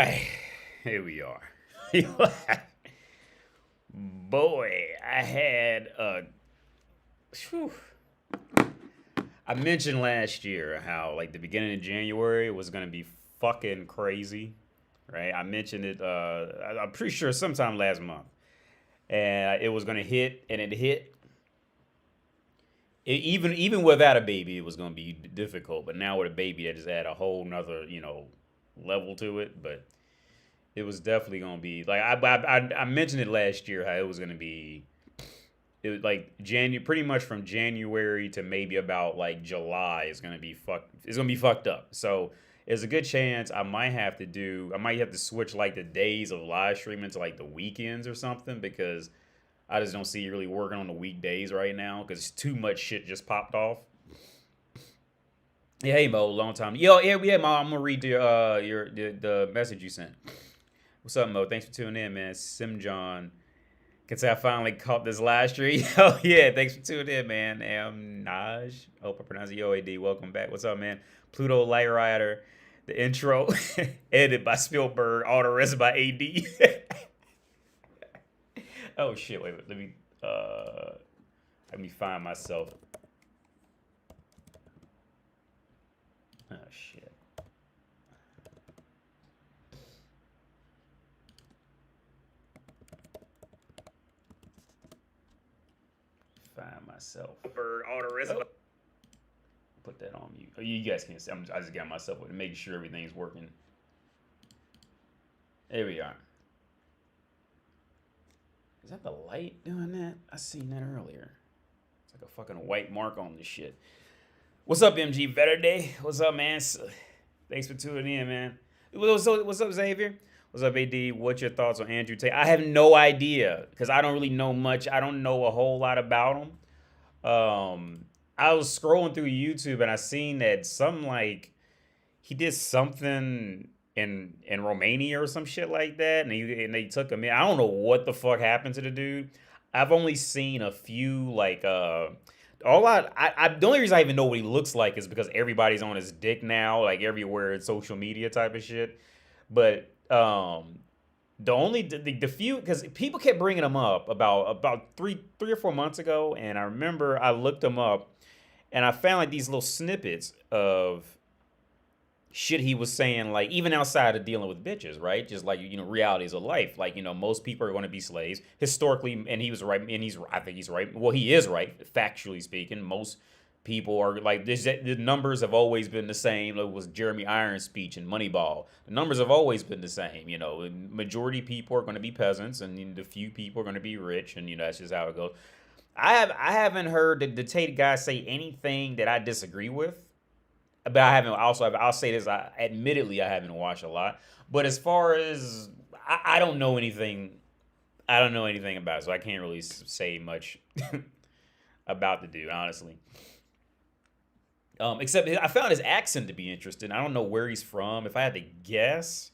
right, here we are. Boy, I had a. Whew. I mentioned last year how like the beginning of January was gonna be fucking crazy, right? I mentioned it. I'm pretty sure sometime last month, and it was gonna hit, and it hit. Even without a baby, it was gonna be difficult. But now with a baby, that just add a whole nother level to it. But it was definitely gonna be like I mentioned it last year how it was gonna be. It was like pretty much from January to maybe about like July is gonna be fucked. It's gonna be fucked up. So there's a good chance I might have to switch like the days of live streaming to like the weekends or something because I just don't see you really working on the weekdays right now because too much shit just popped off. Yeah, hey Mo, long time. Yo, yeah, Mo. I'm gonna read the message you sent. What's up, Mo? Thanks for tuning in, man. Sim John. Can say I finally caught this live stream. Oh yeah, thanks for tuning in, man. Naj. Hope I pronounce it. Yo, AD. Welcome back. What's up, man? Pluto Light Rider. The intro edited by Spielberg. All the rest by AD. Oh shit! Wait. Let me find myself. Oh shit. Find myself. All the rest. Oh. Put that on mute. Oh, you guys can't see. I just got myself with making sure everything's working. There we are. Is that the light doing that? I seen that earlier. It's like a fucking white mark on this shit. What's up, MG Better Day? What's up, man? Thanks for tuning in, man. What's up, Xavier? What's up, AD? What's your thoughts on Andrew Tate? I have no idea because I don't really know much. I don't know a whole lot about him. I was scrolling through YouTube and I seen that he did something in Romania or some shit like that, and they took him in. I don't know what the fuck happened to the dude. I've only seen a few the only reason I even know what he looks like is because everybody's on his dick now, like everywhere in social media type of shit. But the few because people kept bringing him up about 3 or 4 months ago, and I remember I looked him up, and I found like these little snippets of shit he was saying, like even outside of dealing with bitches, right? Just like realities of life. Like most people are going to be slaves historically, and he was right, and I think he's right. Well, he is right, factually speaking. Most people are like this. The numbers have always been the same. It was Jeremy Irons' speech in Moneyball. The numbers have always been the same. Majority people are going to be peasants, and the few people are going to be rich, and that's just how it goes. I haven't heard the Tate guy say anything that I disagree with. But I haven't. Also, I'll say this. Admittedly, I haven't watched a lot. But as far as I don't know anything. I don't know anything about it, so I can't really say much about the dude, honestly. Except I found his accent to be interesting. I don't know where he's from. If I had to guess,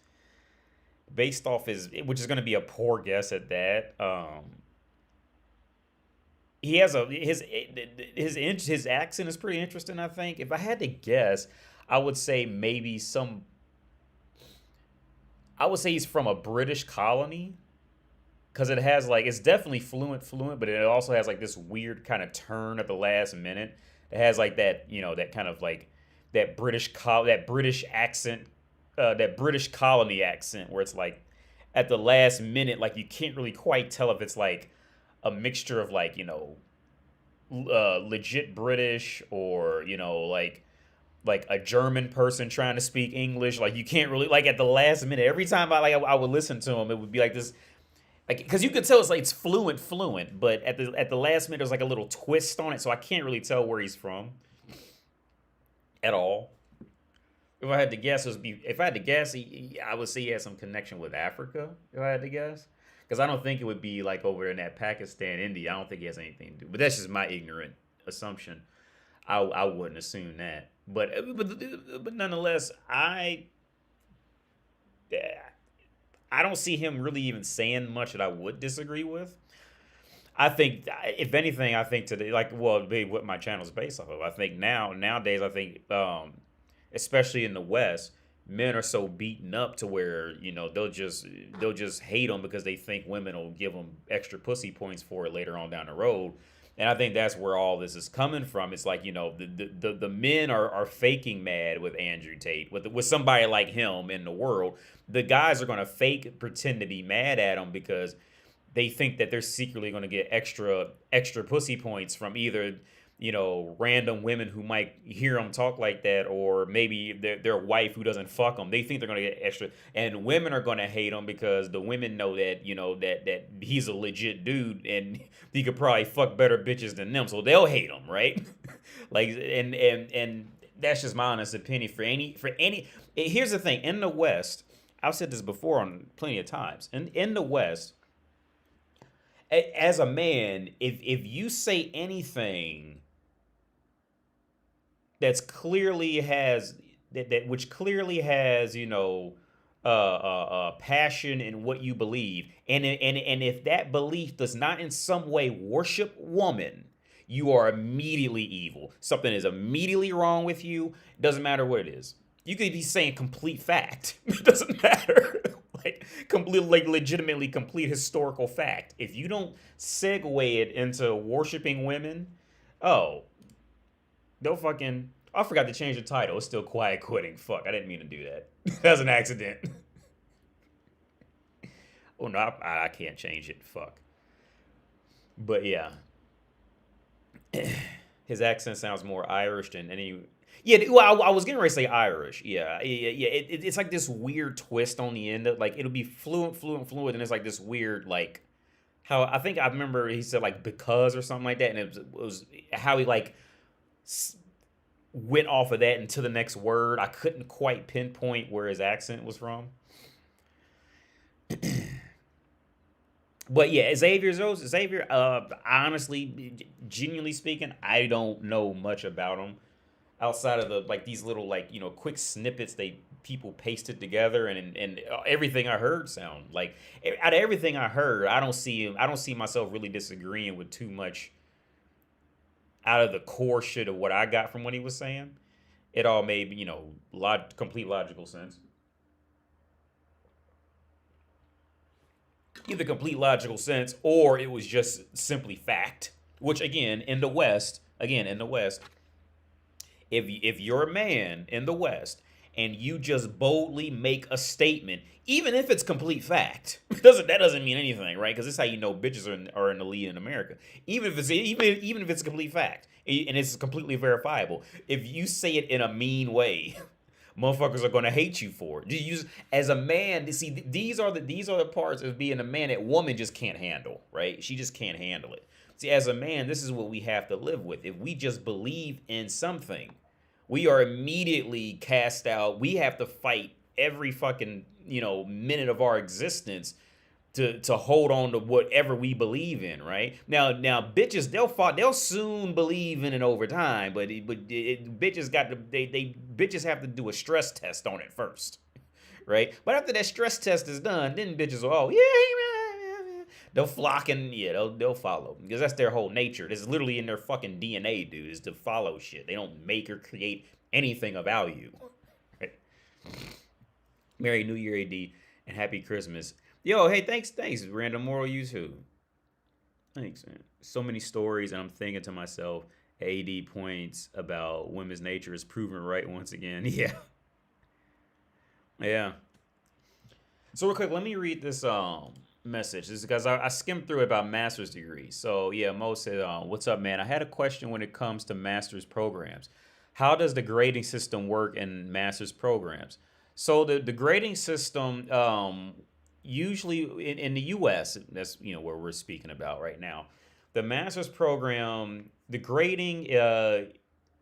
based off which is going to be a poor guess at that. He has his accent is pretty interesting. I think if I had to guess, I would say he's from a British colony because it has it's definitely fluent, but it also has like this weird kind of turn at the last minute. It has like that that kind of like that British accent, that British colony accent where it's like at the last minute like you can't really quite tell if it's like a mixture of legit British or like a German person trying to speak English. Like you can't really at the last minute. Every time I would listen to him, it would be like this, because you could tell it's fluent, but at the last minute there's like a little twist on it, so I can't really tell where he's from at all. If I had to guess, I would say he has some connection with Africa. If I had to guess. Because I don't think it would be like over in that Pakistan, India. I don't think it has anything to do. But that's just my ignorant assumption. I wouldn't assume that. But nonetheless, I don't see him really even saying much that I would disagree with. I think, if anything, today, what my channel is based off of. I think nowadays, especially in the West, men are so beaten up to where, you know, they'll just hate them because they think women will give them extra pussy points for it later on down the road. And I think that's where all this is coming from. It's like, you know, the men are faking mad with Andrew Tate, with somebody like him in the world. The guys are going to fake pretend to be mad at him because they think that they're secretly going to get extra pussy points from either, you know, random women who might hear them talk like that, or maybe their wife who doesn't fuck them. They think they're going to get extra, and women are going to hate him because the women know that, you know, that he's a legit dude and he could probably fuck better bitches than them, so they'll hate him, right? Like, and that's just my honest opinion. Here's the thing: in the West, I've said this before on plenty of times. In the West, as a man, if you say anything that's clearly has which clearly has, you know, passion in what you believe, and if that belief does not in some way worship woman, you are immediately evil. Something is immediately wrong with you. Doesn't matter what it is. You could be saying complete fact. It doesn't matter. Like legitimately complete historical fact. If you don't segue it into worshiping women, oh, they'll fucking. I forgot to change the title. It's still quiet quitting. Fuck, I didn't mean to do that. That was an accident. Oh no, I can't change it. Fuck. But yeah, his accent sounds more Irish than any. Yeah, well, I was getting ready to say Irish. Yeah. It's like this weird twist on the end. Like, it'll be fluent, and it's like this weird, like, how I think I remember he said like because or something like that, and it was how he like went off of that into the next word. I couldn't quite pinpoint where his accent was from. But yeah, Xavier, honestly, genuinely speaking, I don't know much about him outside of the like these little like, you know, quick snippets people pasted together, and everything I heard sound like, out of everything I heard, I don't see myself really disagreeing with too much out of the core shit of what I got from what he was saying. It all made, you know, complete logical sense. Either complete logical sense or it was just simply fact. Which again, in the West, if you're a man in the West and you just boldly make a statement, even if it's complete fact, that doesn't mean anything, right? Because this is how you know bitches are in the lead in America. Even if it's a complete fact and it's completely verifiable, if you say it in a mean way, motherfuckers are gonna hate you for it. As a man, see, these are the parts of being a man that woman just can't handle, right? She just can't handle it. See, as a man, this is what we have to live with. If we just believe in something, we are immediately cast out. We have to fight every fucking, you know, minute of our existence to hold on to whatever we believe in, right? Now bitches, they'll soon believe in it over time, but bitches have to do a stress test on it first, right? But after that stress test is done, then bitches will, oh yeah, they'll flock and yeah, they'll follow, because that's their whole nature. This is literally in their fucking DNA, dude, is to follow shit. They don't make or create anything of value. Right? Merry New Year, AD, and Happy Christmas. Yo, hey, thanks, Random Moral YouTube. Thanks, man. So many stories, and I'm thinking to myself, AD points about women's nature is proven right once again. Yeah. Yeah. So real quick, let me read this message. This is because I skimmed through it about master's degrees. So yeah, Mo said, what's up, man? I had a question when it comes to master's programs. How does the grading system work in master's programs? So the grading system, usually in the U.S., that's, you know, where we're speaking about right now, the master's program, the grading,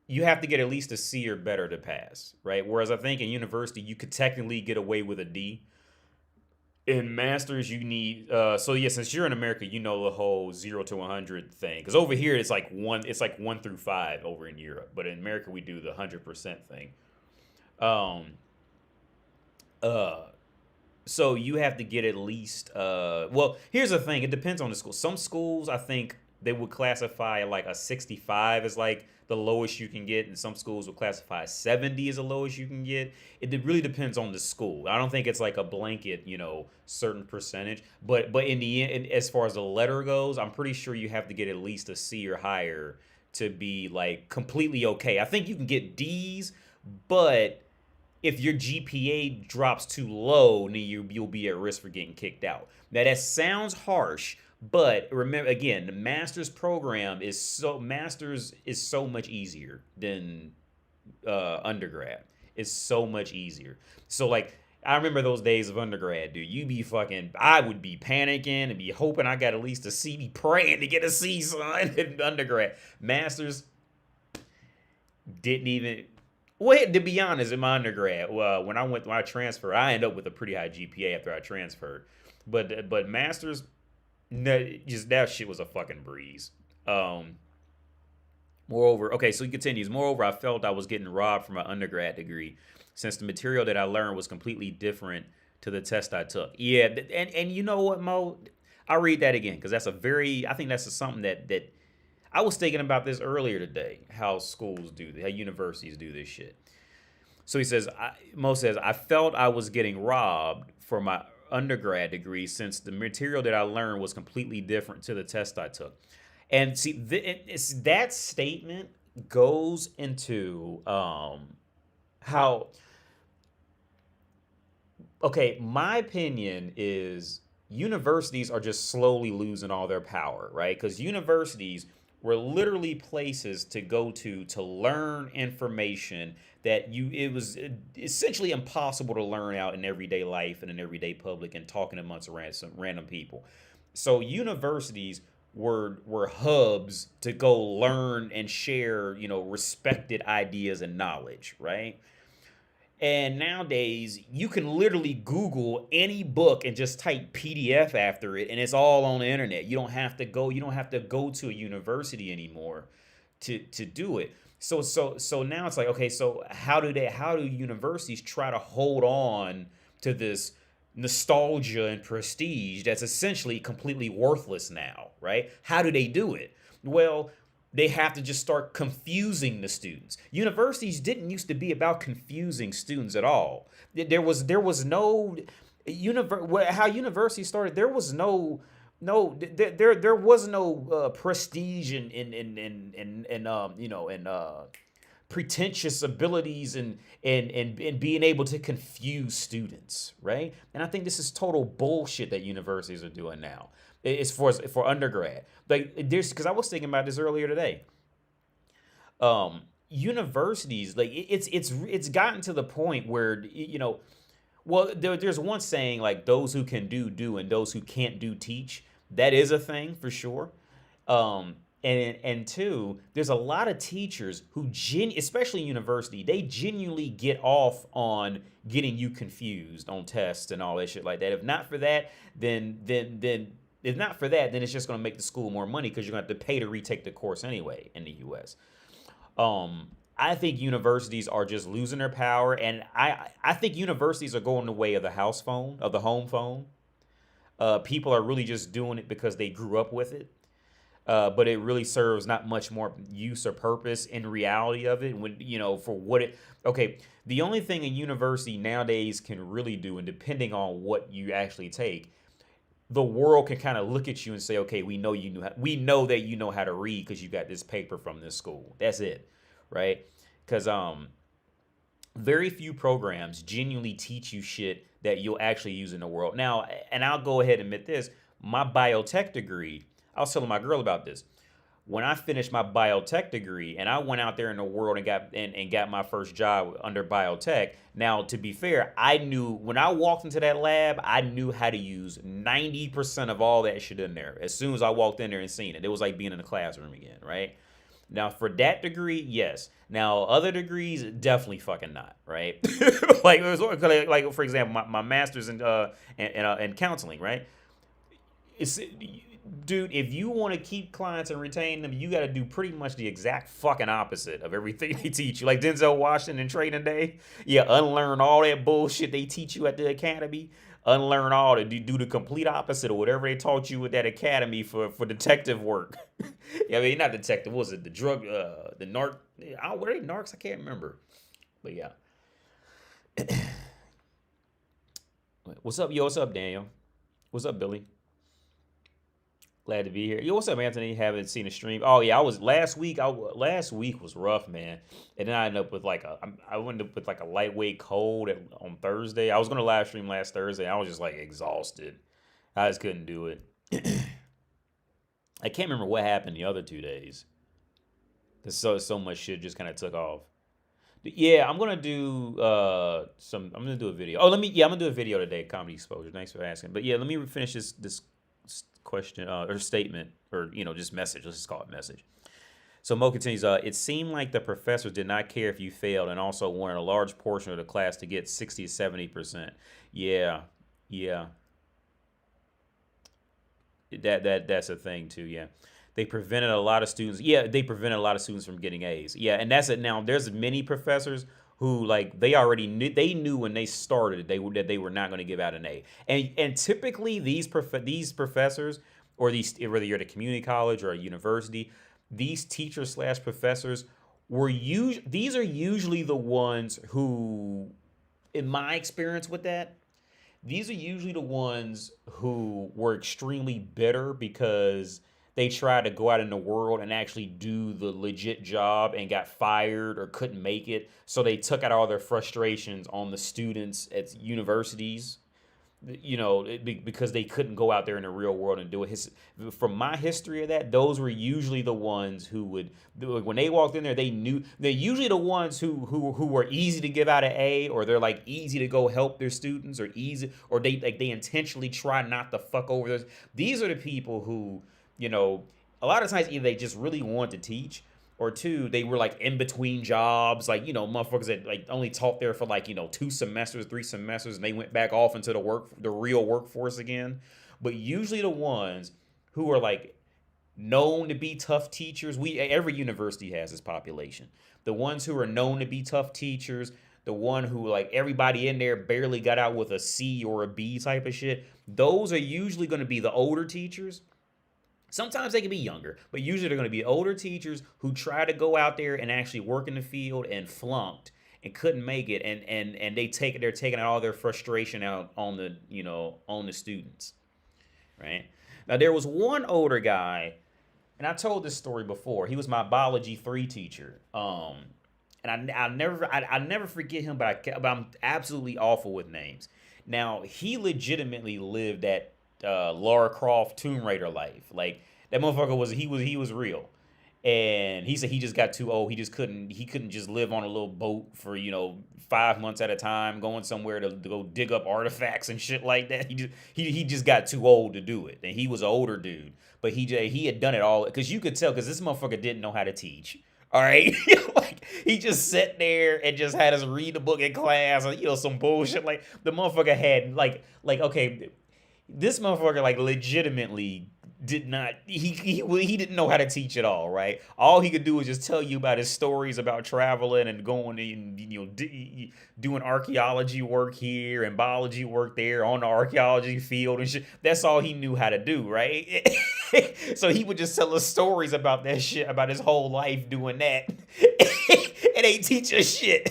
you have to get at least a C or better to pass, right? Whereas I think in university, you could technically get away with a D. In masters, you need, so yeah, since you're in America, you know the whole 0 to 100 thing. Because over here, it's like 1 through 5 over in Europe. But in America, we do the 100% thing. So you have to get at least, well, here's the thing. It depends on the school. Some schools, I think they would classify like a 65 as like the lowest you can get, and some schools will classify 70 as the lowest you can get. It really depends on the school. I don't think it's like a blanket, certain percentage. But in the end, as far as the letter goes, I'm pretty sure you have to get at least a C or higher to be like completely okay. I think you can get D's, but if your GPA drops too low, then you'll be at risk for getting kicked out. Now that sounds harsh, but remember again, the master's program is so much easier than undergrad. It's so much easier. So like I remember those days of undergrad, dude. I would be panicking and be hoping I got at least a C, be praying to get a C, son, in undergrad. Masters didn't even. Well, to be honest, in my undergrad, when I transferred, I ended up with a pretty high GPA after I transferred. But masters, no, just that shit was a fucking breeze. Moreover, okay, so he continues. Moreover, I felt I was getting robbed from my undergrad degree, since the material that I learned was completely different to the test I took. Yeah, and you know what, Mo? I'll read that again because I think that's something that I was thinking about this earlier today. How schools do, how universities do this shit. So he says, Mo says, I felt I was getting robbed for my undergrad degree since the material that I learned was completely different to the test I took. And see, that statement goes into how. Okay, my opinion is universities are just slowly losing all their power, right? Because universities were literally places to go to learn information that it was essentially impossible to learn out in everyday life and in everyday public and talking amongst random people. So universities were hubs to go learn and share, respected ideas and knowledge, right? And nowadays, you can literally Google any book and just type PDF after it, and it's all on the internet. You don't have to go to a university anymore to do it. So now it's like, okay, so how do universities try to hold on to this nostalgia and prestige that's essentially completely worthless now, right? How do they do it? Well, they have to just start confusing the students. Universities didn't used to be about confusing students at all. There was no how universities started. There was no prestige and pretentious abilities and being able to confuse students, right? And I think this is total bullshit that universities are doing now. It's for undergrad. Like there's, because I was thinking about this earlier today. Universities, like it's gotten to the point where well, there's one saying like those who can do and those who can't do teach. That is a thing for sure. And two, there's a lot of teachers who especially university, they genuinely get off on getting you confused on tests and all that shit like that. If not for that, then it's just going to make the school more money because you're going to have to pay to retake the course anyway in the U.S. I think universities are just losing their power, and I think universities are going the way of the house phone, of the home phone. People are really just doing it because they grew up with it. But it really serves not much more use or purpose in reality of it. When for what it. Okay, the only thing a university nowadays can really do, and depending on what you actually take, the world can kind of look at you and say, okay, we know that you know how to read because you got this paper from this school. That's it, right? Because very few programs genuinely teach you shit that you'll actually use in the world. Now, and I'll go ahead and admit this, my biotech degree, I was telling my girl about this. When I finished my biotech degree and I went out there in the world and got my first job under biotech. Now, to be fair, I knew when I walked into that lab, I knew how to use 90% of all that shit in there. As soon as I walked in there and seen it, it was like being in the classroom again, right? Now, for that degree, yes. Now, other degrees, definitely fucking not, right? like for example, my master's in counseling, right? Dude, if you want to keep clients and retain them, you got to do pretty much the exact fucking opposite of everything they teach you. Like Denzel Washington in Training Day. Yeah, unlearn all that bullshit they teach you at the academy. unlearn all to do the complete opposite of whatever they taught you at that academy for detective work. Yeah, I mean, not detective. What was it? The drug, the narc. Were they narcs? I can't remember. But yeah. What's up, yo? What's up, Daniel? What's up, Billy? Glad to be here. Yo, what's up, Anthony? Haven't seen a stream. Oh yeah, I was last week. Last week was rough, man. And then I ended up with I went up with like a lightweight cold on Thursday. I was gonna live stream last Thursday. I was just like exhausted. I just couldn't do it. I can't remember what happened the other 2 days. Cause so much shit just kind of took off. Yeah, I'm gonna do I'm gonna do a video. Oh, I'm gonna do a video today. Comedy exposure. Thanks for asking. But yeah, let me finish this question or statement or just message. Let's just call it message. So Mo continues. It seemed like the professors did not care if you failed, and also wanted a large portion of the class to get 60 to 70%. Yeah. That's a thing too. Yeah. They prevented a lot of students. Yeah, they prevented a lot of students from getting A's. Yeah, and that's it. Now there's many professors who they already knew when they started that they were not going to give out an A. And typically these professors, or whether you're at a community college or a university, these teachers / professors these are usually the ones who, in my experience with that, these are usually the ones who were extremely bitter because they tried to go out in the world and actually do the legit job and got fired or couldn't make it. So they took out all their frustrations on the students at universities, because they couldn't go out there in the real world and do it. From my history of that, those were usually the ones who would, when they walked in there, they're usually the ones who were easy to give out an A, or they're like easy to go help their students, or they intentionally try not to fuck over those. These are the people who, a lot of times either they just really want to teach, or two, they were like in between jobs, motherfuckers that only taught there for 2 semesters, 3 semesters, and they went back off into the real workforce again. But usually the ones who are known to be tough teachers, every university has this population. The ones who are known to be tough teachers, the one who everybody in there barely got out with a C or a B type of shit, those are usually going to be the older teachers. Sometimes they can be younger, but usually they're going to be older teachers who try to go out there and actually work in the field and flunked and couldn't make it, and they're taking all their frustration out on the students, right? Now there was one older guy, and I told this story before. He was my biology 3 teacher, and I'll never forget him, but I'm absolutely awful with names. Now he legitimately lived that Lara Croft Tomb Raider life. That motherfucker was real. And he said he just got too old. He couldn't just live on a little boat for 5 months at a time, going somewhere to go dig up artifacts and shit like that. He just got too old to do it. And he was an older dude, but he had done it all, because you could tell, because this motherfucker didn't know how to teach. All right, he just sat there and just had us read the book in class, or some bullshit. The motherfucker had okay. This motherfucker legitimately did not, he didn't know how to teach at all, right? All he could do was just tell you about his stories about traveling and going and doing archaeology work here and biology work there on the archaeology field and shit. That's all he knew how to do, right? So he would just tell us stories about that shit, about his whole life doing that. It ain't teach us shit.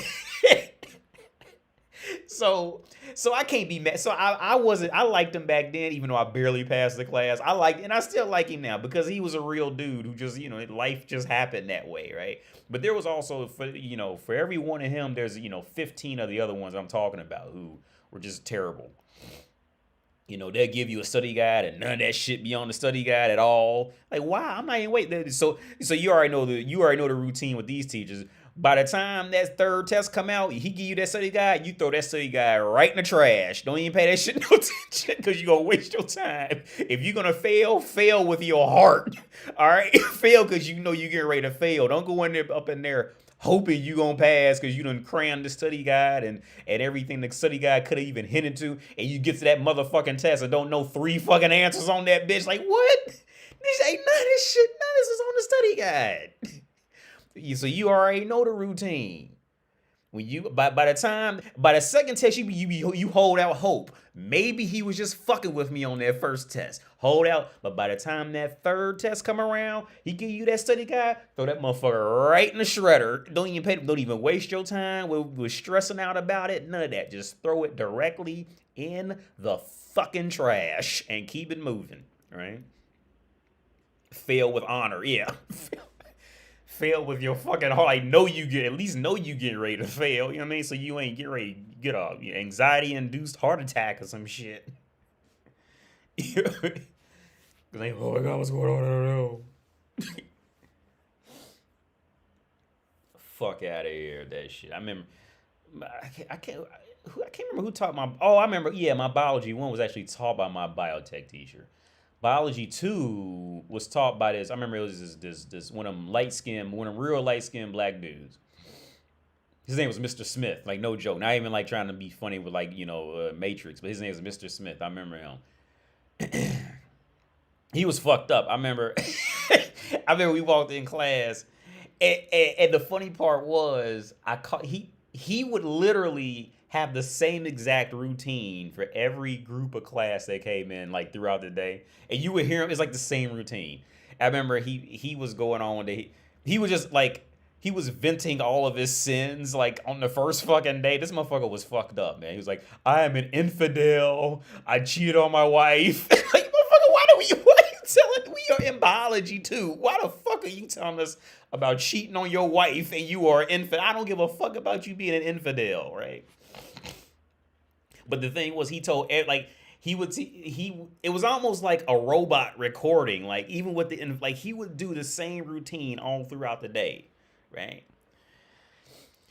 So I can't be mad. So I liked him back then, even though I barely passed the class. And I still like him now, because he was a real dude who just, life just happened that way, right? But there was also, for every one of him, there's, 15 of the other ones I'm talking about who were just terrible. They'll give you a study guide and none of that shit be on the study guide at all. Why? I'm not even waiting. So you already know the routine with these teachers. By the time that third test come out, he give you that study guide, you throw that study guide right in the trash. Don't even pay that shit no attention, because you're going to waste your time. If you're going to fail with your heart. All right? Fail because you get ready to fail. Don't go up in there hoping you going to pass because you done crammed the study guide and everything the study guide could have even hinted to, and you get to that motherfucking test and don't know 3 fucking answers on that bitch. What? This ain't none of this shit. None of this is on the study guide. So you already know the routine. When you by the second test you hold out hope. Maybe he was just fucking with me on that first test. Hold out, but by the time that third test come around, he give you that study guide, throw that motherfucker right in the shredder. Don't even waste your time with stressing out about it. None of that. Just throw it directly in the fucking trash and keep it moving. Right? Fail with honor. Yeah. Fail with your fucking heart. Like, at least know you getting ready to fail. You know what I mean? So you ain't get ready to get a anxiety-induced heart attack or some shit. Like, oh my God, what's going on? I don't know. Fuck out of here, that shit. I remember, I can't remember who taught my. Oh, I remember. Yeah, my biology 1 was actually taught by my biotech teacher. Biology 2 was taught by this. I remember it was this one of them real light skinned black dudes. His name was Mr. Smith. Like, no joke. Not even like trying to be funny with like, Matrix, but his name was Mr. Smith. I remember him. He was fucked up. I remember we walked in class, and the funny part was he would literally have the same exact routine for every group of class that came in, like, throughout the day. And you would hear him, it's like the same routine. I remember he was going on one day. He was just like, he was venting all of his sins, like, on the first fucking day. This motherfucker was fucked up, man. He was like, I am an infidel. I cheated on my wife. Like, motherfucker, why are you telling? We are in biology too. Why the fuck are you telling us about cheating on your wife and you are an infidel? I don't give a fuck about you being an infidel, right? But the thing was, he told, like, it was almost like a robot recording. Like, even with like, he would do the same routine all throughout the day, right?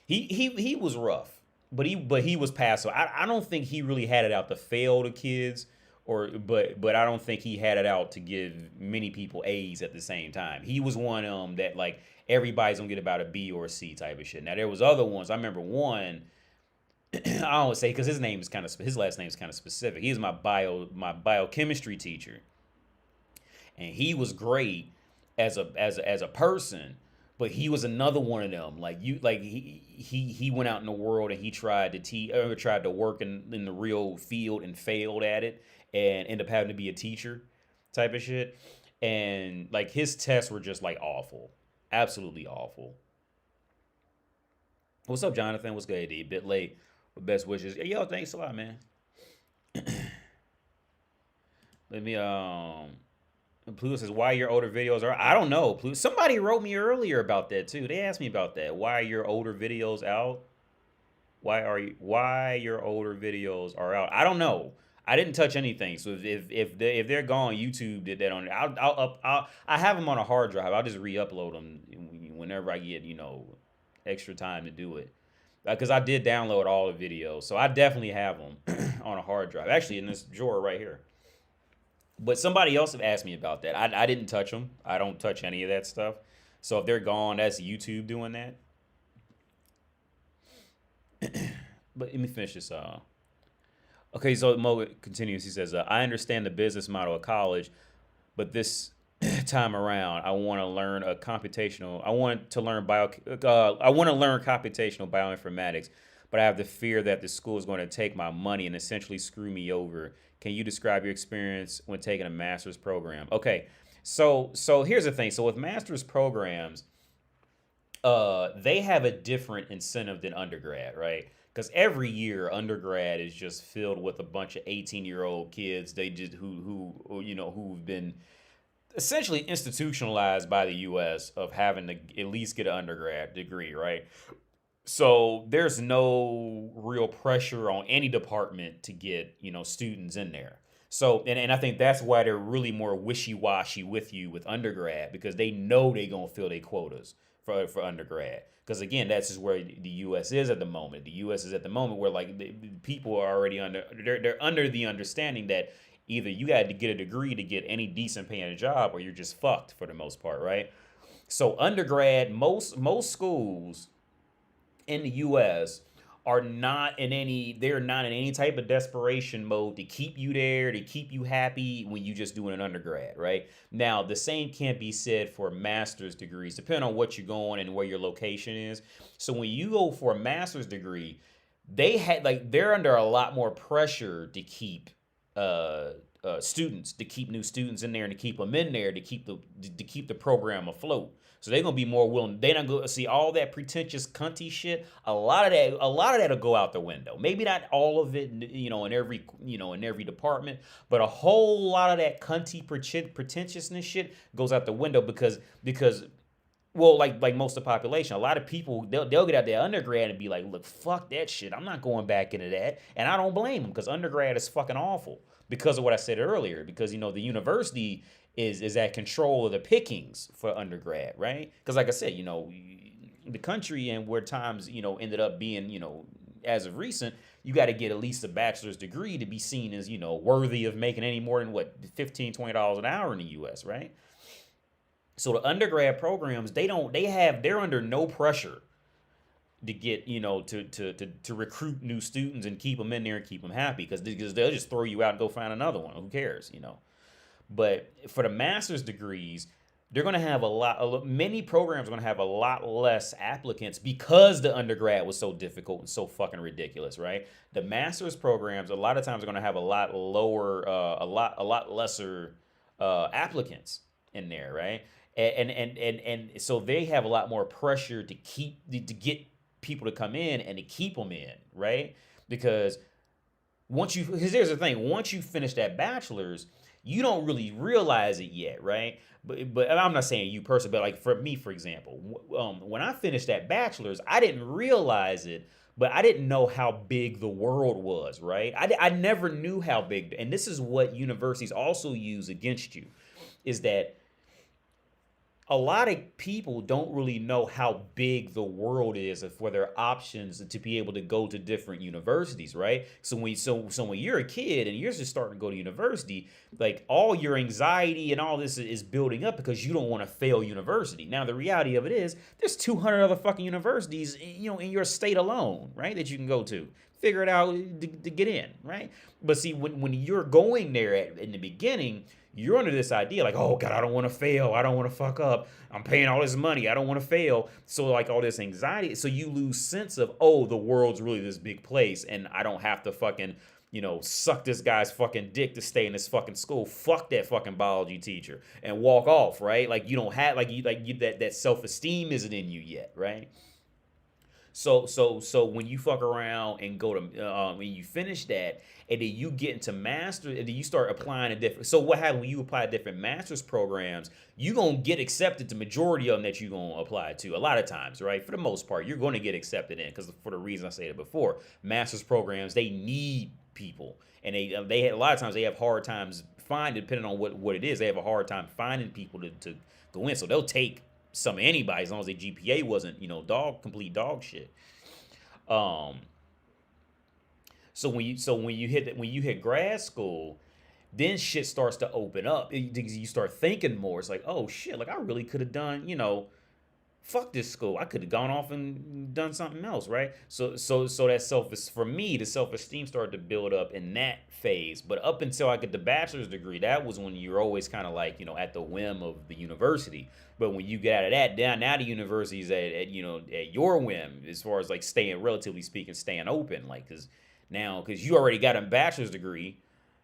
He was rough, but he was passive. I don't think he really had it out to fail the kids, but I don't think he had it out to give many people A's at the same time. He was one of them that, like, everybody's gonna get about a B or a C type of shit. Now there was other ones. I remember one. I don't say, because his last name is kind of specific. He was my biochemistry teacher, and he was great as a person, but he was another one of them. Like, he went out in the world and he tried to work in the real field and failed at it, and ended up having to be a teacher, type of shit. And like, his tests were just like awful, absolutely awful. What's up, Jonathan? What's good, AD? A bit late. With best wishes. Yo, thanks a lot, man. Let me Pluto says, why your older videos are, I don't know. Pluto, somebody wrote me earlier about that too. They asked me about that. Why are your older videos out? Why your older videos are out? I don't know. I didn't touch anything. So if they're gone, YouTube did that on it. I have them on a hard drive. I'll just re-upload them whenever I get, extra time to do it. Because I did download all the videos. So I definitely have them on a hard drive. Actually, in this drawer right here. But somebody else have asked me about that. I didn't touch them. I don't touch any of that stuff. So if they're gone, that's YouTube doing that. But let me finish this. Okay, so Mo continues. He says, I understand the business model of college, but this time around, I want to learn computational bioinformatics, but I have the fear that the school is going to take my money and essentially screw me over. Can you describe your experience when taking a master's program? Okay, so here's the thing. So with master's programs, they have a different incentive than undergrad, right? Because every year undergrad is just filled with a bunch of 18-year-old kids. They just who've been essentially institutionalized by the U.S. of having to at least get an undergrad degree, right? So there's no real pressure on any department to get, students in there. So, and I think that's why they're really more wishy-washy with you with undergrad, because they know they're going to fill their quotas for undergrad. Because again, that's just where the U.S. is at the moment. The U.S. is at the moment where, like, the people are already they're under the understanding that either you got to get a degree to get any decent paying job, or you're just fucked for the most part, right? So undergrad, most schools in the U.S. are not in any they're not in any type of desperation mode to keep you there, to keep you happy when you just doing an undergrad, right? Now, the same can't be said for master's degrees, depending on what you're going and where your location is. So when you go for a master's degree, they're under a lot more pressure to keep uh, students, to keep new students in there and to keep them in there to keep the program afloat. So they're gonna be more willing. They not go see all that pretentious cunty shit. A lot of that'll go out the window. Maybe not all of it, in every department, but a whole lot of that cunty pretentiousness shit goes out the window because well, like most of the population, a lot of people they'll get out their undergrad and be like, look, fuck that shit. I'm not going back into that, and I don't blame them because undergrad is fucking awful because of what I said earlier. Because the university is at control of the pickings for undergrad, right? Because like I said, the country and where times ended up being as of recent, you got to get at least a bachelor's degree to be seen as worthy of making any more than what $15-20 an hour in the U.S., right? So the undergrad programs, they're under no pressure to get, to recruit new students and keep them in there and keep them happy because they'll just throw you out and go find another one. Who cares? But for the master's degrees, they're going to have many programs are going to have a lot less applicants because the undergrad was so difficult and so fucking ridiculous, right? The master's programs, a lot of times are going to have a lot lower, a lot lesser applicants in there, right? And so they have a lot more pressure to get people to come in and to keep them in, right? Because here's the thing, once you finish that bachelor's, you don't really realize it yet, right? But I'm not saying you personally, but like for me, for example, when I finished that bachelor's, I didn't realize it, but I didn't know how big the world was, right? I never knew how big, and this is what universities also use against you, is that a lot of people don't really know how big the world is for their options to be able to go to different universities, right? So when you're a kid and you're just starting to go to university, like all your anxiety and all this is building up because you don't want to fail university. Now the reality of it is there's 200 other fucking universities, in your state alone, right, that you can go to. Figure it out to get in, right? But see, when you're going there in the beginning, you're under this idea like, oh God, I don't want to fail. I don't want to fuck up. I'm paying all this money. I don't want to fail. So like all this anxiety. So you lose sense of, oh, the world's really this big place and I don't have to fucking, suck this guy's fucking dick to stay in this fucking school. Fuck that fucking biology teacher and walk off, right? Like you don't have that self-esteem isn't in you yet, right? So when you fuck around and go to when you finish that and then you get into master and then you start applying to different. So what happens when you apply to different master's programs? You gonna get accepted to majority of them that you gonna apply to. A lot of times, right? For the most part, you're gonna get accepted in because for the reason I said before, master's programs they need people and they a lot of times they have hard times finding depending on what it is. They have a hard time finding people to go in. So they'll take some anybody as long as their GPA wasn't complete dog shit. So when you hit grad school, then shit starts to open up. You start thinking more. It's like, oh shit, like I really could have done, fuck this school. I could have gone off and done something else, right? So that for me, the self-esteem started to build up in that phase. But up until I get the bachelor's degree, that was when you're always kind of like, at the whim of the university. But when you get out of that, now the university is at your whim as far as like relatively speaking, staying open. Like, cause you already got a bachelor's degree,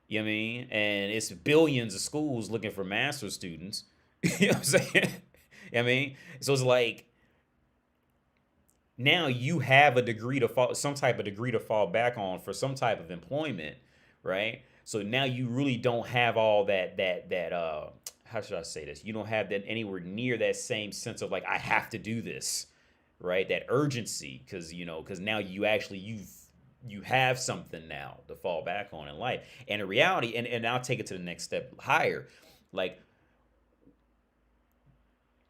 you know what I mean? And it's billions of schools looking for master's students. You know what I'm saying? I mean, so it's like now you have some type of degree to fall back on for some type of employment, right? So now you really don't have all that how should I say this? You don't have that anywhere near that same sense of like I have to do this, right? That urgency, because now you have something now to fall back on in life. And in reality, and I'll take it to the next step higher, like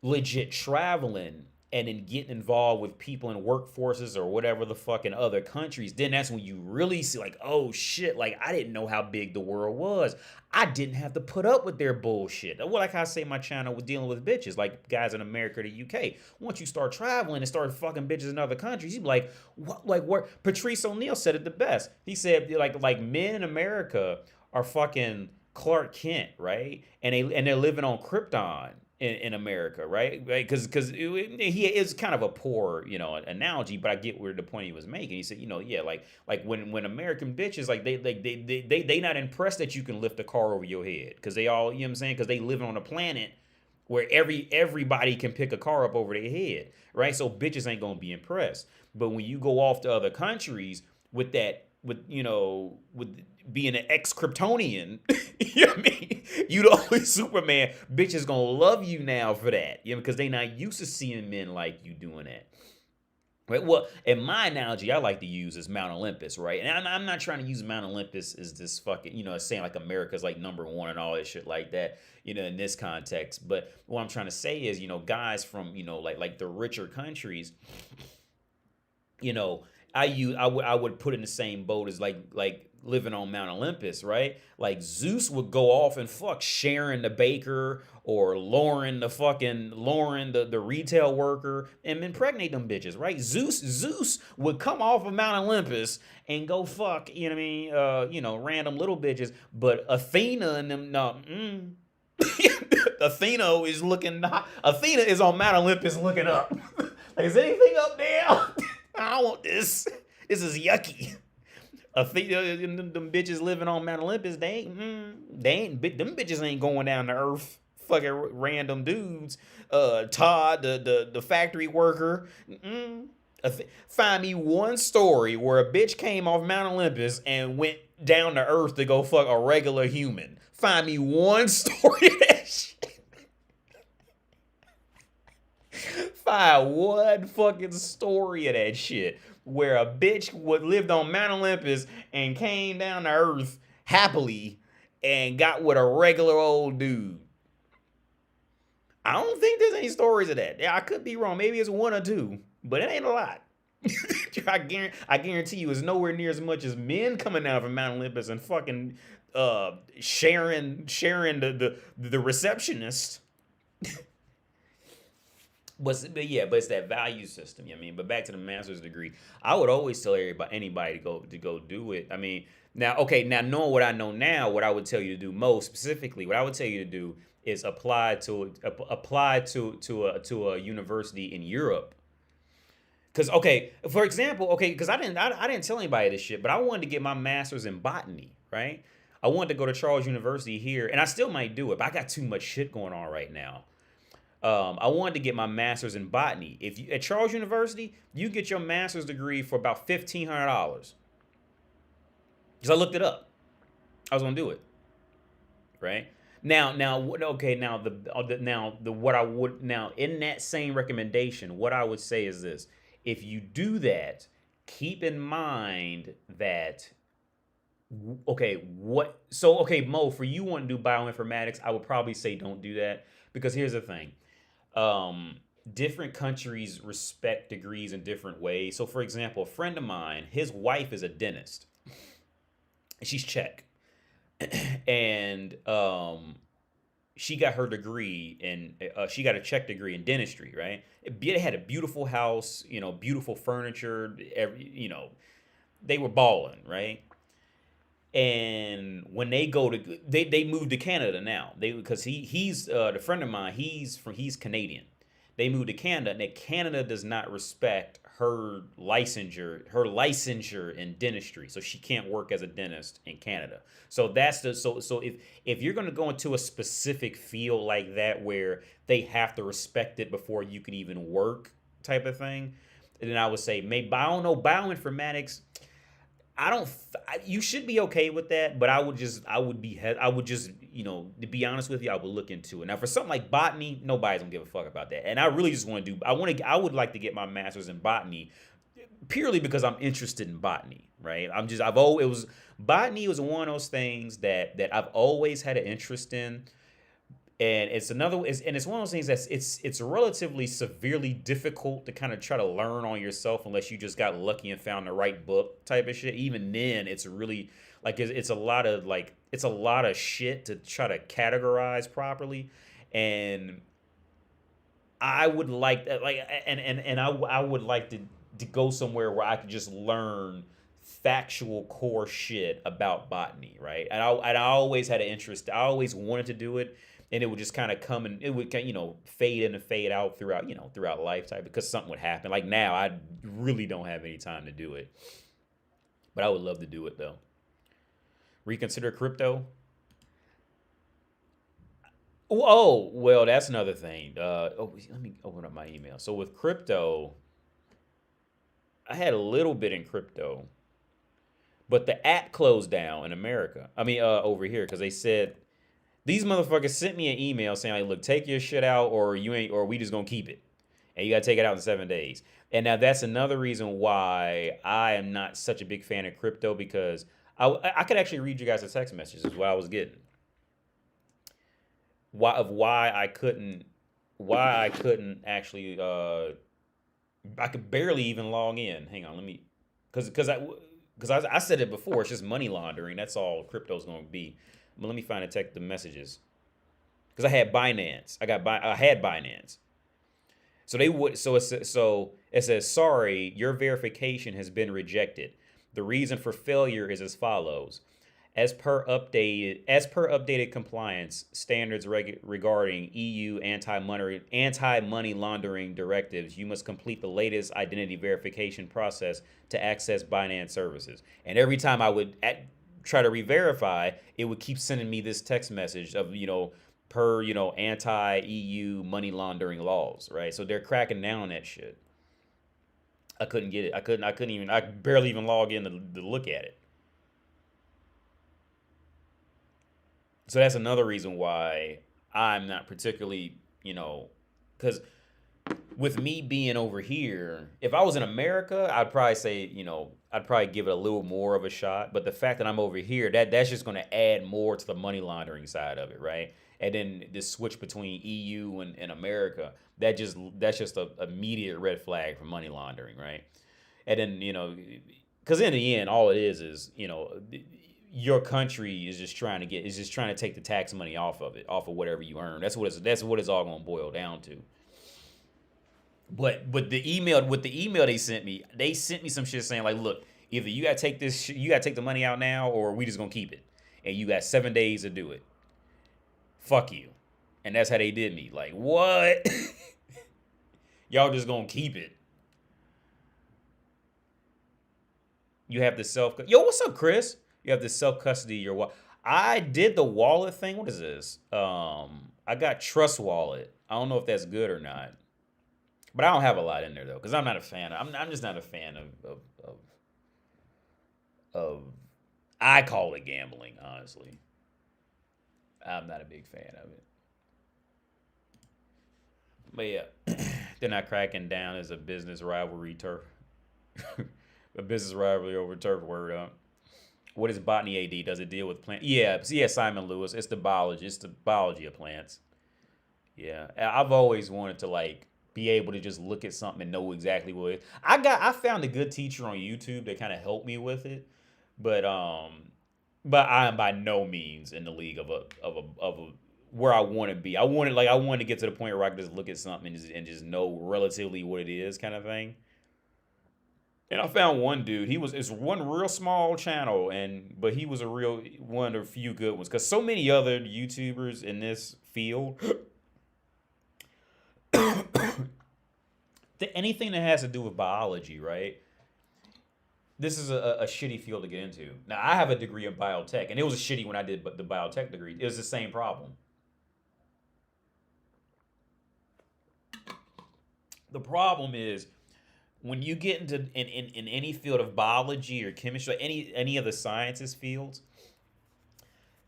legit traveling and then getting involved with people in workforces or whatever the fuck in other countries, then that's when you really see like, oh shit, like I didn't know how big the world was. I didn't have to put up with their bullshit. Well, like I say, my channel was dealing with bitches, like guys in America or the UK. Once you start traveling and start fucking bitches in other countries, you be like, what? Like, where? Patrice O'Neal said it the best. He said, like men in America are fucking Clark Kent, right? And they're living on Krypton in America, right? Because he is kind of a poor, analogy, but I get where the point he was making. He said, yeah, like when American bitches, like they not impressed that you can lift a car over your head, because they all, you know what I'm saying, because they live on a planet where everybody can pick a car up over their head, right? So bitches ain't gonna be impressed. But when you go off to other countries with being an ex-Kryptonian, you know what I mean? You the only Superman, bitches gonna love you now for that, because they not used to seeing men like you doing that. Right? Well, in my analogy, I like to use is Mount Olympus, right? And I'm not trying to use Mount Olympus as this fucking, saying like America's like #1 and all that shit like that, in this context. But what I'm trying to say is, guys from, like the richer countries, I would put in the same boat as like living on Mount Olympus, right? Like Zeus would go off and fuck Sharon the baker or Lauren the retail worker and impregnate them bitches, right? Zeus would come off of Mount Olympus and go fuck, random little bitches, but Athena and them, no, Athena is on Mount Olympus looking up. Like, is anything up there? I don't want this. This is yucky. Them bitches living on Mount Olympus, them bitches ain't going down to earth. Fucking random dudes. Todd, the factory worker. Find me one story where a bitch came off Mount Olympus and went down to earth to go fuck a regular human. Find me one story of that shit. Find one fucking story of that shit where a bitch lived on Mount Olympus and came down to earth happily and got with a regular old dude. I don't think there's any stories of that. Yeah, I could be wrong. Maybe it's one or two, but it ain't a lot. I guarantee you it's nowhere near as much as men coming down from Mount Olympus and fucking sharing the receptionist. But it's that value system. You know what I mean? But back to the master's degree, I would always tell anybody to go do it. I mean, now knowing what I know now, what I would tell you to do most specifically, what I would tell you to do is apply to a university in Europe. Because for example, because I didn't tell anybody this shit, but I wanted to get my master's in botany, right? I wanted to go to Charles University here, and I still might do it, but I got too much shit going on right now. I wanted to get my master's in botany. At Charles University, you get your master's degree for about $1,500. Because I looked it up. I was gonna do it. Right? Now in that same recommendation, what I would say is this: if you do that, keep in mind that Mo, for you want to do bioinformatics, I would probably say don't do that, because here's the thing. Different countries respect degrees in different ways. So for example, a friend of mine, his wife is a dentist. She's Czech. And she got her degree she got a Czech degree in dentistry, right? It had a beautiful house, beautiful furniture, they were balling, right? And when they moved to Canada now. Because he's the friend of mine, he's Canadian. They moved to Canada, and Canada does not respect her licensure in dentistry, so she can't work as a dentist in Canada. So so if you're going to go into a specific field like that where they have to respect it before you can even work, type of thing, then I would say maybe, I don't know, bioinformatics. You should be okay with that, but to be honest with you, I would look into it. Now, for something like botany, nobody's gonna give a fuck about that. And I really just want to I would like to get my master's in botany purely because I'm interested in botany, right? Botany was one of those things that I've always had an interest in. And it's one of those things that's it's relatively severely difficult to kind of try to learn on yourself unless you just got lucky and found the right book type of shit. Even then, it's really like it's a lot of shit to try to categorize properly. And I would like that, like, I would like to go somewhere where I could just learn factual core shit about botany, right? And I always had an interest. I always wanted to do it, and it would just kind of come and it would fade in and fade out throughout throughout lifetime because something would happen. Like now, I really don't have any time to do it, but I would love to do it though. Reconsider crypto. Oh, well, that's another thing. Let me open up my email. So with crypto, I had a little bit in crypto, but the app closed down in America. I mean, over here, because they said these motherfuckers sent me an email saying, like, look, take your shit out, or you ain't, or we just gonna keep it, and you gotta take it out in 7 days. And now that's another reason why I am not such a big fan of crypto because I could actually read you guys the text messages is what I was getting. Why I couldn't actually I could barely even log in. Hang on, let me because I said it before. It's just money laundering. That's all crypto's going to be. But let me find the messages because I had Binance. I had Binance. So they would so it says sorry, your verification has been rejected. The reason for failure is as follows. As per updated compliance standards regarding EU anti-money laundering directives, you must complete the latest identity verification process to access Binance services. And every time I would try to re-verify, it would keep sending me this text message of per anti-EU money laundering laws, right? So they're cracking down on that shit. I couldn't get it. I barely even log in to look at it. So that's another reason why I'm not particularly, because with me being over here, if I was in America, I'd probably say, I'd probably give it a little more of a shot. But the fact that I'm over here, that's just going to add more to the money laundering side of it, right? And then this switch between EU and America, that's just a immediate red flag for money laundering, right? And then, because in the end, all it is, your country is just trying to take the tax money off of whatever you earn. That's what it's all going to boil down to. But with the email they sent me some shit saying like, look, either you got to take the money out now, or we just going to keep it, and you got 7 days to do it. Fuck you. And that's how they did me. Like, what? Y'all just going to keep it. You have the yo, what's up, Chris? You have the self-custody your wallet. I did the wallet thing. What is this? I got Trust Wallet. I don't know if that's good or not. But I don't have a lot in there, though, because I'm not a fan. I'm just not a fan of I call it gambling, honestly. I'm not a big fan of it. But yeah, they're not cracking down as a business rivalry turf. A business rivalry over turf, word up. What is botany AD? Does it deal with plants? Yeah, Simon Lewis. It's the biology of plants. Yeah, I've always wanted to like be able to just look at something and know exactly what it is. I found a good teacher on YouTube that kind of helped me with it, but I am by no means in the league of a where I want to be. I wanted to get to the point where I could just look at something and just know relatively what it is, kind of thing. And I found one dude. It's one real small channel, but he was a real one of the few good ones. Because so many other YouTubers in this field, anything that has to do with biology, right? This is a shitty field to get into. Now I have a degree in biotech, and it was shitty when I did the biotech degree. It was the same problem. The problem is, when you get into in any field of biology or chemistry, any of the sciences fields,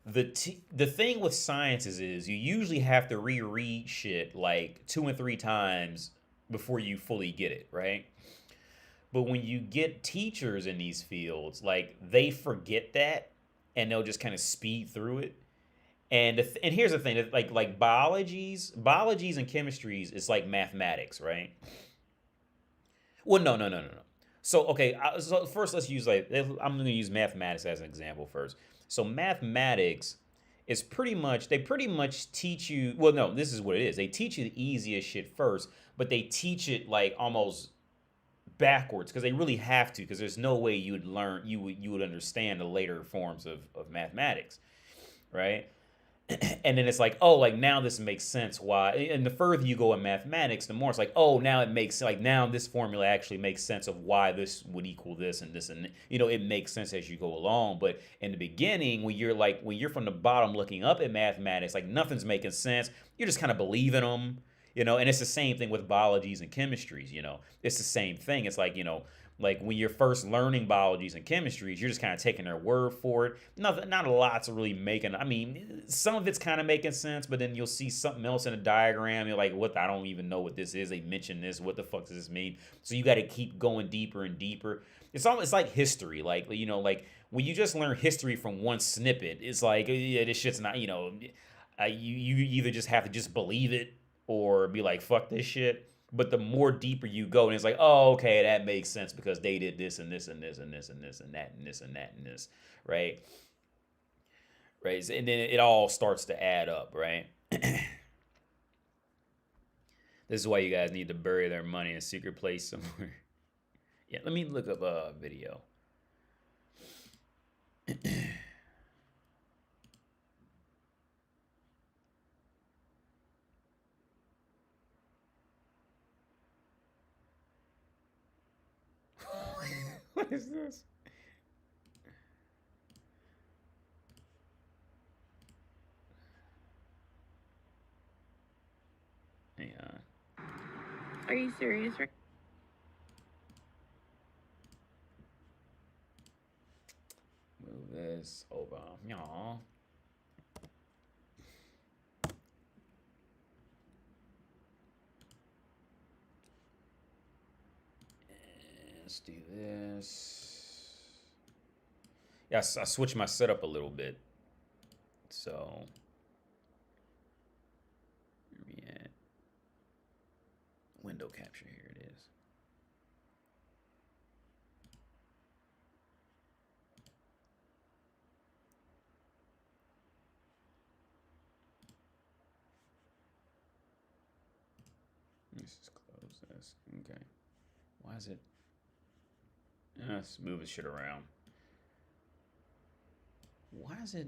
the thing with sciences is you usually have to reread shit like 2 and 3 times before you fully get it, right? But when you get teachers in these fields, like they forget that and they'll just kind of speed through it. And here's the thing, like biologies and chemistries is like mathematics, right? Well, no. So okay, so first let's use like I'm going to use mathematics as an example first. So mathematics is they pretty much teach you. Well, no, this is what it is. They teach you the easiest shit first, but they teach it like almost backwards because they really have to because there's no way you would understand the later forms of mathematics, right? And then it's like, oh, like now this makes sense why. And the further you go in mathematics, the more it's like, oh, now it makes like now this formula actually makes sense of why this would equal this and this, and it makes sense as you go along. But in the beginning, when you're from the bottom looking up at mathematics, like nothing's making sense. You're just kind of believing them. And it's the same thing with biologies and chemistries. It's the same thing. It's like when you're first learning biologies and chemistries, you're just kind of taking their word for it. Not a lot's really making. I mean, some of it's kind of making sense, but then you'll see something else in a diagram. You're like, what? I don't even know what this is. They mentioned this. What the fuck does this mean? So you got to keep going deeper and deeper. It's like history. Like like when you just learn history from one snippet, it's like yeah, this shit's not. You either just have to just believe it or be like, fuck this shit. But the more deeper you go, and it's like, oh, okay, that makes sense because they did this and this and this and this and this and that and this and that and this, right? Right, and then it all starts to add up, right? This is why you guys need to bury their money in a secret place somewhere. Yeah, let me look up a video. What is this? Hang on. Are you serious? Move this over. Y'all. Let's do this. Yeah, I switched my setup a little bit. So, where we at? Window capture, here it is. Let's just close this. Okay. Why is it? Let's move this shit around. Why is it?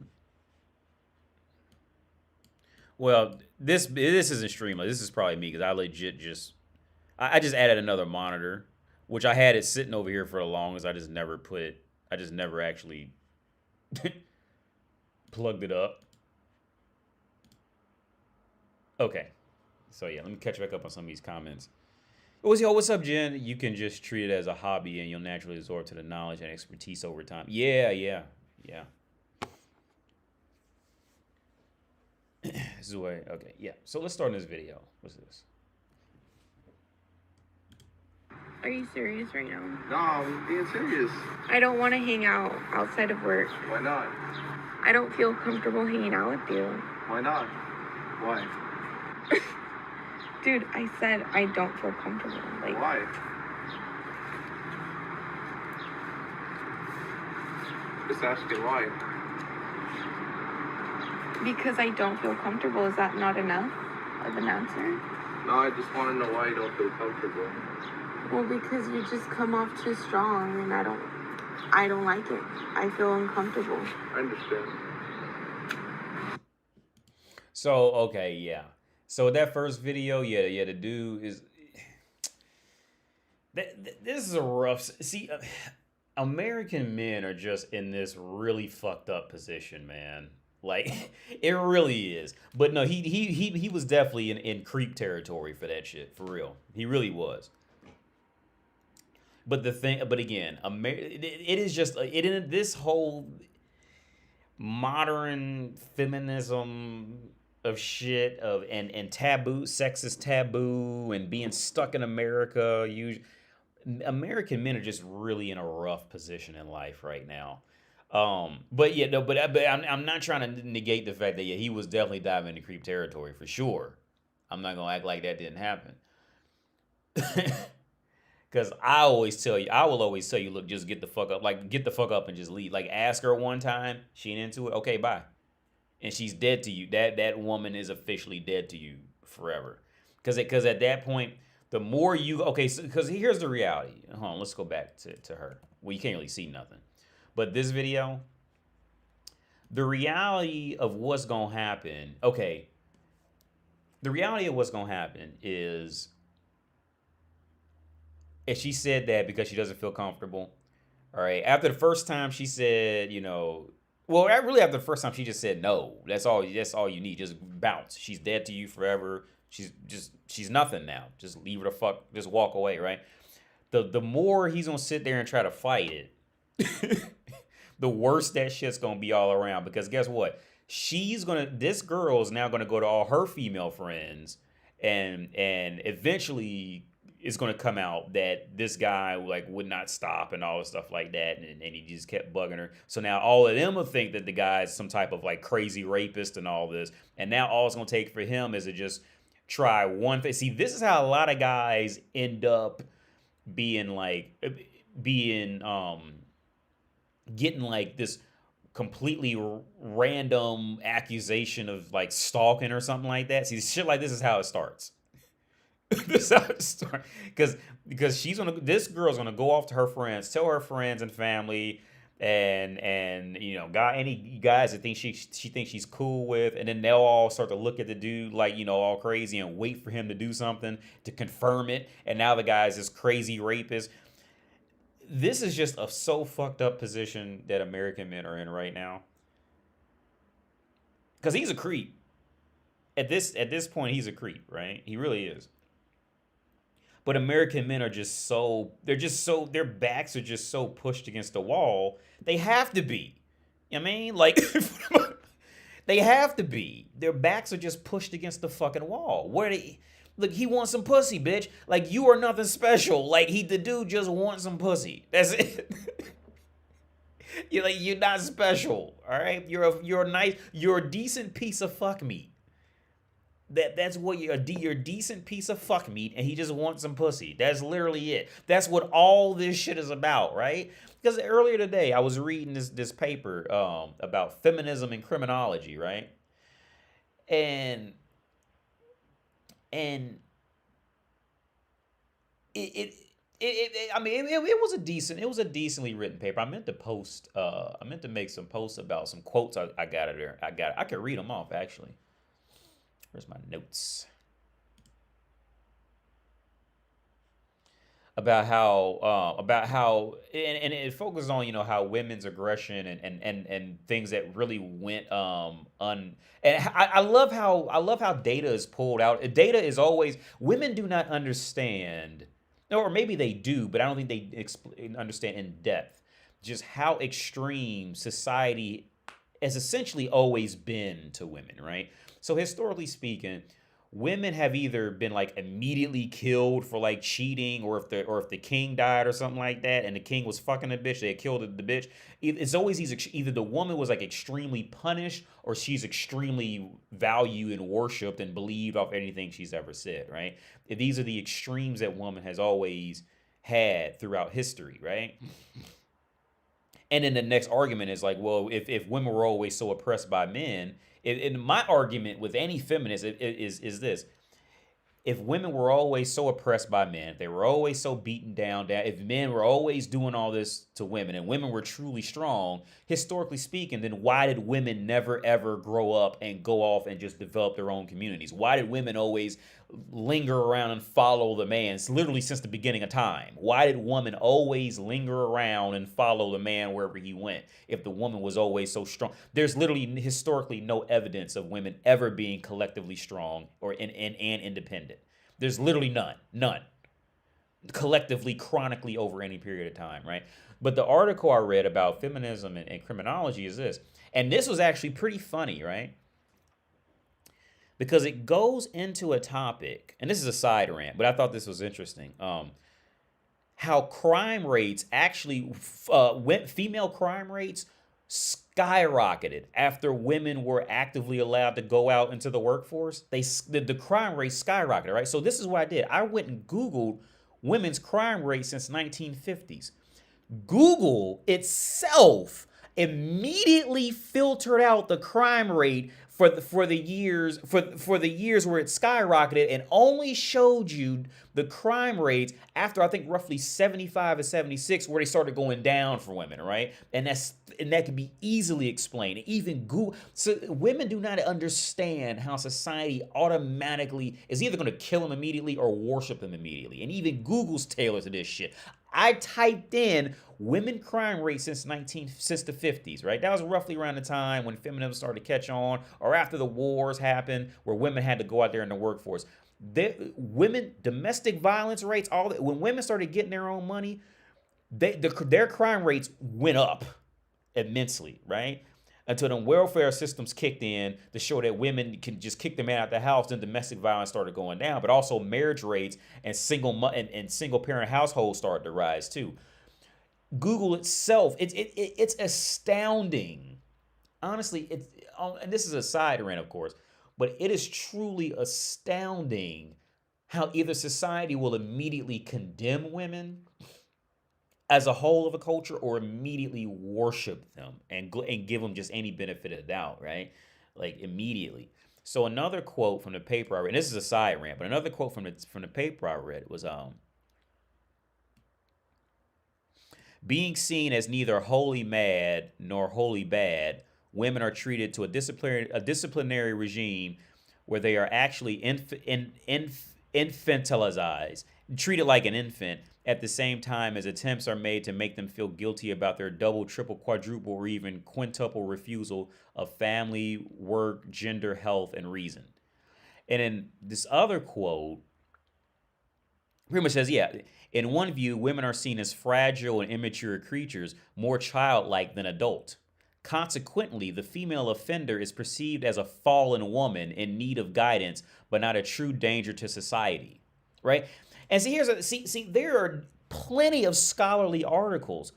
Well, this isn't Streamlabs. This is probably me because I legit I just added another monitor, which I had it sitting over here for the longest. I just never actually plugged it up. Okay. So yeah, let me catch back up on some of these comments. What's up, Jen? You can just treat it as a hobby and you'll naturally absorb to the knowledge and expertise over time. Yeah. This is why, okay, yeah. So let's start in this video. What's this? Are you serious right now? No, I'm being serious. I don't want to hang out outside of work. Why not? I don't feel comfortable hanging out with you. Why not? Why? Dude, I said I don't feel comfortable. Like, why? Just asking why. Because I don't feel comfortable. Is that not enough of an answer? No, I just want to know why you don't feel comfortable. Well, because you just come off too strong, and I don't like it. I feel uncomfortable. I understand. So, okay, yeah. So that first video, yeah, the dude is... This is a rough... See, American men are just in this really fucked up position, man. Like, it really is. But no, he was definitely in creep territory for that shit, for real. He really was. But again, it is just this whole modern feminism of shit and taboo, sexist taboo, and being stuck in America. American men are just really in a rough position in life right now. But yeah, no, but I'm not trying to negate the fact that yeah, he was definitely diving into creep territory for sure. I'm not gonna act like that didn't happen. Because I will always tell you, look, just get the fuck up. Like, get the fuck up and just leave. Like, ask her one time, she ain't into it. Okay, bye. And she's dead to you. That woman is officially dead to you forever. Because at that point, the more you okay, because here's the reality. Hold on, let's go back to her. Well, you can't really see nothing, but this video, the reality of what's gonna happen. Okay, the reality of what's gonna happen is, and she said that because she doesn't feel comfortable. All right. After the first time, she said, well, really after the first time, she just said no. That's all. That's all you need. Just bounce. She's dead to you forever. She's nothing now. Just leave her the fuck. Just walk away. Right. The more he's gonna sit there and try to fight it, the worse that shit's gonna be all around. Because guess what? This girl is now gonna go to all her female friends, and eventually it's going to come out that this guy like would not stop and all this stuff like that, and he just kept bugging her. So now all of them will think that the guy's some type of like crazy rapist and all this, and now all it's going to take for him is to just try one thing. See, this is how a lot of guys end up being getting like this completely random accusation of like stalking or something like that. See, shit like this is how it starts. This is how it starts. Because this girl's gonna go off to her friends, tell her friends and family, and any guys that think she thinks she's cool with, and then they'll all start to look at the dude like all crazy and wait for him to do something to confirm it. And now the guy's this crazy rapist. This is just a so fucked up position that American men are in right now. Because he's a creep. At this point, he's a creep, right? He really is. But American men are their backs are just so pushed against the wall. They have to be. I mean, like, they have to be. Their backs are just pushed against the fucking wall. Look, he wants some pussy, bitch. Like, you are nothing special. Like, the dude just wants some pussy. That's it. You're not special, all right? You're a decent piece of fuck meat. That's what you're a decent piece of fuck meat, and he just wants some pussy. That's literally it. That's what all this shit is about, right? Because earlier today I was reading this paper about feminism and criminology, right? And it was a decently written paper. I meant to make some posts about some quotes I got it there. I could read them off actually. Where's my notes? About how and it focuses on how women's aggression and things that really went and I love how data is pulled out. Data is always, women do not understand, or maybe they do, but I don't think they understand in depth just how extreme society has essentially always been to women, right? So historically speaking, women have either been like immediately killed for like cheating, or if the king died or something like that, and the king was fucking a bitch, they had killed the bitch. It's always either the woman was like extremely punished, or she's extremely valued and worshipped and believed off anything she's ever said, right? These are the extremes that woman has always had throughout history, right? And then the next argument is like, well, if women were always so oppressed by men, and my argument with any feminist is this: if women were always so oppressed by men, if they were always so beaten down, if men were always doing all this to women, and women were truly strong, historically speaking, then why did women never ever grow up and go off and just develop their own communities? Why did women always linger around and follow the man? It's literally since the beginning of time. Why did women always linger around and follow the man wherever he went if the woman was always so strong? There's literally historically no evidence of women ever being collectively strong or and independent. There's literally none. Collectively, chronically, over any period of time, right? But the article I read about feminism and criminology is this. And this was actually pretty funny, right? Because it goes into a topic, and this is a side rant, but I thought this was interesting. How crime rates actually, female crime rates skyrocketed after women were actively allowed to go out into the workforce. The crime rate skyrocketed, right? So this is what I did. I went and Googled women's crime rate since 1950s. Google itself immediately filtered out the crime rate for the years where it skyrocketed, and only showed you the crime rates after, I think, roughly 75 and 76, where they started going down for women, right? And that can be easily explained. Even Google, so women do not understand how society automatically is either going to kill them immediately or worship them immediately. And even Google's tailored to this shit. I typed in women crime rate since the 50s, right? That was roughly around the time when feminism started to catch on, or after the wars happened, where women had to go out there in the workforce. Women domestic violence rates, when women started getting their own money, their crime rates went up immensely, right? Until the welfare systems kicked in to show that women can just kick the man out the house, then domestic violence started going down. But also marriage rates and single parent households started to rise too. Google itself, it's astounding. Honestly, and this is a side rant, of course, but it is truly astounding how either society will immediately condemn women as a whole of a culture, or immediately worship them and give them just any benefit of the doubt, right? Like immediately. So another quote from the paper I read, and this is a side rant, but another quote from the paper I read was, being seen as neither wholly mad nor wholly bad, women are treated to a disciplinary regime where they are actually infantilized, treated like an infant, at the same time as attempts are made to make them feel guilty about their double, triple, quadruple, or even quintuple refusal of family, work, gender, health, and reason. And in this other quote, pretty much says, yeah, in one view, women are seen as fragile and immature creatures, more childlike than adult. Consequently, the female offender is perceived as a fallen woman in need of guidance, but not a true danger to society, right? And see, there are plenty of scholarly articles,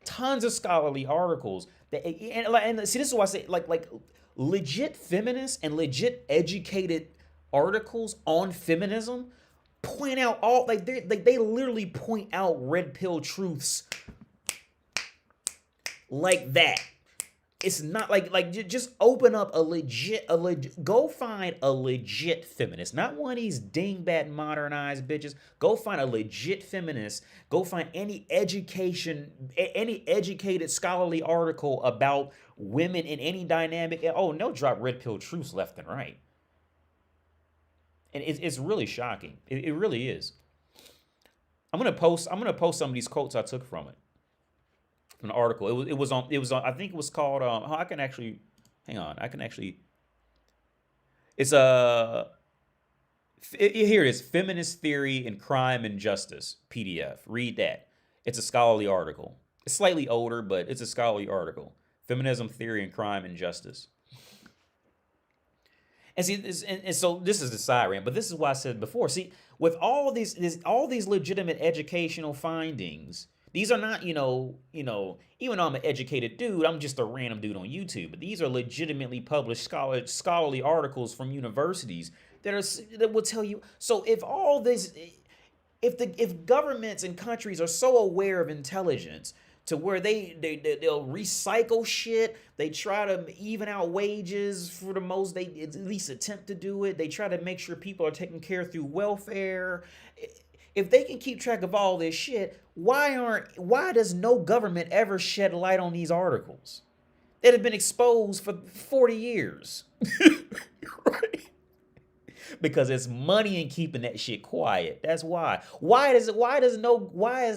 tons of scholarly articles and see, this is why I say like legit feminists and legit educated articles on feminism point out they literally point out red pill truths like that. It's not just open up go find a legit feminist, not one of these dingbat modernized bitches. Go find a legit feminist. Go find any educated scholarly article about women in any dynamic. Oh, no, drop red pill truths left and right. And it's really shocking. It really is. I'm gonna post some of these quotes I took from it. An article. It was on. I think it was called. I can actually. Hang on. I can actually. It's here it is. Feminist Theory in Crime and Justice PDF. Read that. It's a scholarly article. It's slightly older, but it's a scholarly article. Feminism, Theory, and Crime and Justice. And see, and so this is the side rant, but this is why I said before. See, with all these legitimate educational findings. These are not, even though I'm an educated dude, I'm just a random dude on YouTube. But these are legitimately published scholarly articles from universities that will tell you. So if all this, if governments and countries are so aware of intelligence to where they'll recycle shit, they try to even out wages for the most, they at least attempt to do it. They try to make sure people are taken care of through welfare. If they can keep track of all this shit, why does no government ever shed light on these articles that have been exposed for 40 years? Right? Because it's money in keeping that shit quiet. That's why. Why is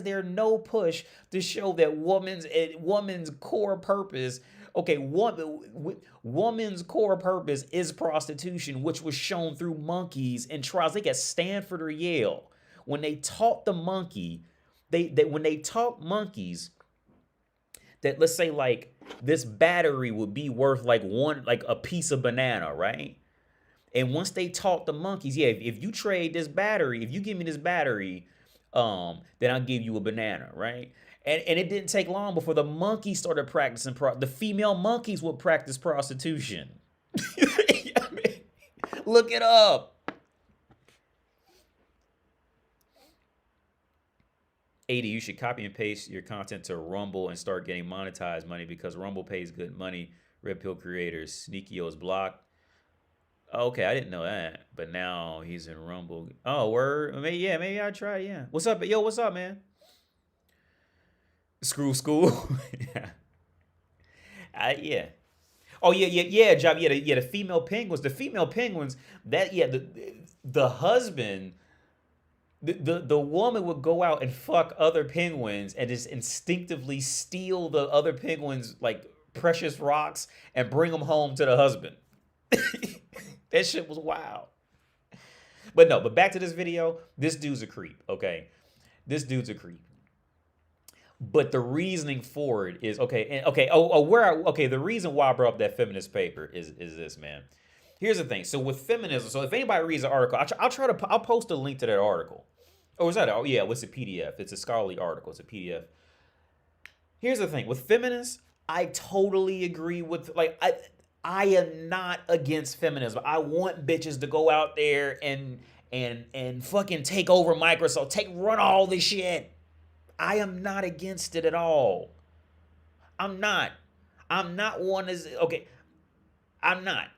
there no push to show that woman's core purpose? Okay, woman's core purpose is prostitution, which was shown through monkeys in trials. I think at Stanford or Yale. When they taught the monkey, when they taught monkeys that, let's say, like, this battery would be worth like a piece of banana, right? And once they taught the monkeys, yeah, if you trade this battery, if you give me this battery, then I'll give you a banana, right? And it didn't take long before the monkeys started practicing. The female monkeys would practice prostitution. I mean, look it up. 80, you should copy and paste your content to Rumble and start getting monetized money because Rumble pays good money. Red Pill creators. Sneaky is blocked. Okay, I didn't know that. But now he's in Rumble. Oh, word. Maybe I'll try. Yeah. What's up? Yo, what's up, man? Screw school. Yeah. Yeah. Oh yeah, Job. Yeah, the female penguins. The female penguins. The husband. The woman would go out and fuck other penguins and just instinctively steal the other penguins like precious rocks and bring them home to the husband. That shit was wild. But back to this video. This dude's a creep. Okay, this dude's a creep. But the reasoning for it is the reason why I brought up that feminist paper is this, man. Here's the thing. So with feminism, so if anybody reads the article, I'll post a link to that article. Oh, is that? Oh, yeah. It's a PDF. It's a scholarly article. It's a PDF. Here's the thing with feminists. I totally agree with I am not against feminism. I want bitches to go out there and fucking take over Microsoft, run all this shit. I am not against it at all. I'm not one as okay. I'm not.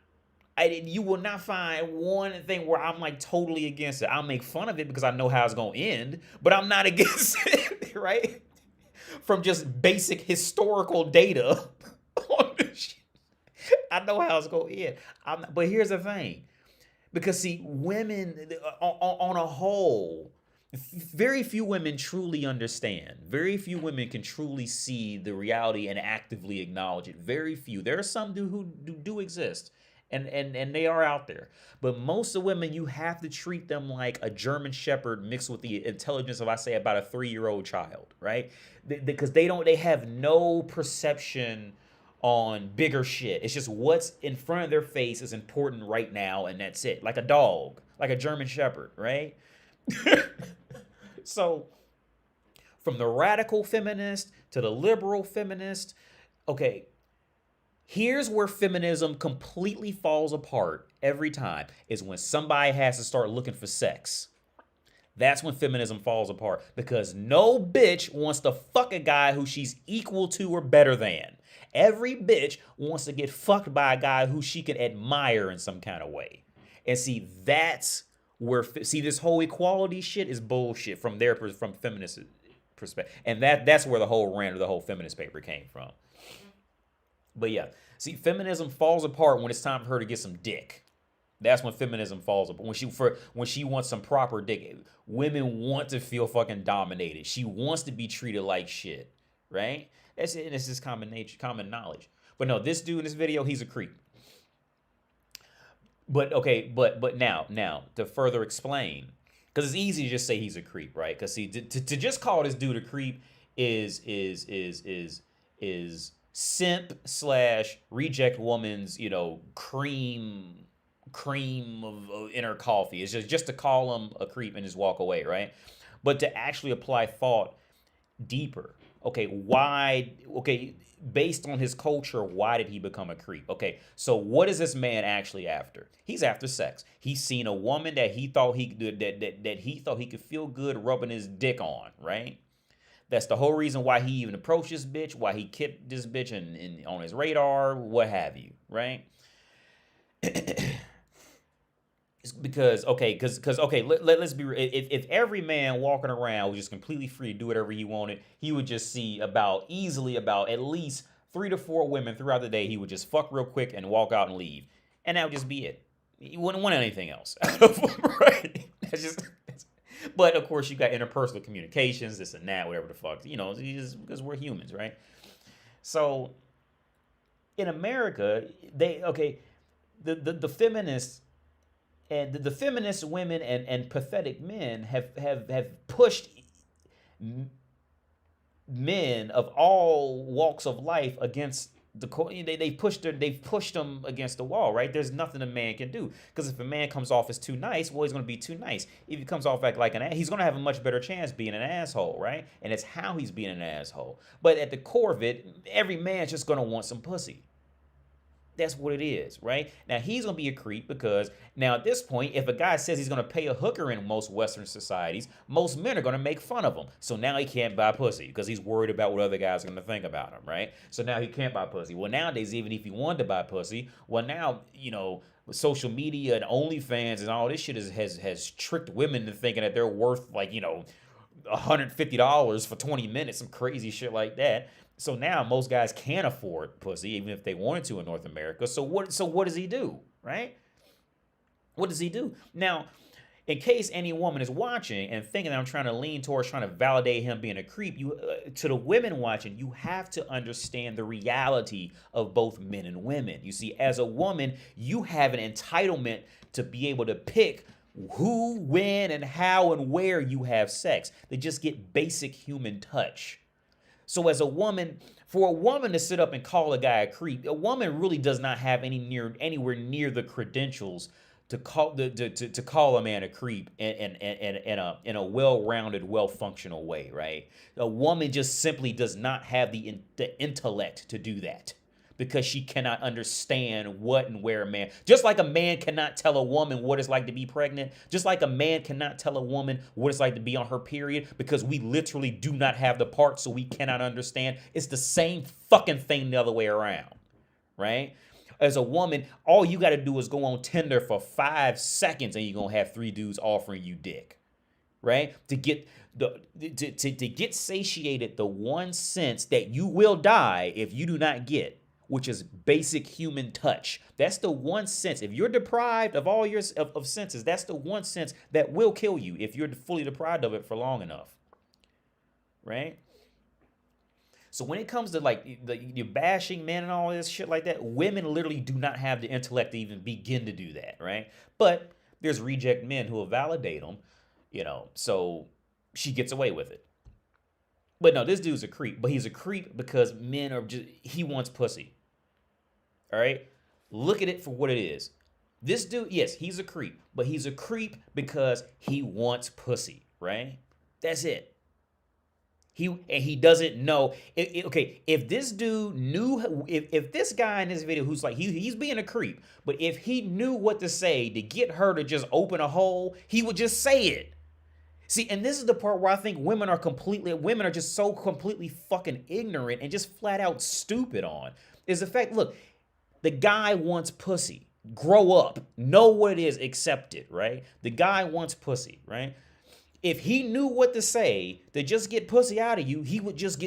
You will not find one thing where I'm like totally against it. I'll make fun of it because I know how it's gonna end, but I'm not against it, right? From just basic historical data on this shit, I know how it's gonna end. But here's the thing, because see, women on a whole, very few women truly understand. Very few women can truly see the reality and actively acknowledge it. Very few. There are some who do exist. And they are out there. But most of women, you have to treat them like a German Shepherd mixed with the intelligence of, I say, about a 3-year-old child, right? Because they have no perception on bigger shit. It's just what's in front of their face is important right now, and that's it. Like a dog, like a German Shepherd, right? So, from the radical feminist to the liberal feminist, okay, here's where feminism completely falls apart every time, is when somebody has to start looking for sex. That's when feminism falls apart, because no bitch wants to fuck a guy who she's equal to or better than. Every bitch wants to get fucked by a guy who she can admire in some kind of way. And see, that's where, this whole equality shit is bullshit from feminist perspective. And that's where the whole rant of the whole feminist paper came from. But yeah, see, feminism falls apart when it's time for her to get some dick. That's when feminism falls apart. When she wants some proper dick. Women want to feel fucking dominated. She wants to be treated like shit, right? That's it. It's just common knowledge. But no, this dude in this video, he's a creep. But okay, but now to further explain, because it's easy to just say he's a creep, right? Because see, to just call this dude a creep is simp / reject woman's, cream of inner coffee. It's just to call him a creep and just walk away, right? But to actually apply thought deeper. Okay, why? Okay, based on his culture, why did he become a creep? Okay, so what is this man actually after? He's after sex. He's seen a woman that he thought he could feel good rubbing his dick on, right? That's the whole reason why he even approached this bitch, why he kept this bitch on his radar, what have you, right? Because let's be real. If every man walking around was just completely free to do whatever he wanted, he would just see about at least 3 to 4 women throughout the day. He would just fuck real quick and walk out and leave, and that would just be it. He wouldn't want anything else out of him, right? But of course, you got interpersonal communications, this and that, whatever the fuck, because we're humans, right? So in America, the feminists. And the feminist women and pathetic men have pushed men of all walks of life against they've pushed them against the wall, right? There's nothing a man can do, because if a man comes off as too nice, well, he's going to be too nice. If he comes off like an ass, he's going to have a much better chance being an asshole, right? And it's how he's being an asshole. But at the core of it, every man's just going to want some pussy. That's what it is, right? Now, he's going to be a creep because now at this point, if a guy says he's going to pay a hooker in most Western societies, most men are going to make fun of him. So now he can't buy pussy because he's worried about what other guys are going to think about him, right? So now he can't buy pussy. Well, nowadays, even if he wanted to buy pussy, well, now, with social media and OnlyFans and all this shit has tricked women into thinking that they're worth like, $150 for 20 minutes, some crazy shit like that. So now most guys can't afford pussy, even if they wanted to in North America. So what does he do, right? What does he do? Now, in case any woman is watching and thinking that I'm trying to lean towards trying to validate him being a creep, to the women watching, you have to understand the reality of both men and women. You see, as a woman, you have an entitlement to be able to pick who, when, and how, and where you have sex. They just get basic human touch. So as a woman, for a woman to sit up and call a guy a creep, a woman really does not have anywhere near the credentials to call a man a creep in a well-rounded, well-functional way, right? A woman just simply does not have the intellect to do that, because she cannot understand what and where a man, just like a man cannot tell a woman what it's like to be pregnant, just like a man cannot tell a woman what it's like to be on her period, because we literally do not have the parts, so we cannot understand. It's the same fucking thing the other way around, right? As a woman, all you got to do is go on Tinder for 5 seconds and you're going to have 3 dudes offering you dick, right? To get satiated the one sense that you will die if you do not get, which is basic human touch. That's the one sense. If you're deprived of all your of senses, that's the one sense that will kill you if you're fully deprived of it for long enough, right? So when it comes to like you're bashing men and all this shit like that, women literally do not have the intellect to even begin to do that, right? But there's reject men who will validate them, so she gets away with it. But no, this dude's a creep. But he's a creep because men are he wants pussy. All right? Look at it for what it is. This dude, yes, he's a creep. But he's a creep because he wants pussy, right? That's it. He doesn't know. Okay, if this dude knew, if this guy in this video who's like, he's being a creep, but if he knew what to say to get her to just open a hole, he would just say it. See, and this is the part where I think women are just so completely fucking ignorant and just flat out stupid on, is the fact, look, the guy wants pussy. Grow up. Know what it is. Accept it, right? The guy wants pussy, right? If he knew what to say to just get pussy out of you, he would just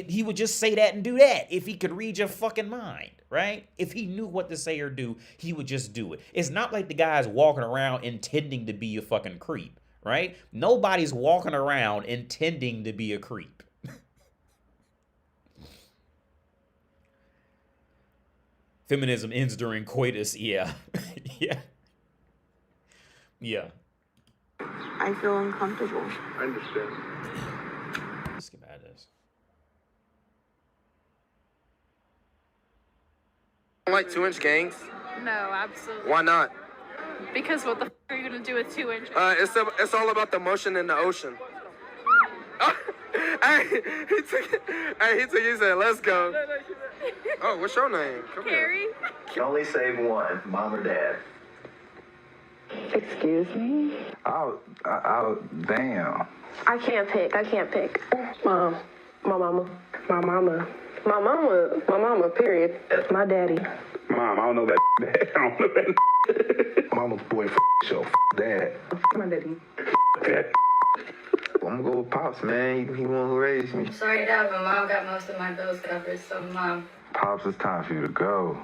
say that and do that if he could read your fucking mind, right? If he knew what to say or do, he would just do it. It's not like the guy's walking around intending to be a fucking creep, right? Nobody's walking around intending to be a creep. Feminism ends during coitus. Yeah. Yeah. I feel uncomfortable. I understand. Let's get at this. Like 2-inch gangs? No, absolutely. Why not? Because what the f are you gonna do with 2 inches? It's all about the motion in the ocean. He said, let's go. Oh, what's your name? Come Carrie? You only save one, mom or dad. Excuse me? Oh, damn. I can't pick. Mom. My mama. My mama. My mama, period. My daddy. Mom, I don't know that. I don't know that. Mama's boy, show, dad. My daddy. That. I'm gonna go with Pops, man. He the one who raised me. Sorry, Dad, but Mom got most of my bills covered, so Mom. Pops, it's time for you to go.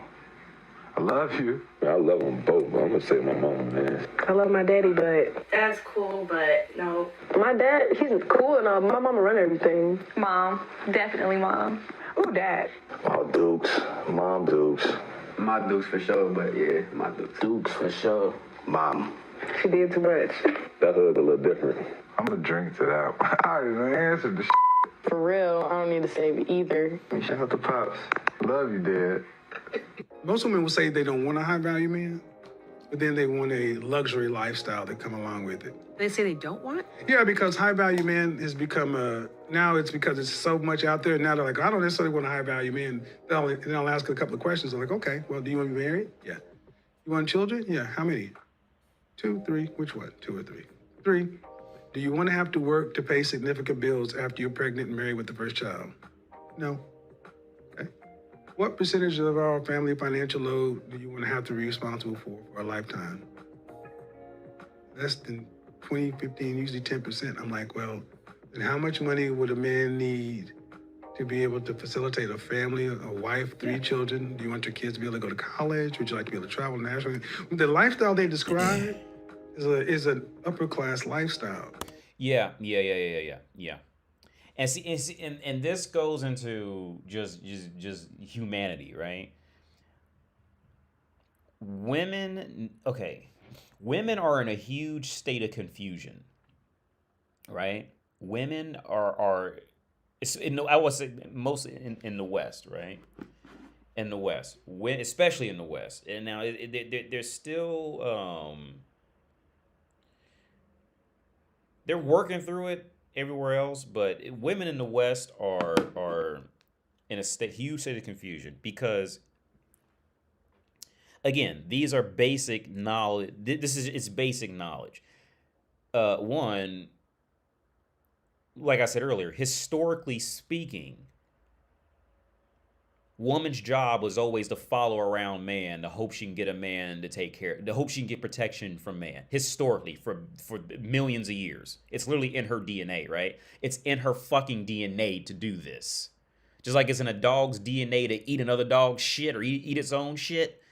I love you. I love them both, but I'm gonna say my mom, man. I love my daddy, but Dad's cool, but no. my dad, he's cool and my mama run everything. Mom. Definitely mom. Ooh, dad. Oh, Dukes. Mom Dukes. My Dukes for sure, but yeah, my Dukes. Dukes for sure. Mom. She did too much. That's a little different. I'm gonna drink to that. I already answered the For real, I don't need to save either. Shout out to Pops. Love you, Dad. Most women will say they don't want a high value man, but then they want a luxury lifestyle that come along with it. They say they don't want it? Yeah, because high value man has become now it's because it's so much out there. Now they're like, I don't necessarily want a high value man. They'll ask a couple of questions. They're like, okay, well, do you want to be married? Yeah. You want children? Yeah. How many? 2, 3. Which one? 2 or 3? 3. Do you want to have to work to pay significant bills after you're pregnant and married with the first child? No. Okay. What percentage of our family financial load do you want to have to be responsible for a lifetime? Less than 20, 15, usually 10%. I'm like, well, then how much money would a man need to be able to facilitate a family, a wife, 3 children? Do you want your kids to be able to go to college? Would you like to be able to travel nationally? The lifestyle they describe is an upper class lifestyle. Yeah. And see, and this goes into just humanity, right? Women are in a huge state of confusion, right? Women are I would say mostly in the West, right? In the West, especially in the West, and now they're still they're working through it everywhere else, but women in the West are in a huge state of confusion because, again, these are basic knowledge. It's basic knowledge. One, like I said earlier, historically speaking, woman's job was always to follow around man to hope she can get a man to take care, to hope she can get protection from man. Historically, for millions of years, it's literally in her DNA, right? It's in her fucking DNA to do this. Just like it's in a dog's DNA to eat another dog's shit or eat its own shit.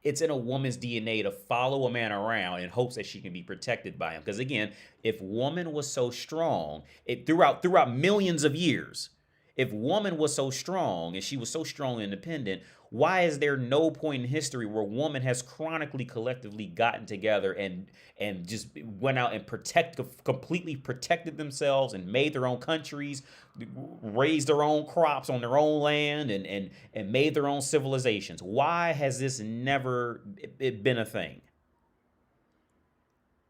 It's in a woman's DNA to follow a man around in hopes that she can be protected by him. Because again, if woman was so strong, throughout millions of years, if woman was so strong and she was so strong and independent, why is there no point in history where woman has chronically, collectively gotten together and just went out and completely protected themselves and made their own countries, raised their own crops on their own land and made their own civilizations? Why has this never been a thing?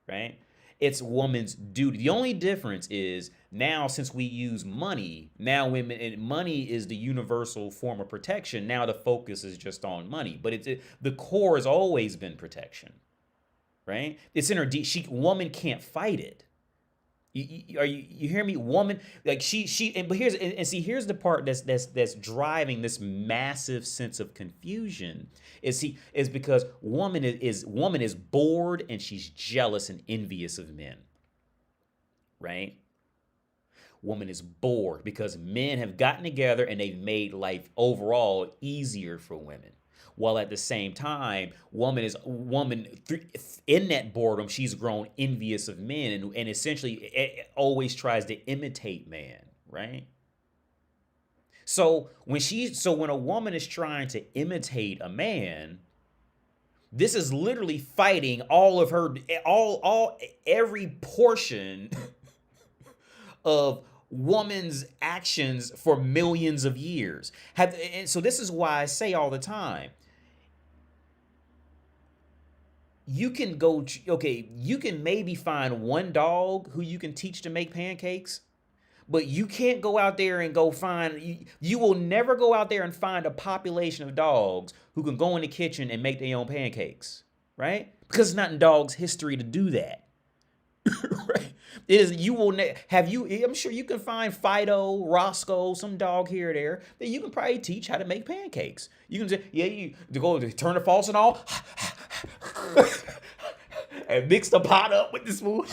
Right? It's woman's duty. The only difference is now, since we use money, now women, and money is the universal form of protection. Now the focus is just on money, but the core has always been protection, right? It's in her. Woman can't fight it. You hear me? Woman, like but here's the part that's driving this massive sense of confusion is because woman is bored and she's jealous and envious of men, right? Woman is bored because men have gotten together and they've made life overall easier for women. While at the same time, woman in that boredom, she's grown envious of men and essentially always tries to imitate man, right? So when a woman is trying to imitate a man, this is literally fighting every portion of woman's actions for millions of years. And so this is why I say all the time, you can maybe find one dog who you can teach to make pancakes, but you can't go out there and you will never go out there and find a population of dogs who can go in the kitchen and make their own pancakes, right? Because it's not in dogs' history to do that. Right? I'm sure you can find Fido, Roscoe, some dog here or there that you can probably teach how to make pancakes. You can say, you go turn the faucet on and mix the pot up with the spoon.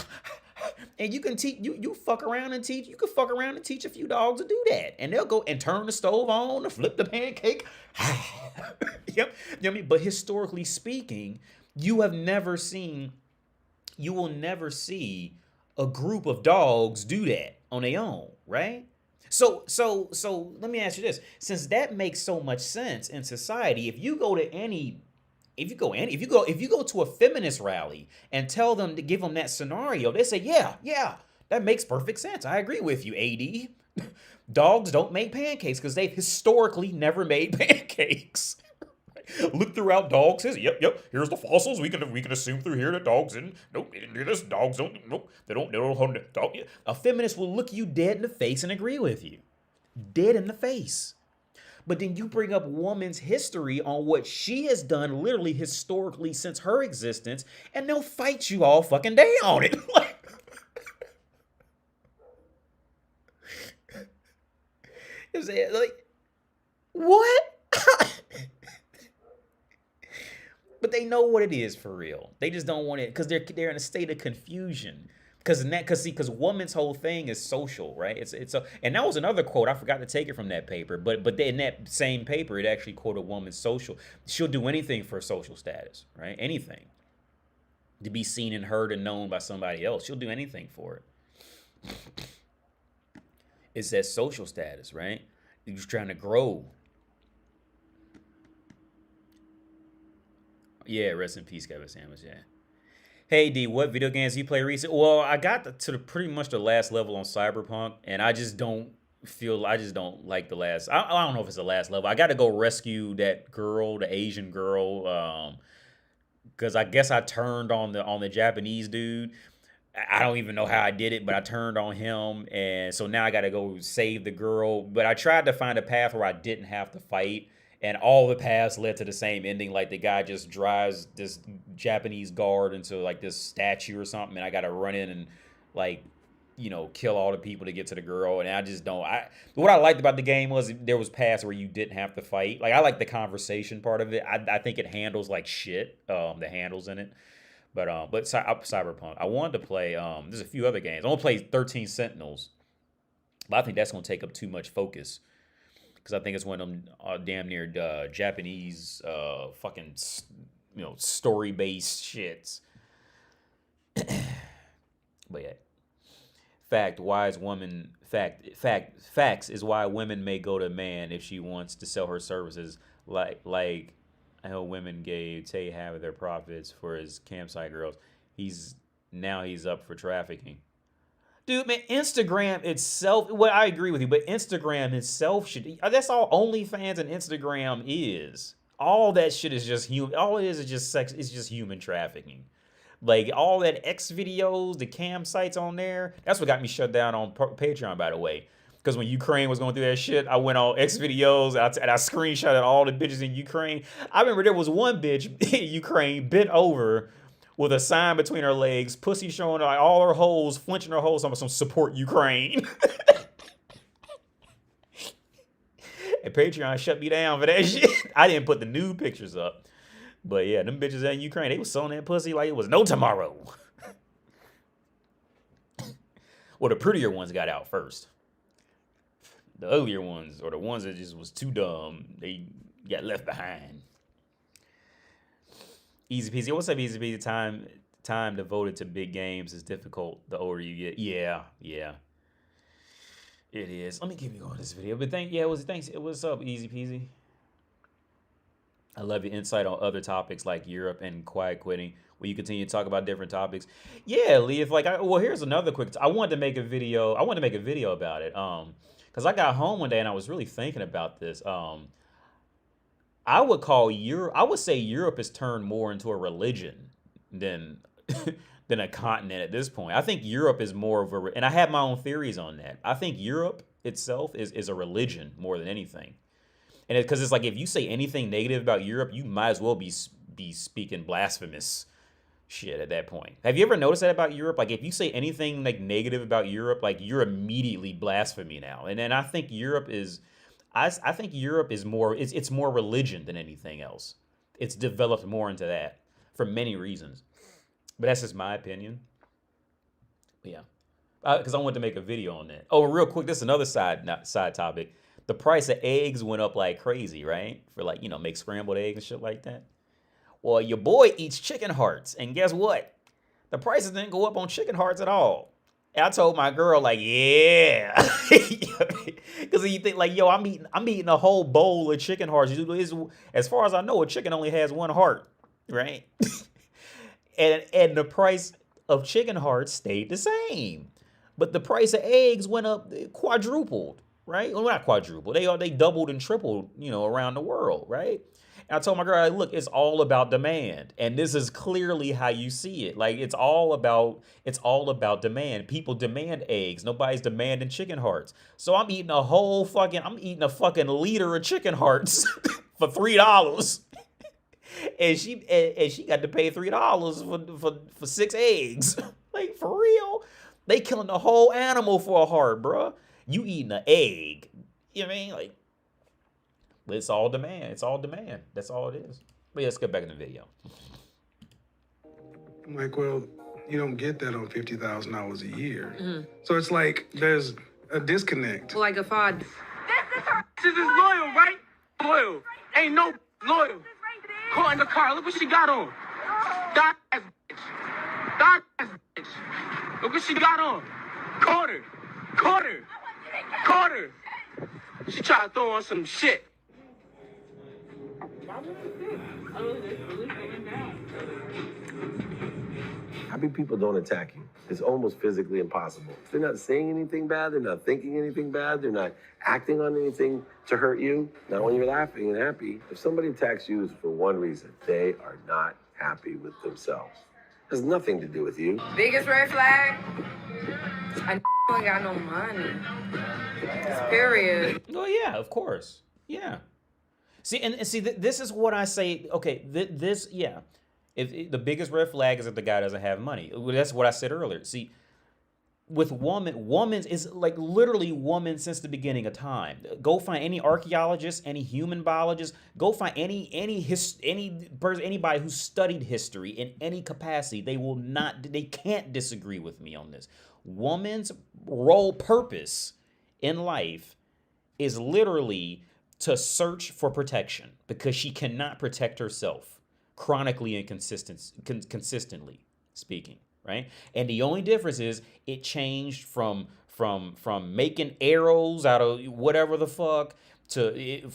And you can teach, you fuck around and teach, you can fuck around and teach a few dogs to do that. And they'll go and turn the stove on and flip the pancake. Yep. You know what I mean? But historically speaking, you will never see a group of dogs do that on their own, right? So let me ask you this. Since that makes so much sense in society, if you go to a feminist rally and tell them to give them that scenario, they say, yeah, that makes perfect sense. I agree with you, AD. Dogs don't make pancakes because they've historically never made pancakes. Look throughout dogs' history. Yep. Here's the fossils. We can assume through here that dogs didn't. Nope, they didn't do this. Dogs don't. Nope, they don't. Dog. A feminist will look you dead in the face and agree with you, dead in the face. But then you bring up woman's history on what she has done, literally historically since her existence, and they'll fight you all fucking day on it. Like, what? But they know what it is for real. They just don't want it because they're in a state of confusion. Because woman's whole thing is social, right? And that was another quote. I forgot to take it from that paper, but in that same paper, it actually quoted woman's social. She'll do anything for social status, right? Anything to be seen and heard and known by somebody else. She'll do anything for it. It's that social status, right? You're just trying to grow. Yeah, rest in peace, Kevin Sandwich. Yeah. Hey D, what video games you play recently? Well, I got to pretty much the last level on Cyberpunk, and I just don't like the last. I don't know if it's the last level. I got to go rescue that girl, the Asian girl, because I guess I turned on the Japanese dude. I don't even know how I did it, but I turned on him, and so now I got to go save the girl. But I tried to find a path where I didn't have to fight. And all the paths led to the same ending. Like the guy just drives this Japanese guard into like this statue or something. And I got to run in and like, kill all the people to get to the girl. And I just don't. What I liked about the game was there was paths where you didn't have to fight. Like I like the conversation part of it. I think it handles like shit. The handles in it. But Cyberpunk. I wanted to play. There's a few other games. I want to play 13 Sentinels. But I think that's going to take up too much focus. Because I think it's one of them damn near Japanese fucking, story-based shits. But yeah. Facts is why women may go to man if she wants to sell her services. Like how women gave Tay half of their profits for his campsite girls. He's up for trafficking. Dude, man, Instagram itself, well, I agree with you, but Instagram itself that's all OnlyFans and Instagram is. All that shit is just human. All it is just sex. It's just human trafficking. Like, all that X videos, the cam sites on there, that's what got me shut down on Patreon, by the way. Because when Ukraine was going through that shit, I went on X videos and I screenshotted all the bitches in Ukraine. I remember there was one bitch in Ukraine bent over with a sign between her legs, pussy showing like all her holes, flinching her holes, some support Ukraine. And Patreon shut me down for that shit. I didn't put the nude pictures up. But yeah, them bitches in Ukraine, they was selling that pussy like it was no tomorrow. Well, the prettier ones got out first. The uglier ones, or the ones that just was too dumb, they got left behind. Easy peasy. What's up, easy peasy? Time devoted to big games is difficult the older you get. Yeah. It is. Let me keep going this video. But thanks. It was up, easy peasy. I love your insight on other topics like Europe and quiet quitting. Will you continue to talk about different topics? Yeah, Lee. Here's another quick. I wanted to make a video about it. Because I got home one day and I was really thinking about this. I would say Europe has turned more into a religion than a continent at this point. I think Europe is more of and I have my own theories on that. I think Europe itself is a religion more than anything. And because it's like, if you say anything negative about Europe, you might as well be speaking blasphemous shit at that point. Have you ever noticed that about Europe? Like, if you say anything like negative about Europe, like you're immediately blasphemy now. And then I think Europe is more, it's more religion than anything else. It's developed more into that for many reasons. But that's just my opinion. But yeah. Because I wanted to make a video on that. Oh, real quick, this is another side topic. The price of eggs went up like crazy, right? For make scrambled eggs and shit like that. Well, your boy eats chicken hearts. And guess what? The prices didn't go up on chicken hearts at all. And I told my girl, like, yeah. Because you think, like, yo, I'm eating a whole bowl of chicken hearts. As far as I know, a chicken only has one heart, right? and the price of chicken hearts stayed the same. But the price of eggs went up, quadrupled, right? Well, not quadrupled. They doubled and tripled, around the world, right? And I told my girl, like, look, it's all about demand. And this is clearly how you see it. Like, it's all about demand. People demand eggs. Nobody's demanding chicken hearts. So I'm eating a fucking liter of chicken hearts for $3. And she got to pay $3 for 6 eggs. Like, for real? They killing the whole animal for a heart, bruh. You eating an egg. You know what I mean? Like, but it's all demand. It's all demand. That's all it is. But yeah, let's get back in the video. I'm like, well, you don't get that on $50,000 a year. So it's like there's a disconnect. Like a fod. This is loyal, right? Loyal. Ain't no loyal. Caught in the car. Look what she got on. Dog ass bitch. Dog ass bitch. Look what she got on. Caught her. Caught her. Caught her. She tried to throw on some shit. Happy people don't attack you. It's almost physically impossible. They're not saying anything bad. They're not thinking anything bad. They're not acting on anything to hurt you. Now, when you're laughing and happy, if somebody attacks you, it's for one reason. They are not happy with themselves. It has nothing to do with you. Biggest red flag? I ain't got no money. Period. Oh, yeah, of course. Yeah. See, and see, this is what I say. Okay, yeah. If the biggest red flag is if the guy doesn't have money. That's what I said earlier. See, with woman's is like literally woman since the beginning of time. Go find any archaeologist, any human biologist. Go find anybody who studied history in any capacity. They can't disagree with me on this. Woman's role purpose in life is literally to search for protection because she cannot protect herself chronically and consistently speaking, right? And the only difference is it changed from making arrows out of whatever the fuck to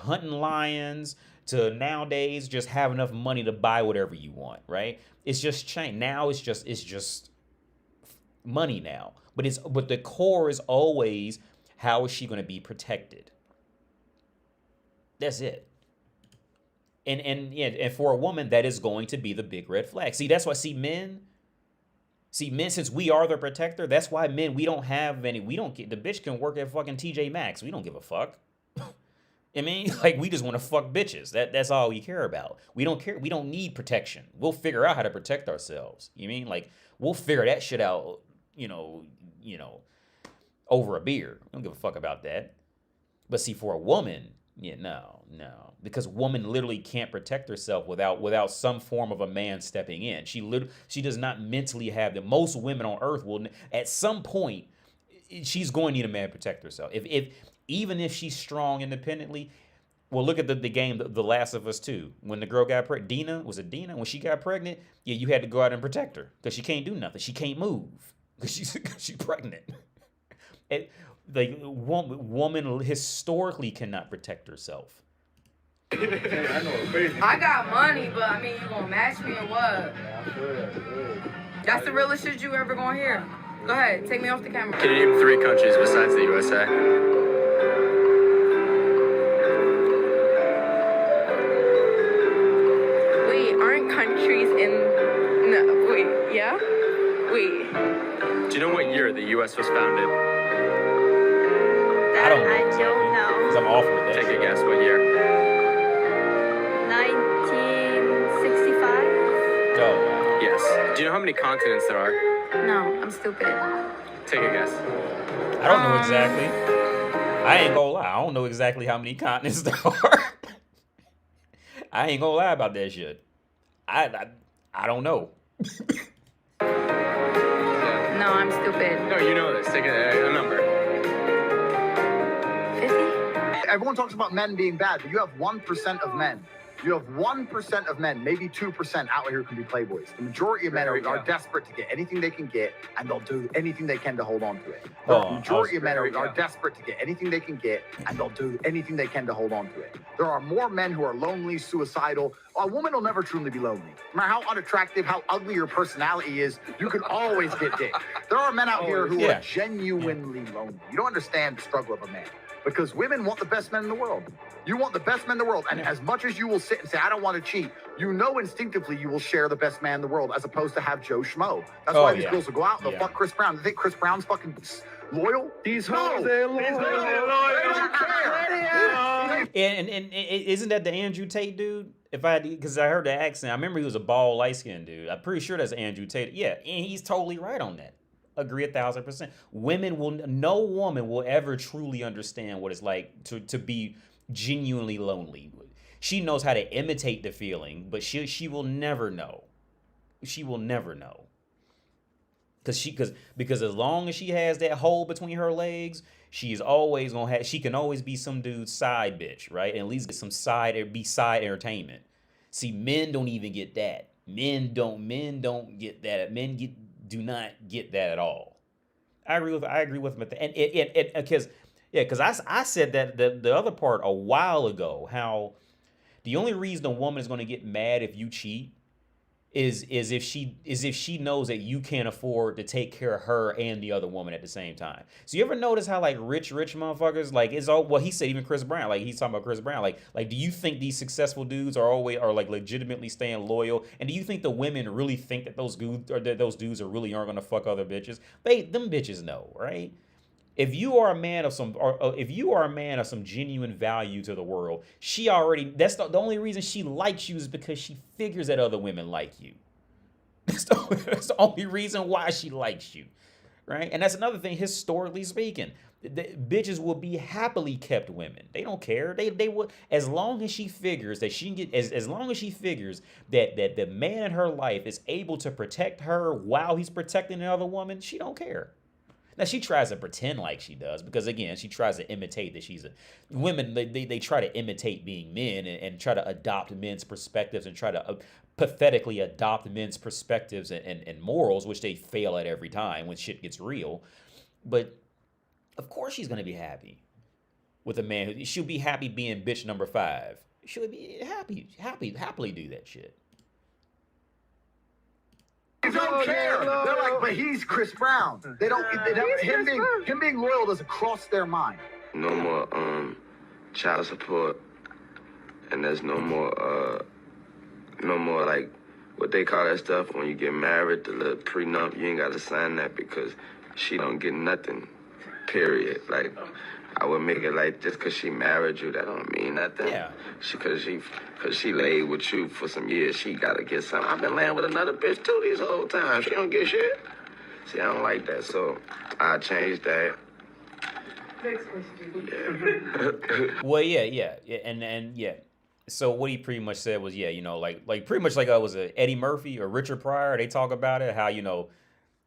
hunting lions to nowadays just have enough money to buy whatever you want, right? It's just changed. Now it's just money now. But the core is always, how is she going to be protected? That's it. And for a woman, that is going to be the big red flag. See, that's why men, since we are the protector, that's why men, the bitch can work at fucking TJ Maxx. We don't give a fuck. I mean, like, we just want to fuck bitches. That's all we care about. We don't care. We don't need protection. We'll figure out how to protect ourselves. You mean, like, we'll figure that shit out, over a beer. We don't give a fuck about that. But see, for a woman, yeah, no. Because woman literally can't protect herself without some form of a man stepping in. She does not mentally have the most women on earth will, at some point, she's going to need a man to protect herself. Even if she's strong independently, well, look at the game, The Last of Us 2. When the girl got pregnant, Dina, when she got pregnant, yeah, you had to go out and protect her because she can't do nothing. She can't move because she's pregnant. The woman historically cannot protect herself. I got money, but I mean, you gonna match me or what? That's the realest shit you ever gonna hear. Go ahead, take me off the camera. Can you name 3 countries besides the USA? Wait, aren't countries in... No, wait, yeah? Wait. Do you know what year the US was founded? I don't know. I don't know. Because I'm awful with that. Take a guess, what year? 1965? Oh, wow. Yes. Do you know how many continents there are? No, I'm stupid. Take a guess. I don't know exactly. I ain't gonna lie. I don't know exactly how many continents there are. I ain't gonna lie about that shit. I don't know. No, I'm stupid. No, you know this. Take a number. 50? Everyone talks about men being bad, but you have 1% of men. You have 1% of men, maybe 2% out here can be playboys. The majority of men are desperate to get anything they can get, and they'll do anything they can to hold on to it. The majority of men are desperate to get anything they can get, and they'll do anything they can to hold on to it. There are more men who are lonely, suicidal. A woman will never truly be lonely. No matter how unattractive, how ugly your personality is, you can always get dick. There are men out here who are genuinely lonely. You don't understand the struggle of a man. because women want the best men in the world. You want the best men in the world. And as much as you will sit and say, I don't want to cheat, you know instinctively you will share the best man in the world as opposed to have Joe Schmo. That's why these girls will go out and they'll fuck Chris Brown. They think Chris Brown's fucking loyal? These hoes ain't loyal. They don't care. And isn't that the Andrew Tate dude? Because I heard the accent, I remember he was a bald, light-skinned dude. I'm pretty sure that's Andrew Tate. Yeah, and he's totally right on that. Agree 1,000%. No woman will ever truly understand what it's like to be genuinely lonely. She knows how to imitate the feeling, but she will never know. She will never know. Because as long as she has that hole between her legs, she's always gonna have. She can always be some dude's side bitch, right? And at least get some side entertainment. See, men don't even get that. Men don't get that. Do not get that at all. I agree with him at the and because I said that the other part a while ago, how the only reason a woman is going to get mad if you cheat is if she knows that you can't afford to take care of her and the other woman at the same time. So you ever notice how like rich motherfuckers, like it's all, well, he said even Chris Brown, like he's talking about Chris Brown, like do you think these successful dudes are like legitimately staying loyal? And do you think the women really think that those dudes are really aren't gonna fuck other bitches? Them bitches know, right? If you are a man of some genuine value to the world, that's the only reason she likes you is because she figures that other women like you. That's the only reason why she likes you, right? And that's another thing, historically speaking. The bitches will be happily kept women. They don't care. They will, as long as she figures that she can get, as long as she figures that the man in her life is able to protect her while he's protecting another woman, she don't care. Now, she tries to pretend like she does because, again, she tries to imitate that she's women, they try to imitate being men and try to adopt men's perspectives and try to pathetically adopt men's perspectives and morals, which they fail at every time when shit gets real. But, of course, she's going to be happy with a man. She'll be happy being bitch number 5. She'll be happily do that shit. They don't care. They're like, but he's Chris Brown. They don't. Him being loyal doesn't cross their mind. No more child support, and there's no more like what they call that stuff when you get married, the little prenup. You ain't got to sign that because she don't get nothing. Period. Like I would make it like just because she married you, that don't mean nothing. Yeah. Because she laid with you for some years, she gotta get something. I've been laying with another bitch too these whole times. She don't get shit. See, I don't like that, so I changed that. Next question. Yeah. Well, yeah, and yeah. So what he pretty much said was, yeah, you know, like pretty much like was it Eddie Murphy or Richard Pryor? They talk about it, how, you know,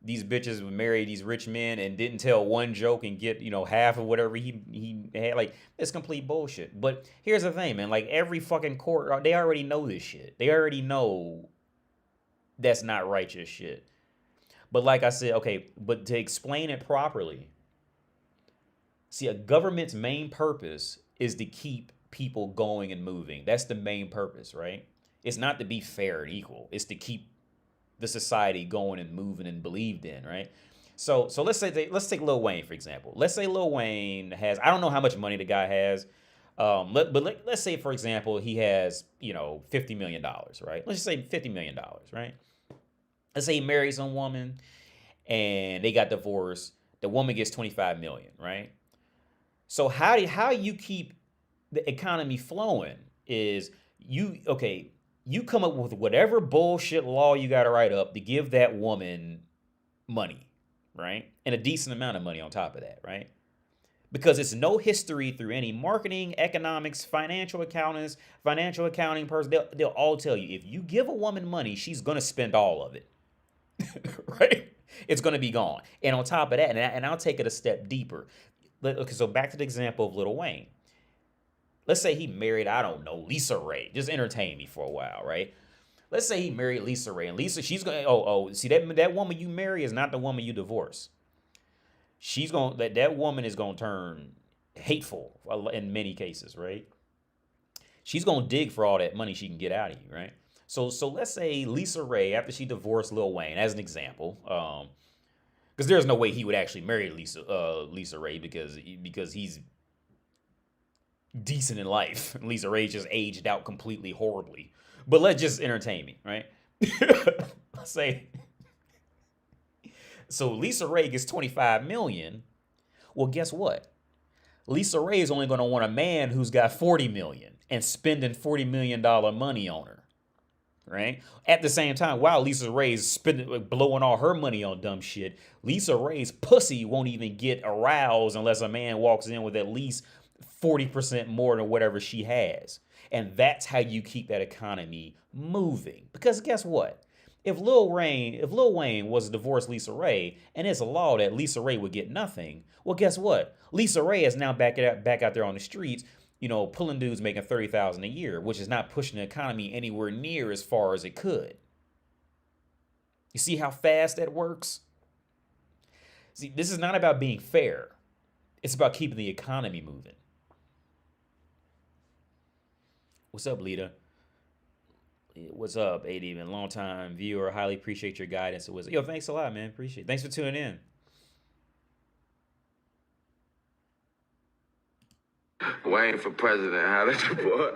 these bitches would marry these rich men and didn't tell one joke and get, you know, half of whatever he had. Like, it's complete bullshit. But here's the thing, man. Like, every fucking court, they already know this shit. They already know that's not righteous shit. But like I said, okay, but to explain it properly, see, a government's main purpose is to keep people going and moving. That's the main purpose, right? It's not to be fair and equal. It's to keep the society going and moving and believed in, right? So let's take Lil Wayne, for example. Let's say Lil Wayne has, I don't know how much money the guy has, but let's say, for example, he has, you know, $50 million, right? Let's just say $50 million, right? Let's say he marries some woman and they got divorced. The woman gets $25 million, right? So how you keep the economy flowing is you come up with whatever bullshit law you got to write up to give that woman money, right? And a decent amount of money on top of that, right? Because it's no history through any marketing, economics, financial accounting person. They'll all tell you, if you give a woman money, she's going to spend all of it, right? It's going to be gone. And on top of that, and I'll take it a step deeper. Okay, so back to the example of Lil Wayne. Let's say he married, I don't know, Lisa Ray. Just entertain me for a while, right? Let's say he married Lisa Ray. And Lisa, she's going to, see, that woman you marry is not the woman you divorce. That woman is going to turn hateful in many cases, right? She's going to dig for all that money she can get out of you, right? So let's say Lisa Ray, after she divorced Lil Wayne, as an example, because there's no way he would actually marry Lisa Ray because he's decent in life. Lisa Ray just aged out completely horribly. But let's just entertain me, right? Let's say, so Lisa Ray gets 25 million. Well, guess what? Lisa Ray is only going to want a man who's got 40 million and spending $40 million money on her, right? At the same time, while Lisa Ray's spending, blowing all her money on dumb shit, Lisa Ray's pussy won't even get aroused unless a man walks in with at least 40% more than whatever she has. And that's how you keep that economy moving. Because guess what? If Lil Wayne was to divorce Lisa Ray, and it's a law that Lisa Ray would get nothing, well, guess what? Lisa Ray is now back out there on the streets, you know, pulling dudes making $30,000 a year, which is not pushing the economy anywhere near as far as it could. You see how fast that works? See, this is not about being fair. It's about keeping the economy moving. What's up, Lita? What's up, AD? Been a long time viewer. Highly appreciate your guidance. Yo, thanks a lot, man. Appreciate it. Thanks for tuning in. Wayne for president. How did you boy?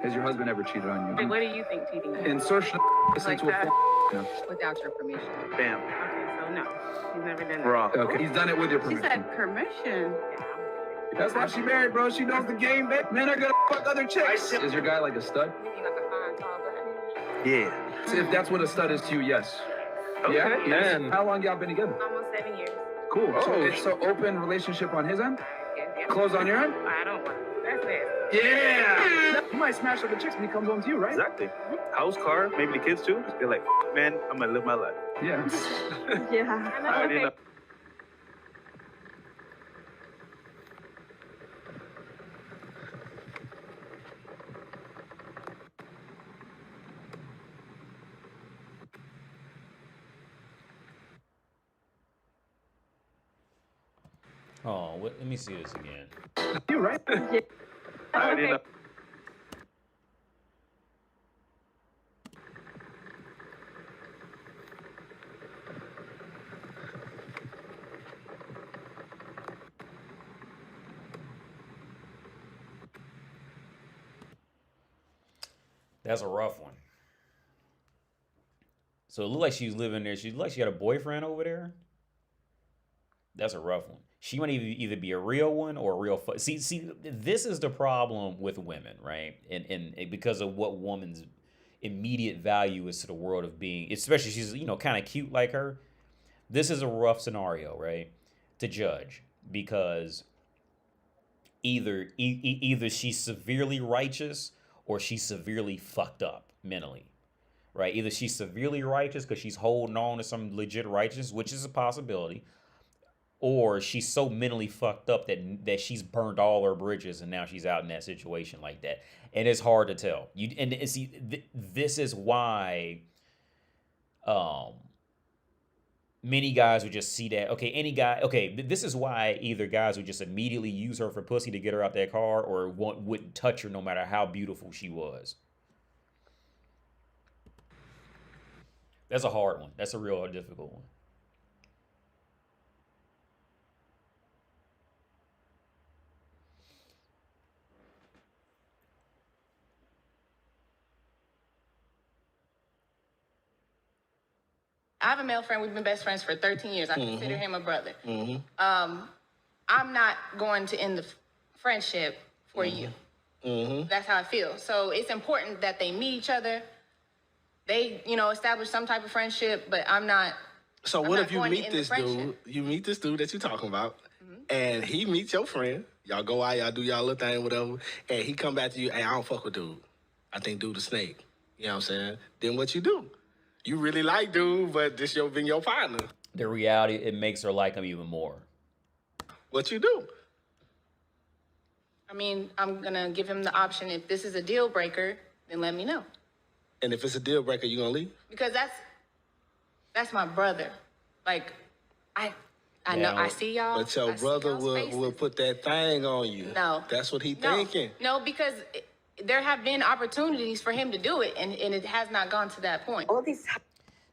Has your husband ever cheated on you? What do you think cheating is? Insertion Like into that? No. Without your permission. Bam. Okay, so no. He's never done that. Wrong. Okay. He's done it with your She permission. said permission. That's why she married, bro. She knows the game, man. Men are gonna fuck other chicks. Is your guy like a stud? Maybe like a fine, tall black. Yeah. So if that's what a stud is to you, yes. Okay. Yeah. Man. How long y'all been together? Almost 7 years. Cool. So Oh, it's so open relationship on his end. Yeah. Closed on your end. I don't want that's it. Yeah. You might smash other chicks when he comes home to you, right? Exactly. House, car, maybe the kids too. They're like, man, I'm gonna live my life. Yeah. Yeah. I already know. Oh, let me see this again. You right? Yeah. I already know. That's a rough one. So it looked like she was living there. She looked like she had a boyfriend over there. That's a rough one. She might either be a real one or a real. See, this is the problem with women, right? And because of what woman's immediate value is to the world of being, especially she's kind of cute like her. This is a rough scenario, right, to judge because either she's severely righteous or she's severely fucked up mentally, right? Either she's severely righteous because she's holding on to some legit righteousness, which is a possibility, or she's so mentally fucked up that she's burned all her bridges and now she's out in that situation like that. And it's hard to tell. This is why many guys would just see that, this is why either guys would just immediately use her for pussy to get her out that car or wouldn't touch her no matter how beautiful she was. That's a hard one. That's a real difficult one. I have a male friend. We've been best friends for 13 years. I consider him a brother. Mm-hmm. I'm not going to end the friendship for you. Mm-hmm. That's how I feel. So it's important that they meet each other. They, establish some type of friendship, but I'm not. So I'm what not if you going to meet end the this friendship. dude? You meet this dude that you're talking about, and he meets your friend. Y'all go out, y'all do y'all little thing, whatever, and he come back to you, hey, I don't fuck with dude. I think dude a snake. You know what I'm saying? Then what you do? You really like dude, but this been your partner. The reality, it makes her like him even more. What you do? I mean, I'm going to give him the option. If this is a deal breaker, then let me know. And if it's a deal breaker, you gonna leave? Because that's my brother. Like, I know, I see y'all. But your brother will put that thing on you. No. That's what he No. thinking. No, because there have been opportunities for him to do it, and it has not gone to that point. All these.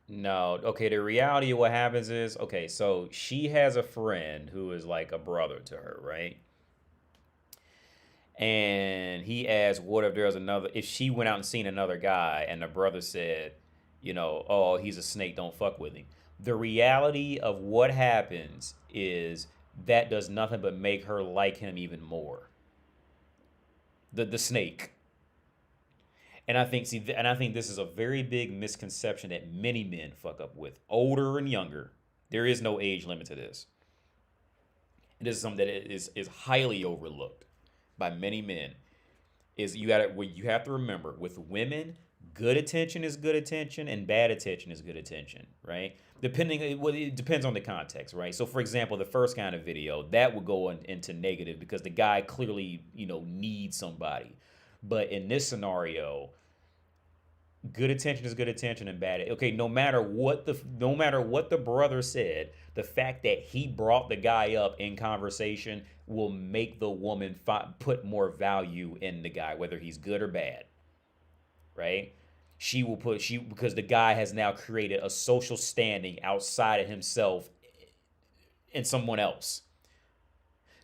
No, okay, the reality of what happens is, okay, so she has a friend who is like a brother to her, right? And he asked, what if there's another, if she went out and seen another guy and the brother said, oh, he's a snake, don't fuck with him. The reality of what happens is that does nothing but make her like him even more. The snake. And I think this is a very big misconception that many men fuck up with, older and younger. There is no age limit to this. And this is something that is highly overlooked by many men. Is you have to remember, with women, good attention is good attention and bad attention is good attention, right? It depends on the context, right? So for example, the first kind of video, that would go into negative because the guy clearly, needs somebody. But in this scenario, good attention is good attention and bad. Okay, no matter what the brother said, the fact that he brought the guy up in conversation will make the woman put more value in the guy, whether he's good or bad. Right? Because the guy has now created a social standing outside of himself in someone else.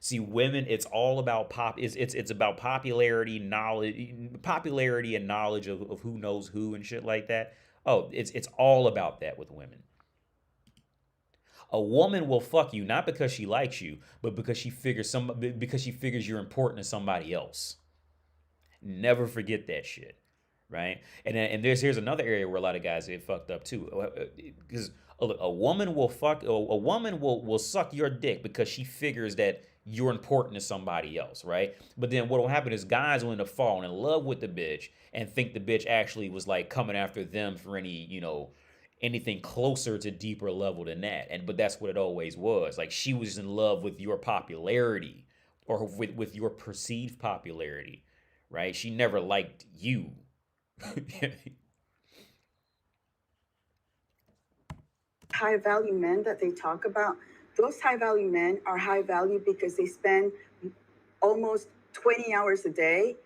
See, women, it's all about it's about popularity and knowledge of who knows who and shit like that. Oh, it's all about that with women. A woman will fuck you not because she likes you, but because she figures you're important to somebody else. Never forget that shit, right? And here's another area where a lot of guys get fucked up too, because a woman will suck your dick because she figures that you're important to somebody else, right? But then what will happen is guys will end up falling in love with the bitch and think the bitch actually was like coming after them for anything closer to deeper level than that. But that's what it always was. Like, she was in love with your popularity or with your perceived popularity, right? She never liked you. High value men that they talk about, those high value men are high value because they spend almost 20 hours a day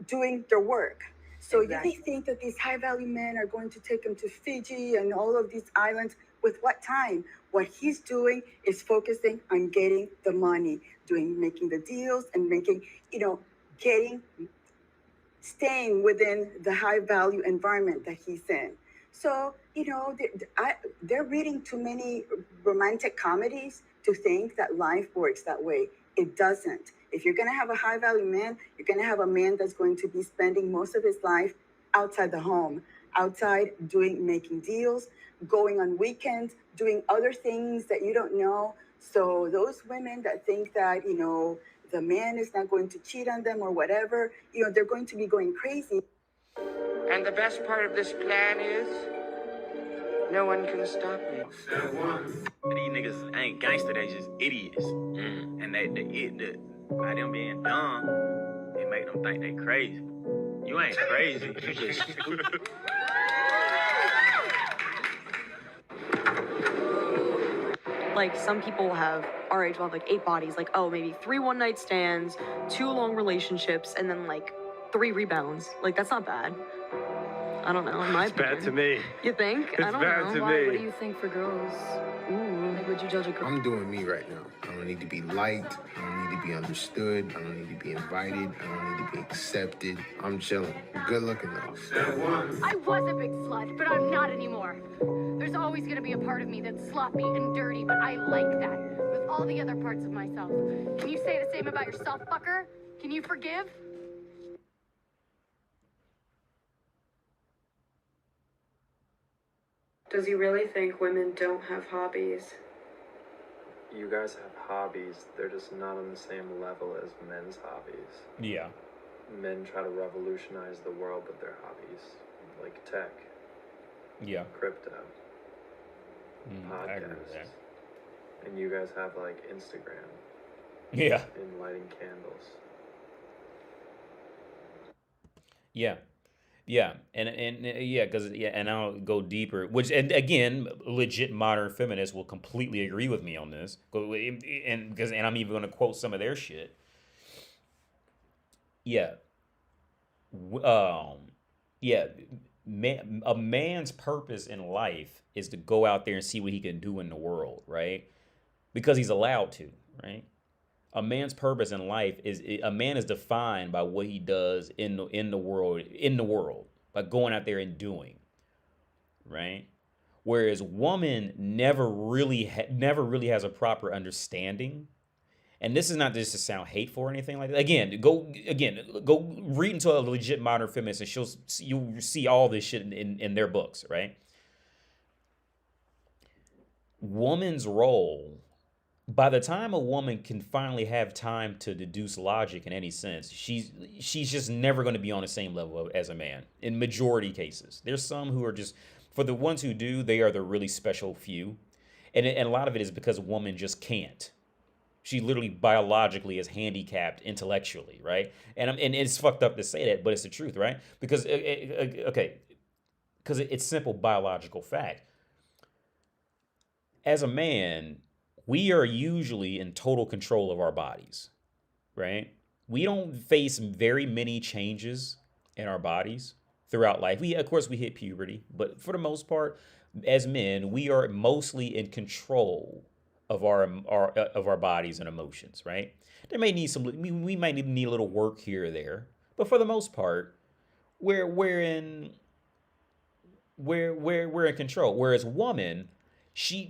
doing their work. So exactly. They think that these high value men are going to take them to Fiji and all of these islands with what time? What he's doing is focusing on getting the money, making the deals and staying within the high value environment that he's in. So, they're reading too many romantic comedies to think that life works that way. It doesn't. If you're going to have a high value man, you're going to have a man that's going to be spending most of his life outside the home, outside making deals, going on weekends, doing other things that you don't know. So those women that think that, the man is not going to cheat on them or whatever, they're going to be going crazy. And the best part of this plan is no one can stop me. These niggas ain't gangster, they just idiots. And by them being dumb, it make them think they crazy. You ain't crazy, you just stupid. Like, some people have, our age will have like 8 bodies, like, maybe 3 one-night stands, 2 long relationships, and then like 3 rebounds. Like, that's not bad. I don't know. In my opinion. Bad to me. You think? It's I don't bad know. to Why? me. What do you think for girls? Ooh, like, would you judge a girl? I'm doing me right now. I don't need to be liked. I don't need to be understood. I don't need to be invited. I don't need to be accepted. I'm chilling. I'm good looking though. I was a big slut, but I'm not anymore. There's always gonna be a part of me that's sloppy and dirty, but I like that with all the other parts of myself. Can you say the same about yourself, fucker? Can you forgive? Does he really think women don't have hobbies? You guys have hobbies, they're just not on the same level as men's hobbies. Yeah. Men try to revolutionize the world with their hobbies, like tech. Yeah. Crypto. I agree with that. And you guys have like Instagram. Yeah. And lighting candles. Yeah. Yeah, and I'll go deeper. And again, legit modern feminists will completely agree with me on this. And I'm even going to quote some of their shit. Yeah. A man's purpose in life is to go out there and see what he can do in the world, right? Because he's allowed to, right? A man's purpose in life a man is defined by what he does in the world, by going out there and doing, right? Whereas woman never really has a proper understanding. And this is not just to sound hateful or anything like that. Go read into a legit modern feminist, and you'll see all this shit in their books, right? Woman's role, by the time a woman can finally have time to deduce logic in any sense, she's just never going to be on the same level as a man in majority cases. There's some who are just, for the ones who do, they are the really special few. And a lot of it is because a woman just can't. She literally biologically is handicapped intellectually, right? And it's fucked up to say that, but it's the truth, right? Because, it's simple biological fact. As a man, we are usually in total control of our bodies, right? We don't face very many changes in our bodies throughout life. Of course, we hit puberty, but for the most part, as men, we are mostly in control of our bodies and emotions, right? There may need we might need a little work here or there, but for the most part, we're in control. Whereas woman,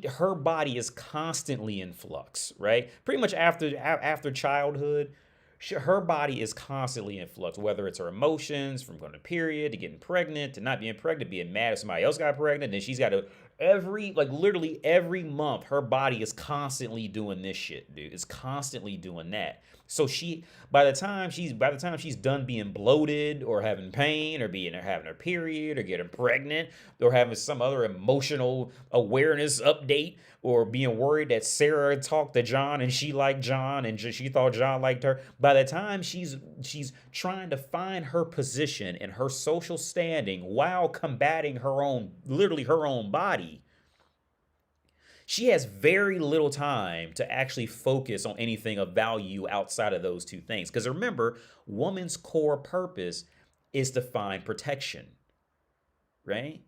her body is constantly in flux, right? Pretty much after childhood, her body is constantly in flux, whether it's her emotions from going to period to getting pregnant to not being pregnant, being mad if somebody else got pregnant. Then she's got to literally every month, her body is constantly doing this shit, dude. It's constantly doing that. So by the time she's done being bloated or having pain or having her period or getting pregnant or having some other emotional awareness update or being worried that Sarah talked to John and she liked John and she thought John liked her, by the time she's trying to find her position and her social standing while combating her own body, she has very little time to actually focus on anything of value outside of those two things. Because remember, woman's core purpose is to find protection, right?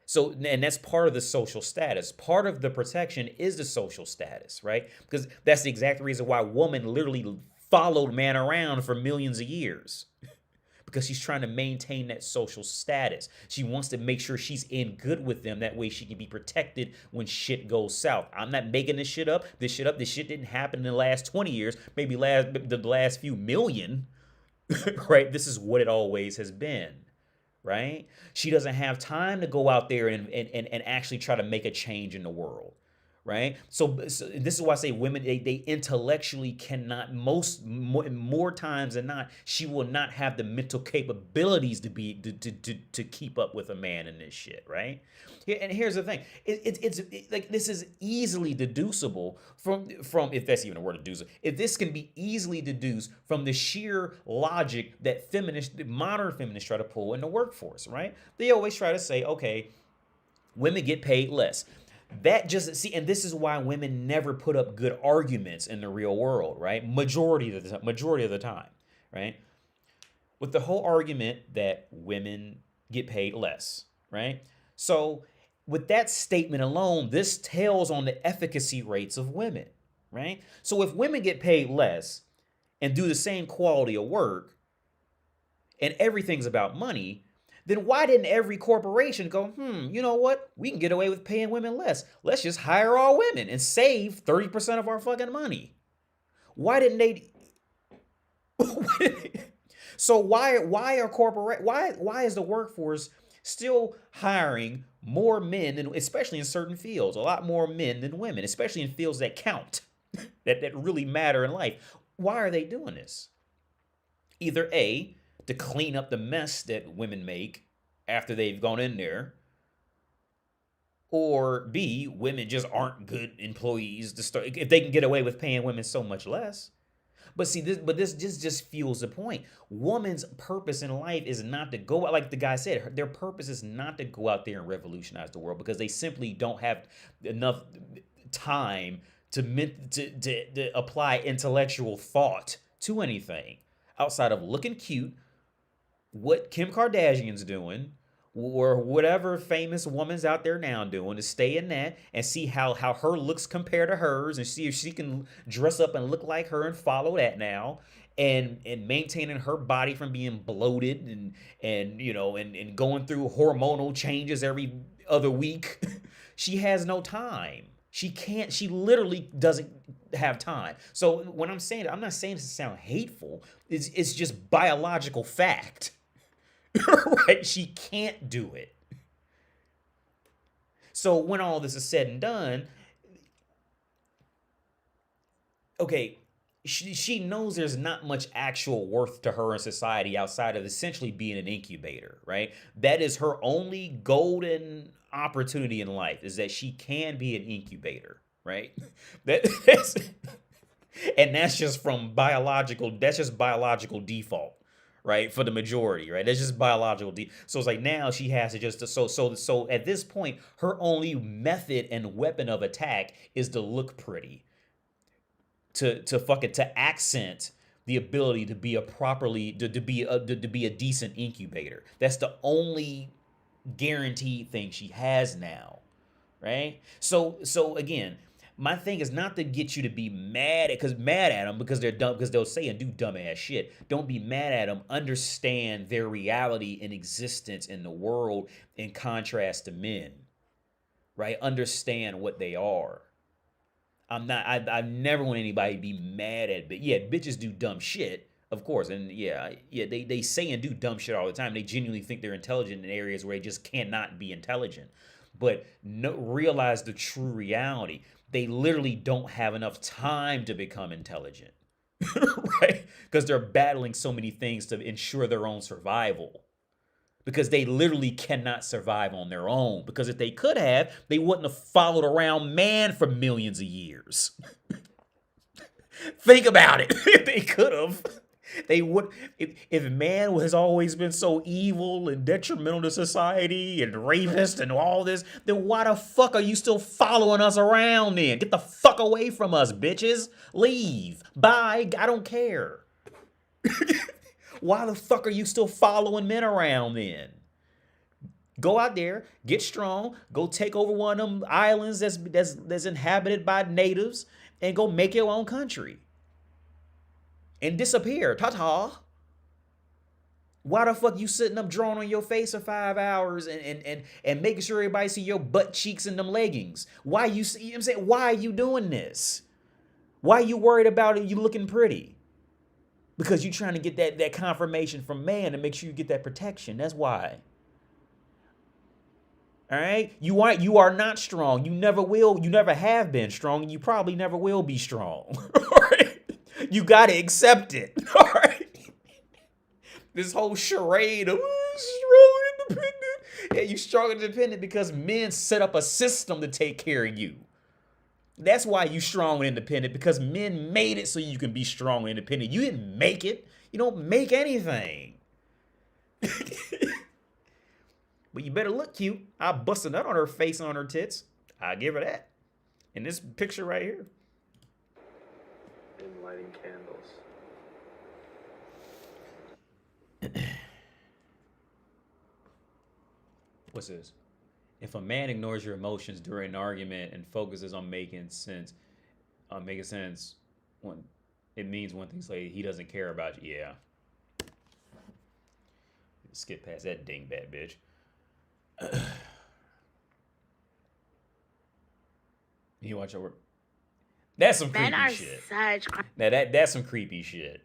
So, and that's part of the social status. Part of the protection is the social status, right? Because that's the exact reason why woman literally followed man around for millions of years. Because she's trying to maintain that social status. She wants to make sure she's in good with them. That way she can be protected when shit goes south. I'm not making this shit up. This shit didn't happen in the last 20 years. Maybe the last few million, right? This is what it always has been, right? She doesn't have time to go out there and actually try to make a change in the world. Right. So this is why I say women, they intellectually cannot, more times than not, she will not have the mental capabilities to keep up with a man in this shit. Right. And here's the thing. It's like, this is easily deducible from, if that's even a word, deducible. If this can be easily deduced from the sheer logic that modern feminists try to pull in the workforce. Right. They always try to say, okay, women get paid less. And this is why women never put up good arguments in the real world, right? Majority of the time, right? With the whole argument that women get paid less, right? So with that statement alone, this tells on the efficacy rates of women, right? So if women get paid less and do the same quality of work and everything's about money, then why didn't every corporation go, you know what? We can get away with paying women less. Let's just hire all women and save 30% of our fucking money. Why didn't they? So why is the workforce still hiring more men, especially in certain fields, a lot more men than women, especially in fields that count, that really matter in life? Why are they doing this? Either A, to clean up the mess that women make after they've gone in there, or B, women just aren't good employees to start if they can get away with paying women so much less. But see, this just fuels the point. Woman's purpose in life is not to go out, like the guy said, their purpose is not to go out there and revolutionize the world, because they simply don't have enough time to apply intellectual thought to anything outside of looking cute, what Kim Kardashian's doing, or whatever famous woman's out there now doing, to stay in that and see how her looks compare to hers, and see if she can dress up and look like her and follow that now, and maintaining her body from being bloated and you know and going through hormonal changes every other week. She has no time. She literally doesn't have time. So when I'm saying it, I'm not saying this to sound hateful. It's just biological fact. Right? She can't do it. So when all this is said and done, okay, she knows there's not much actual worth to her in society outside of essentially being an incubator, right? That is her only golden opportunity in life, is that she can be an incubator, right? That's and that's just biological default, right? For the majority, right? That's just biological. So it's like now she has to just so at this point, her only method and weapon of attack is to look pretty, to accent the ability to be to be a decent incubator. That's the only guaranteed thing she has now, right? So again, my thing is not to get you to be mad at them because they're dumb, because they'll say and do dumbass shit. Don't be mad at them. Understand their reality and existence in the world in contrast to men, right? Understand what they are. I never want anybody to be mad at, but yeah, bitches do dumb shit, of course, and yeah, they say and do dumb shit all the time. They genuinely think they're intelligent in areas where they just cannot be intelligent. But realize the true reality. They literally don't have enough time to become intelligent, right? Because they're battling so many things to ensure their own survival. Because they literally cannot survive on their own. Because if they could have, they wouldn't have followed around man for millions of years. Think about it. If they could have, they would. If man has always been so evil and detrimental to society and rapist and all this, then why the fuck are you still following us around then? Get the fuck away from us, bitches. Leave. Bye. I don't care. Why the fuck are you still following men around then? Go out there, get strong, go take over one of them islands that's inhabited by natives, and go make your own country. And disappear. Ta-ta. Why the fuck you sitting up drawing on your face for 5 hours and making sure everybody see your butt cheeks in them leggings? Why you know what I'm saying? Why are you doing this? Why are you worried about it? You looking pretty? Because you're trying to get that confirmation from man to make sure you get that protection. That's why. All right? You are not strong. You never will. You never have been strong. And you probably never will be strong. All right? You got to accept it. All right? This whole charade of strong and independent. Yeah, you strong and independent because men set up a system to take care of you. That's why you strong and independent, because men made it so you can be strong and independent. You didn't make it. You don't make anything. But you better look cute. I bust a nut on her face and on her tits. I give her that. In this picture right here. In lighting candles. What's this? If a man ignores your emotions during an argument and focuses on making sense, when it means one thing's like he doesn't care about you. Yeah. Skip past that dingbat bitch. You watch over. That's some creepy shit. Now that's some creepy shit.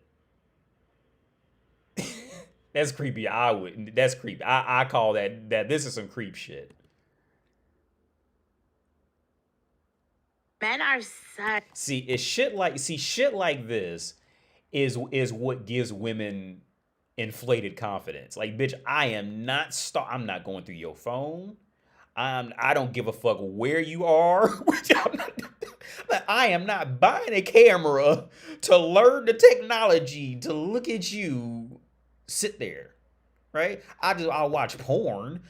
That's creepy. That's creepy. I call that this is some creep shit. Men are such. See, shit like this is what gives women inflated confidence. Like, bitch, I'm not going through your phone. I don't give a fuck where you are. I am not buying a camera to learn the technology to look at you sit there, right? I'll watch porn.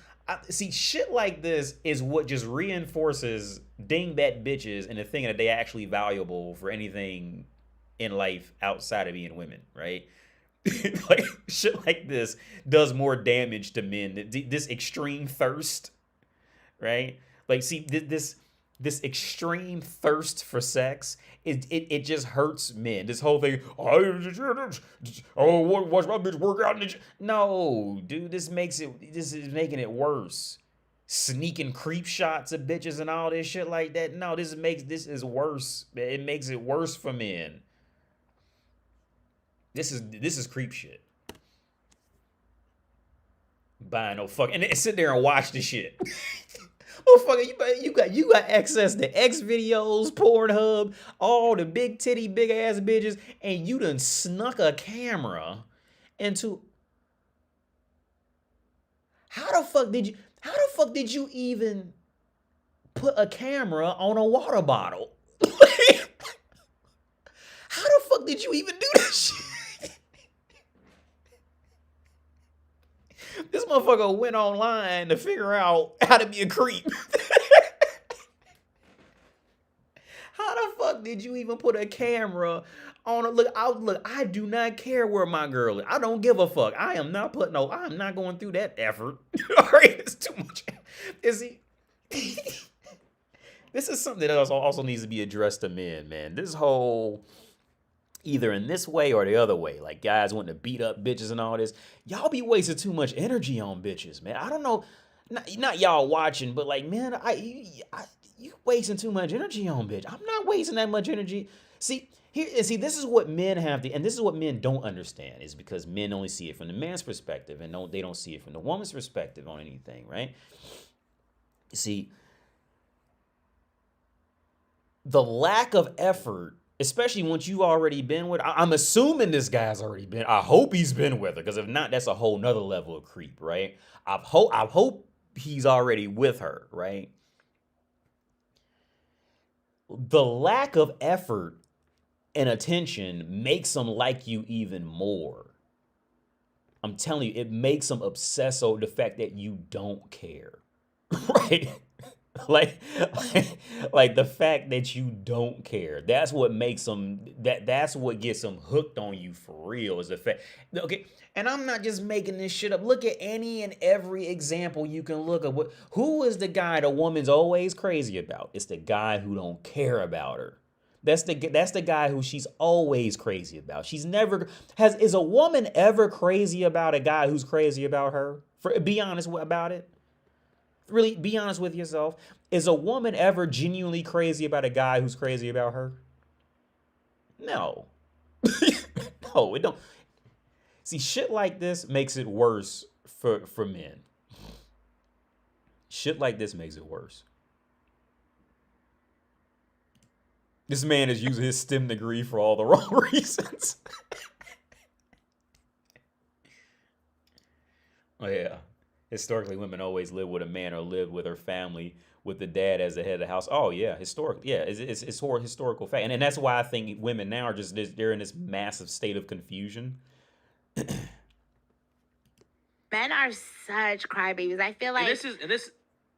See, shit like this is what just reinforces dingbat bitches and the thing that they actually valuable for anything in life outside of being women, right? Like shit like this does more damage to men. This extreme thirst, right? Like, see, this extreme thirst for sex, it just hurts men. This whole thing, watch my bitch work out in the gym. No, dude, this is making it worse. Sneaking creep shots of bitches and all this shit like that. No, this is worse. It makes it worse for men. This is creep shit. Buying no fuck and sit there and watch this shit. Oh fucking you got access to X videos, Pornhub, all the big titty, big ass bitches, and you done snuck a camera into. How the fuck did you even put a camera on a water bottle? How the fuck did you even do this shit? This motherfucker went online to figure out how to be a creep. How the fuck did you even put a camera on a look? I do not care where my girl is. I don't give a fuck. I'm not going through that effort. All right, it's too much. This is something that also needs to be addressed to men, man. This whole either in this way or the other way, like guys wanting to beat up bitches and all this. Y'all be wasting too much energy on bitches, man. I don't know, not y'all watching, but like, man, you wasting too much energy on bitch. I'm not wasting that much energy. See, this is what men have to, and this is what men don't understand, is because men only see it from the man's perspective, and they don't see it from the woman's perspective on anything, right? See, the lack of effort, especially once you've already been with, I'm assuming this guy's already been, I hope he's been with her, because if not, that's a whole nother level of creep, right? I hope he's already with her, right? The lack of effort and attention makes them like you even more. I'm telling you, it makes them obsess over the fact that you don't care, right? like the fact that you don't care. That's what makes them, that's what gets them hooked on you for real, is the fact. Okay, and I'm not just making this shit up. Look at any and every example you can look at. Who is the guy the woman's always crazy about? It's the guy who don't care about her. That's the guy who she's always crazy about. She's never is a woman ever crazy about a guy who's crazy about her? Be honest about it. Really, be honest with yourself. Is a woman ever genuinely crazy about a guy who's crazy about her? No. No, it don't. See, shit like this makes it worse for men. Shit like this makes it worse. This man is using his STEM degree for all the wrong reasons. Oh, yeah. Historically, women always live with a man or live with her family with the dad as the head of the house. Oh, yeah. Historically. Yeah, it's historical fact. And that's why I think women now are just, they're in this massive state of confusion. Men are such crybabies. I feel like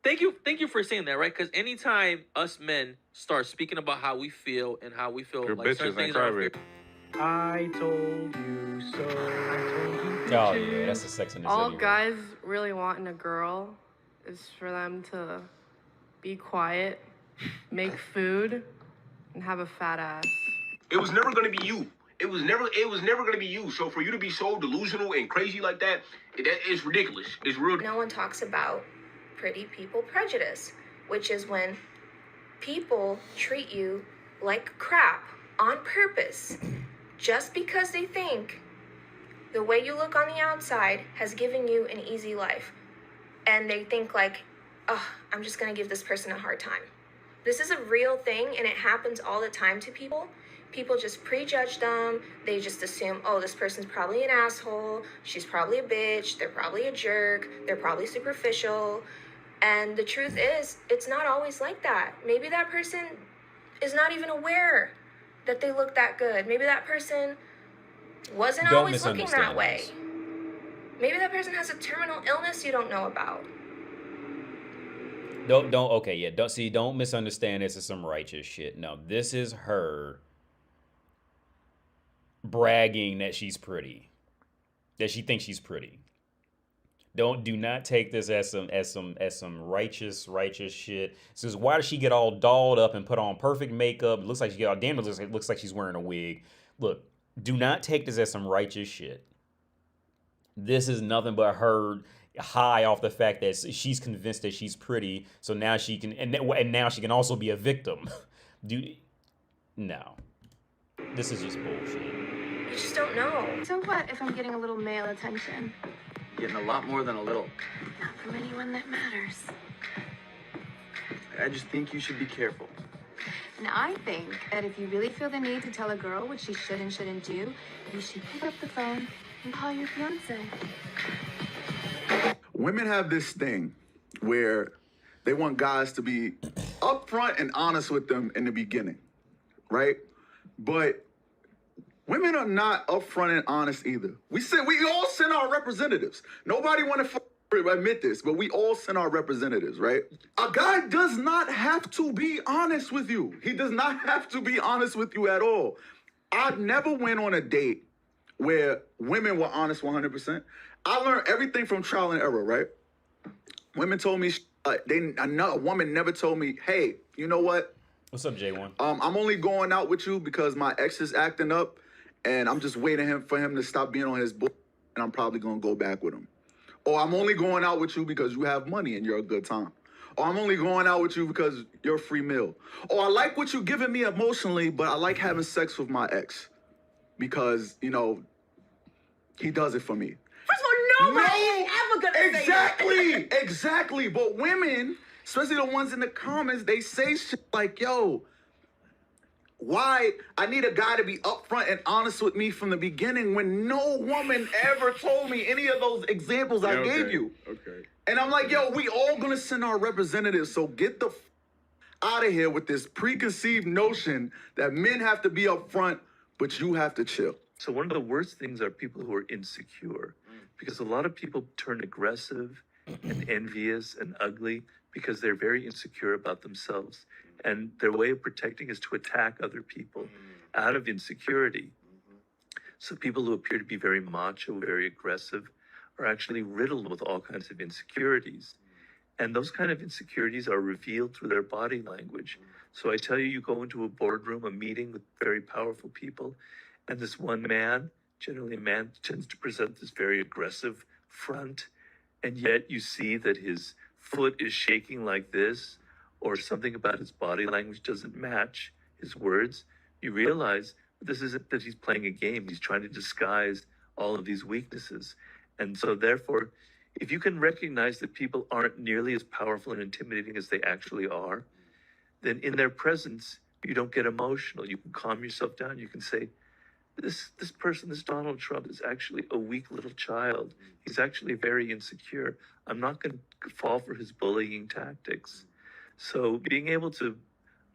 thank you for saying that, right? Because anytime us men start speaking about how we feel and how we feel, your like bitches ain't crybaby. I told you so. Oh yeah, that's a Sex and the All City. guys really want in a girl is for them to be quiet, make food, and have a fat ass. It was never gonna be you. It was never gonna be you. So for you to be so delusional and crazy like that, it's ridiculous. It's real. No one talks about pretty people prejudice, which is when people treat you like crap on purpose, just because they think the way you look on the outside has given you an easy life. And they think like, oh, I'm just gonna give this person a hard time. This is a real thing, and it happens all the time to people. People just prejudge them. They just assume, oh, this person's probably an asshole. She's probably a bitch. They're probably a jerk. They're probably superficial. And the truth is, it's not always like that. Maybe that person is not even aware that they look that good. Maybe that person wasn't always looking that way. Maybe that person has a terminal illness you don't know about. Don't misunderstand this as some righteous shit. No, this is her bragging that she's pretty. that she thinks she's pretty. Do not take this as some righteous shit. Says, why does she get all dolled up and put on perfect makeup? It looks like she got damn. It looks like she's wearing a wig. Look, do not take this as some righteous shit. This is nothing but her high off the fact that she's convinced that she's pretty. So now she can, and now she can also be a victim. No, this is just bullshit. You just don't know. So what if I'm getting a little male attention? Getting a lot more than a little. Not from anyone that matters. I just think you should be careful. And I think that if you really feel the need to tell a girl what she should and shouldn't do, you should pick up the phone and call your fiance. Women have this thing where they want guys to be upfront and honest with them in the beginning, right? But women are not upfront and honest either. We all send our representatives. Nobody want to admit this, but we all send our representatives, right? A guy does not have to be honest with you. He does not have to be honest with you at all. I never went on a date where women were honest 100%. I learned everything from trial and error, right? Women told me, a woman never told me, hey, you know what? What's up, J1? I'm only going out with you because my ex is acting up, and I'm just waiting for him to stop being on his book, and I'm probably going to go back with him. Or I'm only going out with you because you have money and you're a good time. Or I'm only going out with you because you're a free meal. Or I like what you're giving me emotionally, but I like having sex with my ex because, you know, he does it for me. First of all, nobody is ever gonna say that. Exactly. But women, especially the ones in the comments, they say shit like, yo, why I need a guy to be upfront and honest with me from the beginning when no woman ever told me any of those examples I gave you. Okay. And I'm like, yo, we all gonna send our representatives, so get the out of here with this preconceived notion that men have to be upfront, but you have to chill. So one of the worst things are people who are insecure, because a lot of people turn aggressive and envious and ugly because they're very insecure about themselves. And their way of protecting is to attack other people out of insecurity. So people who appear to be very macho, very aggressive, are actually riddled with all kinds of insecurities. And those kind of insecurities are revealed through their body language. So I tell you, you go into a boardroom, a meeting with very powerful people, and this one man, generally a man, tends to present this very aggressive front, and yet you see that his foot is shaking like this, or something about his body language doesn't match his words. You realize this isn't that he's playing a game. He's trying to disguise all of these weaknesses. And so therefore, if you can recognize that people aren't nearly as powerful and intimidating as they actually are, then in their presence, you don't get emotional. You can calm yourself down. You can say, this person, this Donald Trump, is actually a weak little child. He's actually very insecure. I'm not going to fall for his bullying tactics. So being able to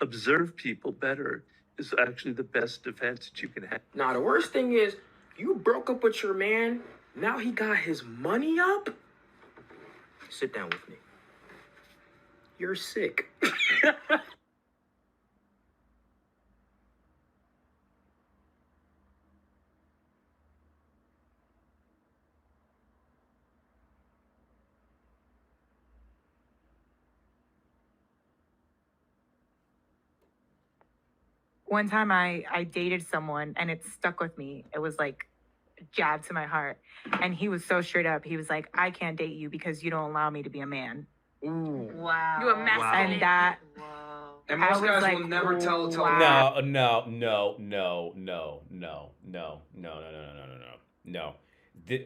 observe people better is actually the best defense that you can have. Now, the worst thing is, you broke up with your man, now he got his money up? Sit down with me. You're sick. One time I dated someone and it stuck with me. It was like a jab to my heart. And he was so straight up. He was like, I can't date you because you don't allow me to be a man. Ooh. Wow. You emasculate. And that. And most I was guys like, will never tell. No.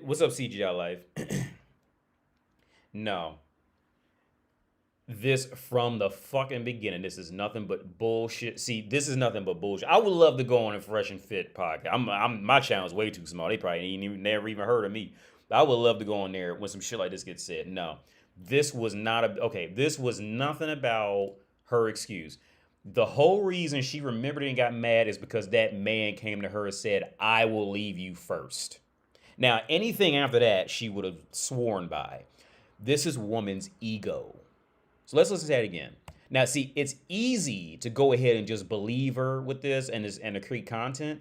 What's up, CGI Life? No. This from the fucking beginning. This is nothing but bullshit. See, this is nothing but bullshit. I would love to go on a Fresh and Fit podcast. My channel's way too small. They probably never even heard of me. But I would love to go on there when some shit like this gets said. No, this was not this was nothing about her excuse. The whole reason she remembered and got mad is because that man came to her and said, I will leave you first. Now, anything after that, she would have sworn by. This is woman's ego. So let's listen to that again. Now, see, it's easy to go ahead and just believe her with this and to create content.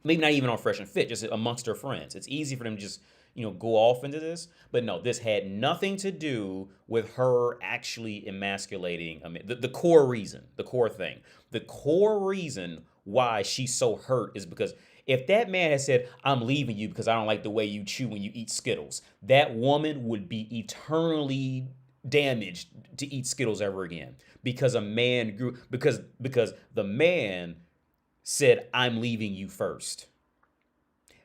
Maybe not even on Fresh and Fit, just amongst her friends. It's easy for them to just, go off into this. But no, this had nothing to do with her actually emasculating. The core reason, the core thing, the core reason why she's so hurt is because if that man had said, I'm leaving you because I don't like the way you chew when you eat Skittles, that woman would be eternally damaged to eat Skittles ever again. Because because the man said, I'm leaving you first.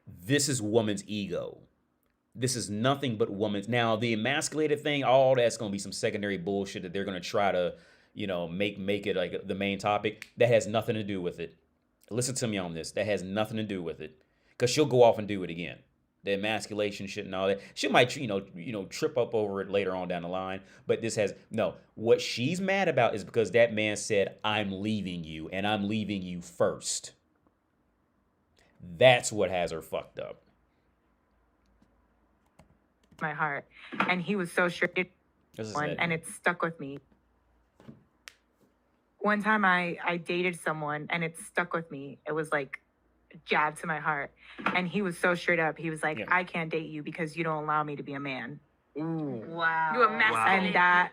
This is woman's ego. This is nothing but woman's. Now, the emasculated thing, all that's going to be some secondary bullshit that they're going to try to, make it like the main topic. That has nothing to do with it. Listen to me on this. That has nothing to do with it. Because she'll go off and do it again. The emasculation shit and all that. She might, trip up over it later on down the line. But this has, no. What she's mad about is because that man said, I'm leaving you. And I'm leaving you first. That's what has her fucked up. My heart. And he was so straight. And it stuck with me. One time I dated someone and it stuck with me. It was like a jab to my heart. And he was so straight up. He was like, I can't date you because you don't allow me to be a man. Ooh. Wow. You emasculated. And that.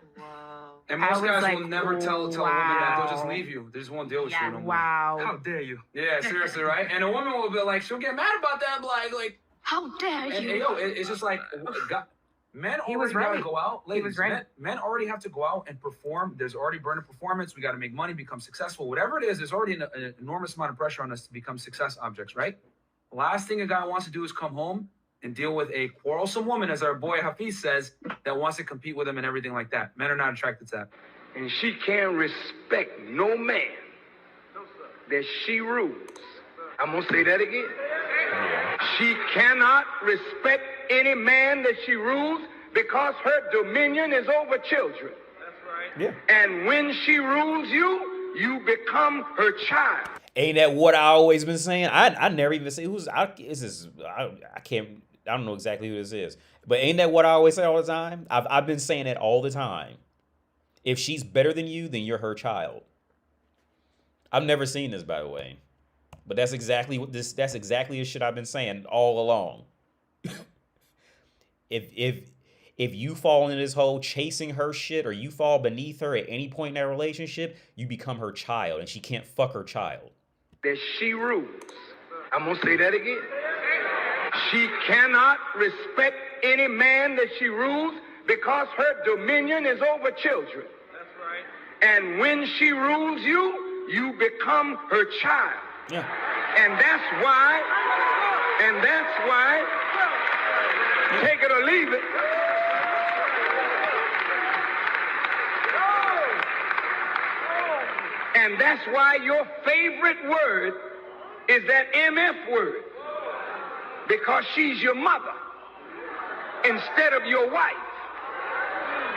And most guys like, will never tell a woman that. They'll just leave you. They just won't deal with you no more. Wow. How dare you? Yeah, seriously, right? And a woman will be like, she'll get mad about that, like, how dare you? And yo, it's just like, men already gotta go out. Ladies, men already have to go out and perform. There's already burning performance. We got to make money, become successful. Whatever it is, there's already an enormous amount of pressure on us to become success objects, right? Last thing a guy wants to do is come home and deal with a quarrelsome woman, as our boy Hafiz says, that wants to compete with him and everything like that. Men are not attracted to that. And she can't respect no man that she rules. I'm going to say that again. She cannot respect any man that she rules because her dominion is over children. That's right. Yeah. And when she rules you, you become her child. Ain't that what I always been saying? I never even say I don't know exactly who this is. But ain't that what I always say all the time? I've been saying that all the time. If she's better than you, then you're her child. I've never seen this, by the way. But that's exactly the shit I've been saying all along. If you fall into this whole chasing her shit or you fall beneath her at any point in that relationship, you become her child and she can't fuck her child. That she rules. I'm going to say that again. She cannot respect any man that she rules because her dominion is over children. That's right. And when she rules you, you become her child. Yeah. And that's why, take it or leave it. And that's why your favorite word is that MF word. Because she's your mother instead of your wife.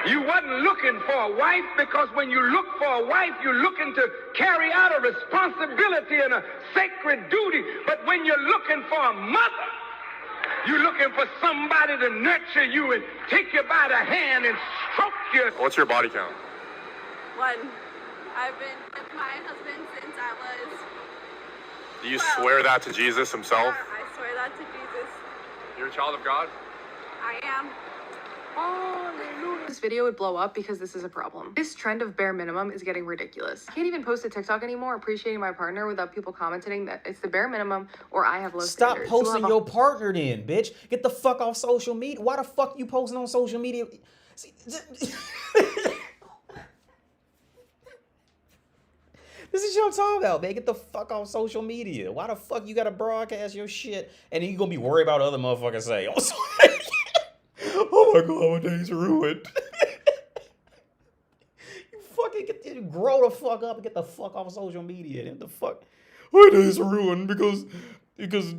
You wasn't looking for a wife because when you look for a wife, you're looking to carry out a responsibility and a sacred duty. But when you're looking for a mother, you're looking for somebody to nurture you and take you by the hand and stroke you. What's your body count? 1. I've been with my husband since I was... Do you swear that to Jesus himself? I swear that to Jesus. You're a child of God? I am. This video would blow up because this is a problem. This trend of bare minimum is getting ridiculous. I can't even post a TikTok anymore appreciating my partner without people commenting that it's the bare minimum or I have low standards. Stop posting your partner then, bitch. Get the fuck off social media. Why the fuck you posting on social media? See, this is what I'm talking about, man. Get the fuck off social media. Why the fuck you gotta broadcast your shit and then you gonna be worried about what other motherfuckers say? Oh my god, my day's ruined. You fucking grow the fuck up and get the fuck off social media. And the fuck, my day's ruined because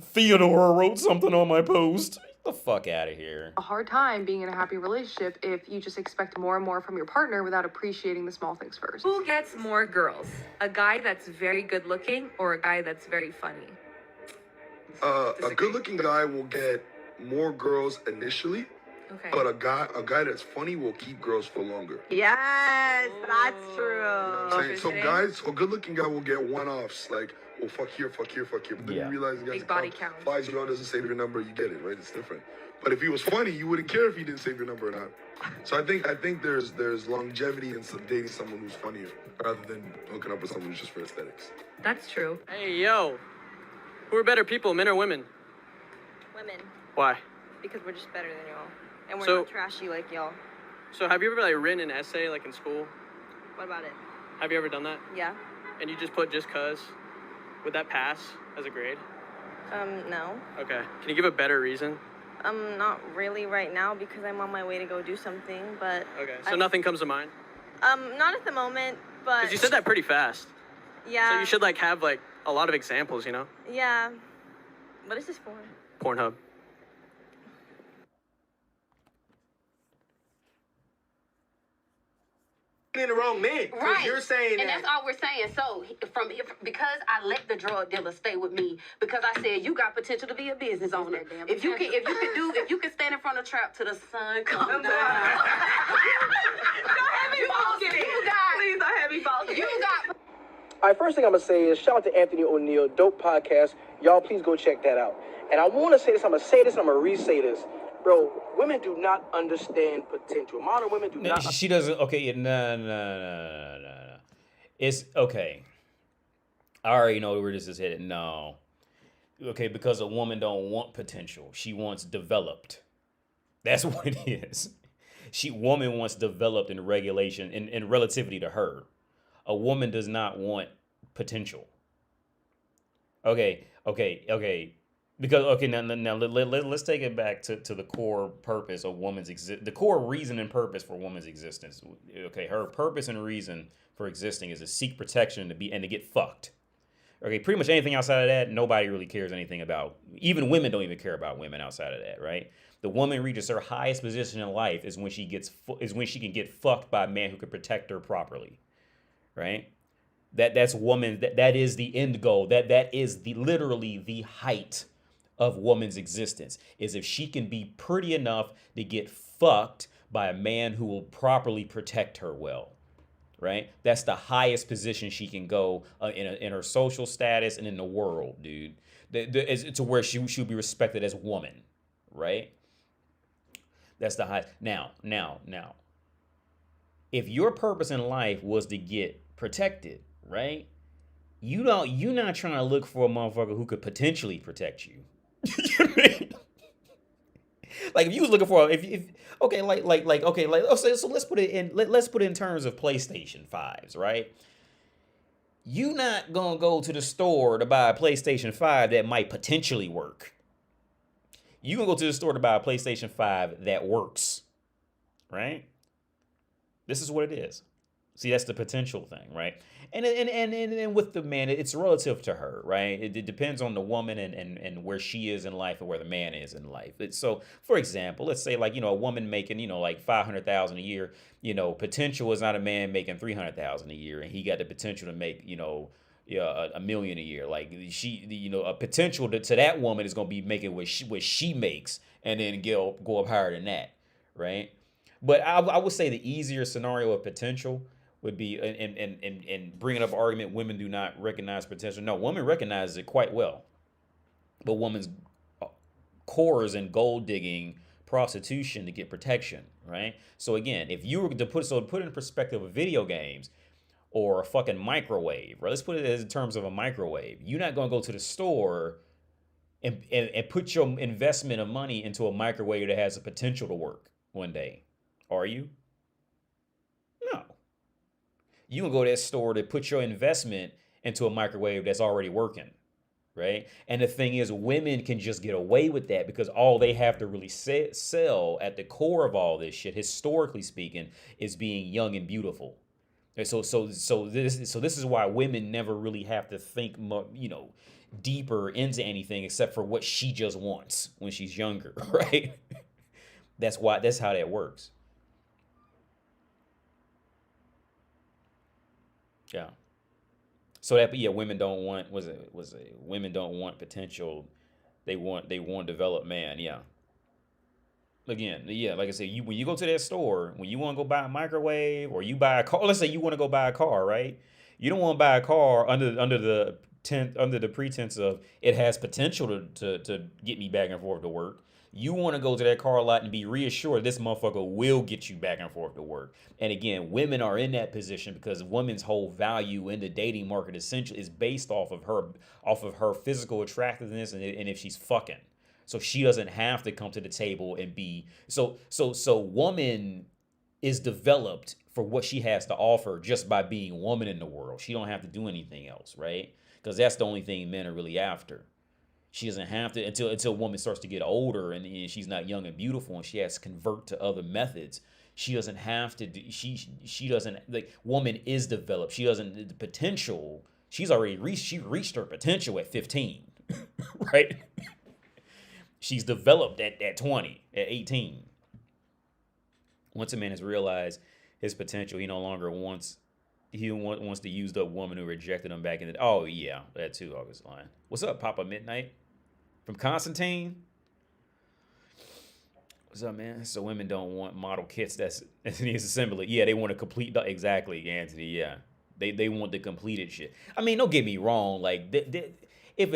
Theodore wrote something on my post. Get the fuck out of here. A hard time being in a happy relationship if you just expect more and more from your partner without appreciating the small things first. Who gets more girls? A guy that's very good looking or a guy that's very funny? A good looking guy will get more girls initially, Okay. But a guy that's funny will keep girls for longer. Yes, that's true. I'm saying, so good-looking guy will get one-offs, like, oh, fuck here, fuck here, fuck here. But then you realize the guy's Big body count. flies you on, doesn't save your number, you get it, right? It's different. But if he was funny, you wouldn't care if he didn't save your number or not. So I think there's longevity in dating someone who's funnier rather than hooking up with someone who's just for aesthetics. That's true. Hey, yo. Who are better people, men or women? Women, Why? because we're just better than y'all. And we're So- not trashy like y'all. So have you ever, like, written an essay, like, in school? What about it? Have you ever done that? Yeah. And you just put just cuz? Would that pass as a grade? No. Okay. Can you give a better reason? Not really right now because I'm on my way to go do something, but... Okay. So nothing comes to mind? Not at the moment, but... Because you said that pretty fast. Yeah. So you should, like, have, like, a lot of examples, you know? Yeah. What is this for? Pornhub. In the wrong man. 'Cause Right. You're saying and that. that's all we're saying. So because I let the drug dealer stay with me, because I said you got potential to be a business owner. If you can stand in front of trap till the sun comes down. Don't have me balking. Please don't have me balking. You got. All right, first thing I'm going to say is shout out to Anthony O'Neill, dope podcast. Y'all, please go check that out. And I want to say this, I'm going to say this, and I'm going to re-say this. Bro, women do not understand potential. Modern women do not. She doesn't. Okay, no. It's okay. I already know where this is headed. No. Okay, because a woman don't want potential. She wants developed. That's what it is. Woman wants developed in regulation, in relativity to her. A woman does not want potential. Okay. Because now let's take it back to the core purpose of the core reason and purpose for woman's existence. Okay, her purpose and reason for existing is to seek protection and to get fucked. Okay, pretty much anything outside of that, nobody really cares anything about. Even women don't even care about women outside of that, right? The woman reaches her highest position in life is when she can get fucked by a man who can protect her properly, right? That's woman. That is the end goal. That is literally the height of woman's existence, is if she can be pretty enough to get fucked by a man who will properly protect her well, right? That's the highest position she can go in her social status and in the world, dude. To where she would be respected as woman, right? That's the highest. Now, if your purpose in life was to get protected, right? You're not trying to look for a motherfucker who could potentially protect you. You know what I mean? Like if you was looking for so let's put it in terms of PlayStation 5s, right? You not gonna go to the store to buy a PlayStation 5 that might potentially work. You gonna go to the store to buy a PlayStation 5 that works, right? This is what it is. See, that's the potential thing, right? And with the man, it's relative to her, right? It depends on the woman and where she is in life and where the man is in life. So, for example, let's say a woman making like $500,000 a year. Potential is not a man making $300,000 a year, and he got the potential to make $1 million a year. Like a potential to that woman is gonna be making what she makes, and then go up higher than that, right? But I would say the easier scenario of potential would be, and bringing up argument, women do not recognize potential. No, women recognize it quite well. But women's core is in gold digging, prostitution to get protection, right? So again, if you were to put in perspective of video games or a fucking microwave, right? Let's put it in terms of a microwave. You're not going to go to the store and put your investment of money into a microwave that has the potential to work one day. Are you? No. You can go to that store to put your investment into a microwave that's already working, right? And the thing is, women can just get away with that because all they have to really sell at the core of all this shit, historically speaking, is being young and beautiful. And so this is why women never really have to think, deeper into anything except for what she just wants when she's younger, right? That's how that works. Yeah. So women don't want women don't want potential. They want developed man. Yeah. Again, yeah, like I said, when you go to that store, when you want to go buy a microwave or you buy a car, let's say you want to go buy a car, right? You don't want to buy a car under the pretense of it has potential to get me back and forth to work. You want to go to that car lot and be reassured this motherfucker will get you back and forth to work. And again, women are in that position because women's whole value in the dating market essentially is based off of her physical attractiveness and if she's fucking. So she doesn't have to come to the table and be so woman is developed for what she has to offer just by being woman in the world. She don't have to do anything else, right? Because that's the only thing men are really after. She doesn't have to until a woman starts to get older and she's not young and beautiful and she has to convert to other methods. She doesn't have to do she doesn't like woman is developed. She doesn't the potential. She's already reached her potential at 15, right? She's developed at 20, at 18. Once a man has realized his potential, he no longer wants to use the woman who rejected him back in the... Oh, yeah, that too, I was lying. What's up, Papa Midnight? From Constantine? What's up, man? So women don't want model kits that's needs assembly. Yeah, they want a complete... Exactly, Anthony, yeah. They want the completed shit. I mean, don't get me wrong. Like, if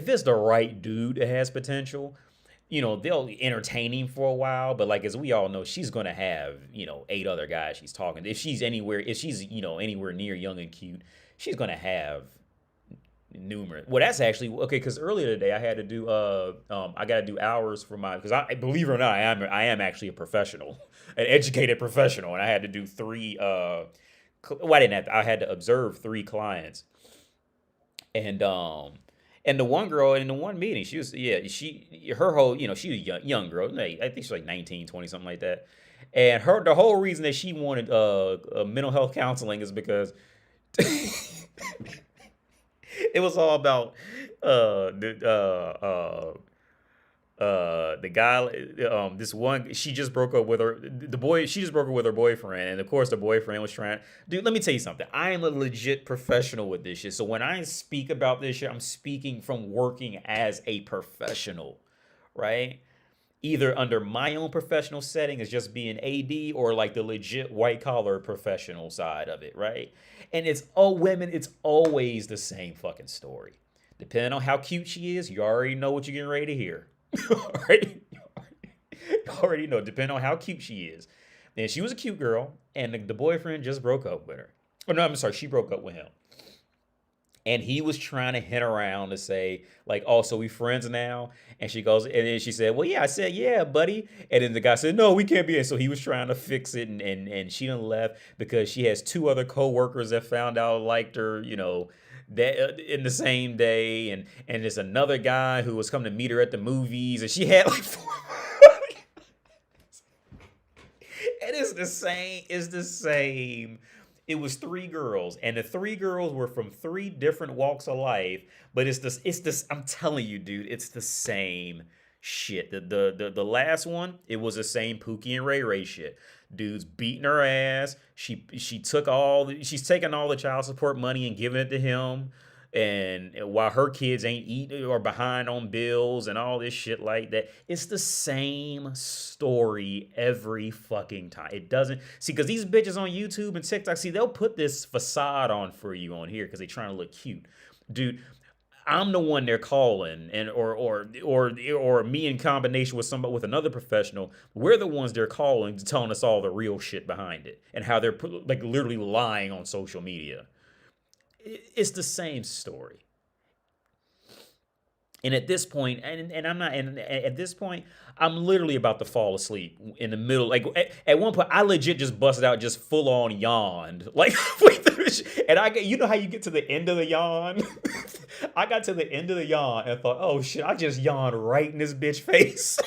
it's the right dude that has potential, you know, they'll entertain him for a while. But like, as we all know, she's gonna have, 8 other guys she's talking to. If she's anywhere near young and cute, she's gonna have numerous. Well, that's actually okay. Because earlier today I had to do I got to do hours for because I believe it or not, I am actually a professional, an educated professional, and I had to do 3. I had to observe 3 clients, and the one girl in the one meeting, she was her whole she was a young girl, I think she's like 19, 20, something like that, and the whole reason that she wanted mental health counseling is because it was all about the guy, this one, she just broke up with her boyfriend, and of course the boyfriend was trying. Dude, let me tell you something. I am a legit professional with this shit. So when I speak about this shit, I'm speaking from working as a professional, right? Either under my own professional setting as just being AD or like the legit white collar professional side of it, right? And it's always the same fucking story. Depending on how cute she is, you already know what you're getting ready to hear. You already know, depending on how cute she is. And she was a cute girl, and the boyfriend just broke up with her. Oh, no, I'm sorry, she broke up with him. And he was trying to hint around to say, like, oh, so we friends now? And she goes, and then she said, well, yeah. I said, yeah, buddy. And then the guy said, no, we can't be. And so he was trying to fix it, and she done left because she has 2 other coworkers that found out liked her, that in the same day, and there's another guy who was coming to meet her at the movies, and she had like 4. And it's the same. It was 3 girls, and the 3 girls were from 3 different walks of life, but it's this. I'm telling you, dude, it's the same shit. The last one, it was the same Pookie and Ray Ray shit. Dude's beating her ass. She's taking all the child support money and giving it to him, and while her kids ain't eating or behind on bills and all this shit like that. It's the same story every fucking time. It doesn't because these bitches on YouTube and TikTok, they'll put this facade on for you on here because they're trying to look cute, dude. I'm the one they're calling, and or me in combination with another professional. We're the ones they're calling, telling us all the real shit behind it and how they're like literally lying on social media. It's the same story. And at this point, at this point, I'm literally about to fall asleep in the middle. Like at one point, I legit just busted out, just full on yawned. Like, and how you get to the end of the yawn? I got to the end of the yawn and thought, oh shit, I just yawned right in this bitch face.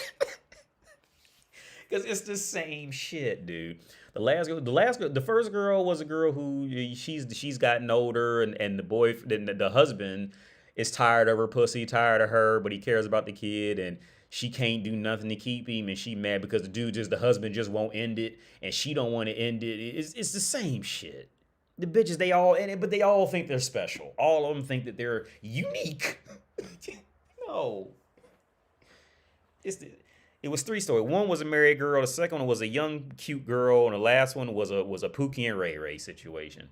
Because it's the same shit, dude. The first girl was a girl who she's gotten older, and the husband is tired of her pussy, tired of her, but he cares about the kid, and she can't do nothing to keep him, and she mad because the husband just won't end it, and she don't want to end it. It's the same shit. The bitches, they all in it, but they all think they're special. All of them think that they're unique. No. It was 3 stories. One was a married girl. The second one was a young, cute girl. And the last one was a Pookie and Ray Ray situation.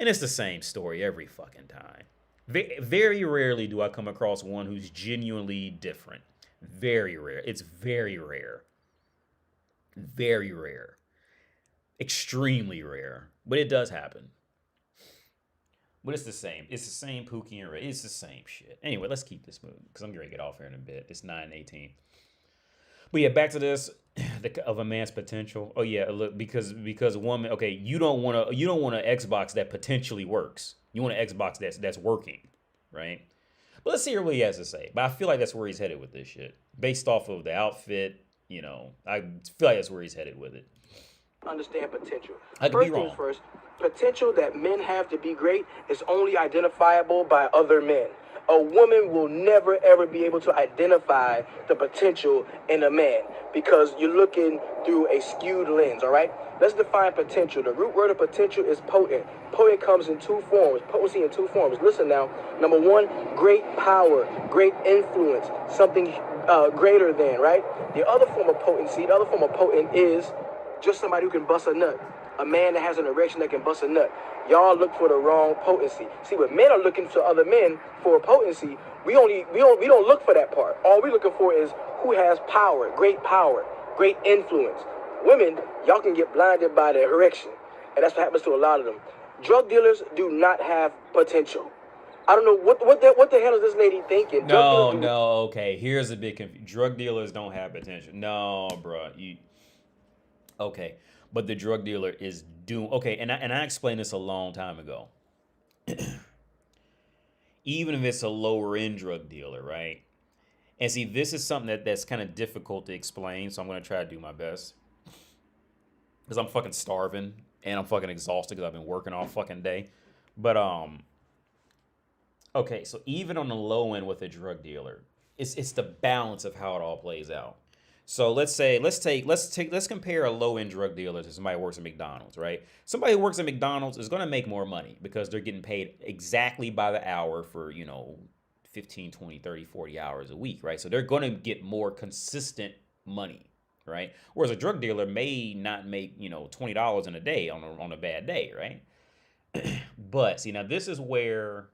And it's the same story every fucking time. Very rarely do I come across one who's genuinely different. Very rare. It's very rare. Very rare. Extremely rare. But it does happen. But it's the same. It's the same Pookie and Ray. It's the same shit. Anyway, let's keep this moving because I'm going to get off here in a bit. It's 9:18. But yeah, back to this of a man's potential. Oh yeah, look, because a woman. Okay, you don't want an Xbox that potentially works. You want an Xbox that's working, right? But let's hear what he has to say. But I feel like that's where he's headed with this shit, based off of the outfit. You know, I feel like that's where he's headed with it. Understand potential. I could First be wrong. things first, potential that men have to be great is only identifiable by other men. A woman will never ever be able to identify the potential in a man because you're looking through a skewed lens, all right? Let's define potential. The root word of potential is potent. Potent comes in 2 forms, potency in 2 forms. Listen now. Number 1, great power, great influence, something greater than, right? The other form of potency, the other form of potent is just somebody who can bust a nut. A man that has an erection that can bust a nut. Y'all look for the wrong potency. See, when men are looking to other men for potency, we don't look for that part. All we're looking for is who has power, great influence. Women, y'all can get blinded by the erection, and that's what happens to a lot of them. Drug dealers do not have potential. I don't know what the hell is this lady thinking? No, okay. Here's a big confusion. Drug dealers don't have potential. No, bro. Okay, but the drug dealer is doing okay, and I explained this a long time ago. Even if it's a lower end drug dealer, right? And see, this is something that's kind of difficult to explain, so I'm gonna try to do my best because I'm fucking starving and I'm fucking exhausted because I've been working all fucking day. But okay, so even on the low end with a drug dealer, it's the balance of how it all plays out. So let's compare a low-end drug dealer to somebody who works at McDonald's, right? Somebody who works at McDonald's is going to make more money because they're getting paid exactly by the hour for, 15, 20, 30, 40 hours a week, right? So they're going to get more consistent money, right? Whereas a drug dealer may not make, $20 in a day on a bad day, right? But see, now this is where,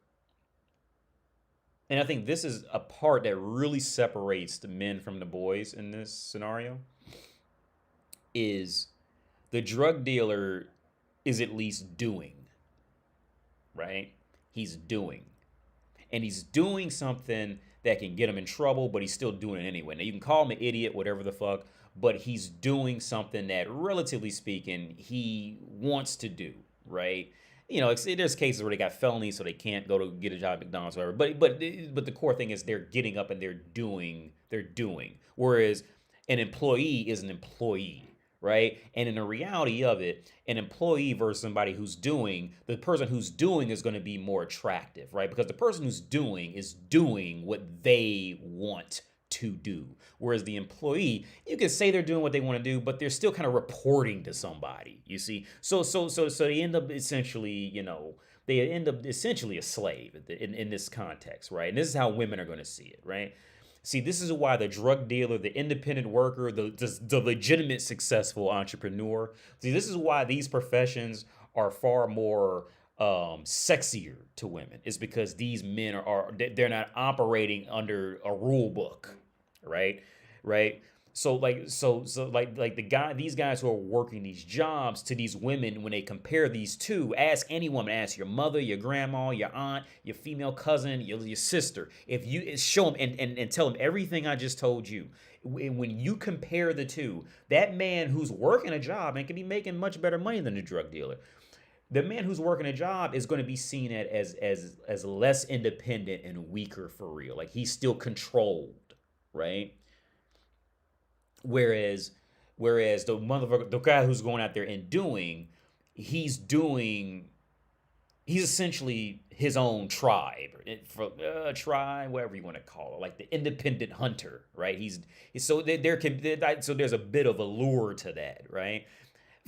and I think this is a part that really separates the men from the boys in this scenario, is the drug dealer is at least doing, right? He's doing. And he's doing something that can get him in trouble, but he's still doing it anyway. Now, you can call him an idiot, whatever the fuck, but he's doing something that, relatively speaking, he wants to do, right? There's cases where they got felonies, so they can't go to get a job at McDonald's or whatever. But the core thing is they're getting up and they're doing. Whereas an employee is an employee, right? And in the reality of it, an employee versus somebody who's doing, the person who's doing is going to be more attractive, right? Because the person who's doing is doing what they want to do. Whereas the employee, you can say they're doing what they want to do, but they're still kind of reporting to somebody, you see? So they end up essentially, a slave in this context, right? And this is how women are going to see it, right? See, this is why the drug dealer, the independent worker, the legitimate successful entrepreneur, see, this is why these professions are far more sexier to women. Is because these men they're not operating under a rule book, right? So these guys who are working these jobs to these women, when they compare these two, ask any woman, ask your mother, your grandma, your aunt, your female cousin, your sister. If you show them and tell them everything I just told you, when you compare the two, that man who's working a job and can be making much better money than the drug dealer, the man who's working a job is going to be seen as less independent and weaker for real. Like, he's still controlled, right? Whereas the guy who's going out there and doing, he's essentially his own tribe, tribe, whatever you want to call it, like the independent hunter, right? So there's a bit of allure to that, right?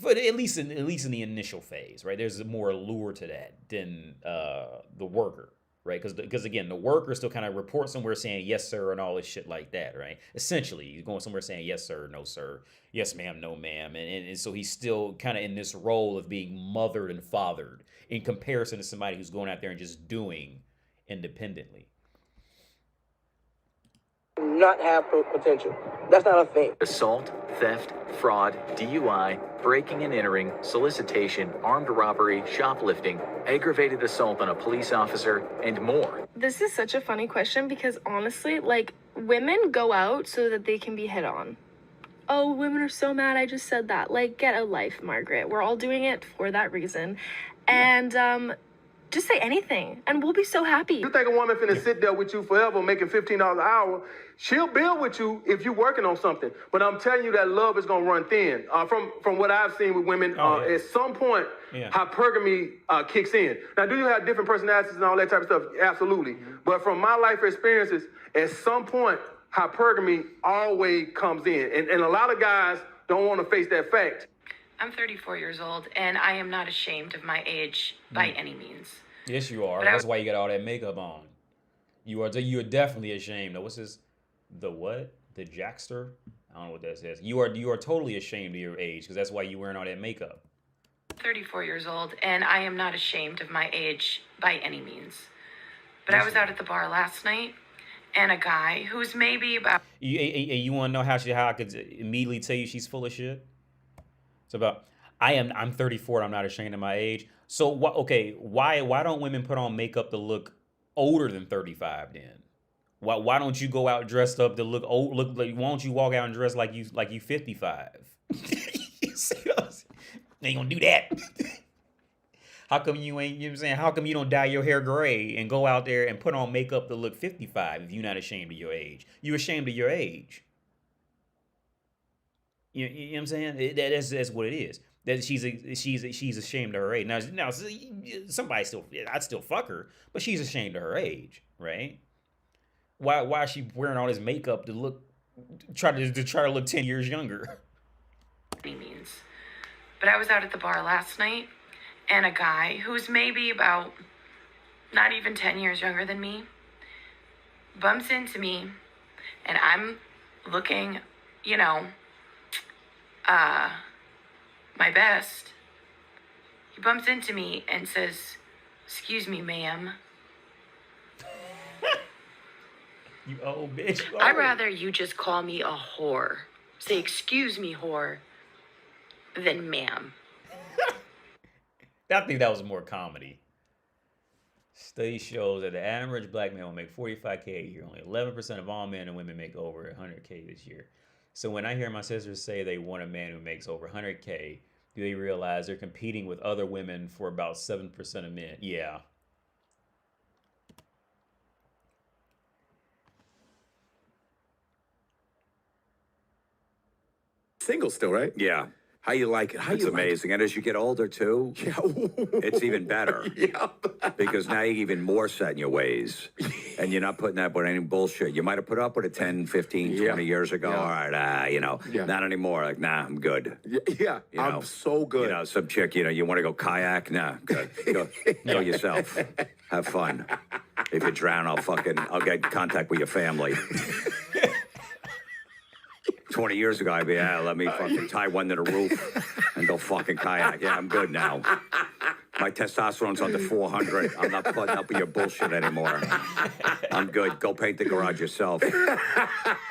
But at least in the initial phase, right? There's more allure to that than the worker, right? Because again, the worker still kind of reports somewhere saying yes sir and all this shit like that, right? Essentially, he's going somewhere saying yes sir, no sir, yes ma'am, no ma'am, and so he's still kind of in this role of being mothered and fathered in comparison to somebody who's going out there and just doing independently. Not have potential. That's not a thing. Assault, theft, fraud, DUI, breaking and entering, solicitation, armed robbery, shoplifting, aggravated assault on a police officer, and more. This is such a funny question because honestly, like, women go out so that they can be hit on. Oh, women are so mad I just said that. Like, get a life, Margaret. We're all doing it for that reason. And, just say anything, and we'll be so happy. You think a woman finna sit there with you forever making $15 an hour? She'll build with you if you're working on something. But I'm telling you that love is gonna run thin. From what I've seen with women, at some point, hypergamy kicks in. Now, do you have different personalities and all that type of stuff? Absolutely. But from my life experiences, at some point, hypergamy always comes in. And a lot of guys don't want to face that fact. I'm 34 years old, and I am not ashamed of my age by any means. Yes, you are. But That's why you got all that makeup on. You are definitely ashamed. Now, what's this? The what? The Jackster? I don't know what that says. You are totally ashamed of your age because that's why you wearing all that makeup. 34 years old, and I am not ashamed of my age by any means. But I was out at the bar last night, and a guy who's maybe about... You want to know how I could immediately tell you she's full of shit? It's about, I'm 34 and I'm not ashamed of my age. So, why don't women put on makeup to look older than 35 then? Why don't you go out dressed up to look old? Why don't you walk out and dress like you 55? They ain't gonna do that. How come you ain't, you know what I'm saying? How come you don't dye your hair gray and go out there and put on makeup to look 55 if you're not ashamed of your age? You're ashamed of your age. You know what I'm saying? That's what it is. That she's ashamed of her age. Now somebody I'd still fuck her, but she's ashamed of her age, right? Why is she wearing all this makeup to try to look 10 years younger? Any means. But I was out at the bar last night, and a guy who's maybe about not even 10 years younger than me bumps into me, and I'm looking, my best. He bumps into me and says, "Excuse me, ma'am." You old bitch. I'd rather you just call me a whore. Say, "Excuse me, whore," than ma'am. I think that was more comedy. Study shows that the average black man will make $45K a year. Only 11% of all men and women make over $100K this year. So when I hear my sisters say they want a man who makes over $100K, do they realize they're competing with other women for about 7% of men? Yeah. Single still, right? Yeah. How you like it? It's amazing. And as you get older, too, it's even better. Yeah. Because now you're even more set in your ways. And you're not putting up with any bullshit. You might have put up with it 10, 15, 20 years ago. All right, not anymore. Like, nah, I'm good. Yeah, I'm so good. Some chick, you want to go kayak? Nah, good. Go yourself. Have fun. If you drown, I'll get in contact with your family. 20 years ago, I'd be, let me fucking tie one to the roof and go fucking kayak. Yeah, I'm good now. My testosterone's under 400. I'm not putting up with your bullshit anymore. I'm good. Go paint the garage yourself.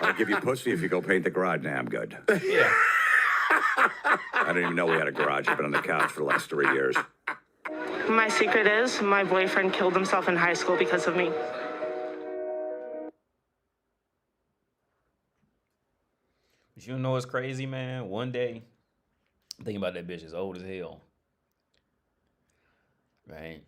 I'll give you pussy if you go paint the garage. Nah, I'm good. Yeah. I didn't even know we had a garage. I've been on the couch for the last 3 years. My secret is my boyfriend killed himself in high school because of me. You know what's crazy, man? One day, I'm thinking about that bitch is old as hell. Right?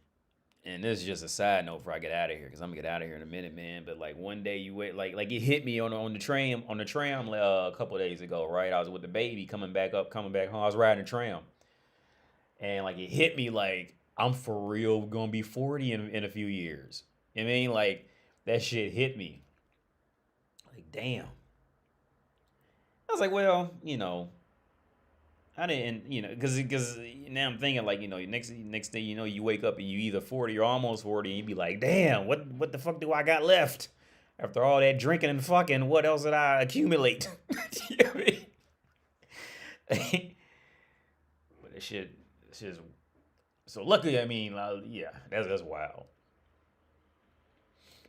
And this is just a side note before I get out of here, because I'm gonna get out of here in a minute, man. But like one day you wait, like it hit me on the tram a couple of days ago, right? I was with the baby coming back home. I was riding the tram. And like it hit me like I'm for real gonna be 40 in a few years. I mean, like that shit hit me. Like, damn. I was like, well, I didn't, because now I'm thinking like, next thing you know, you wake up and you either 40 or almost 40, and you be like, damn, what the fuck do I got left? After all that drinking and fucking, what else did I accumulate? You know what I mean? But that shit's so luckily. I mean, yeah, that's wild.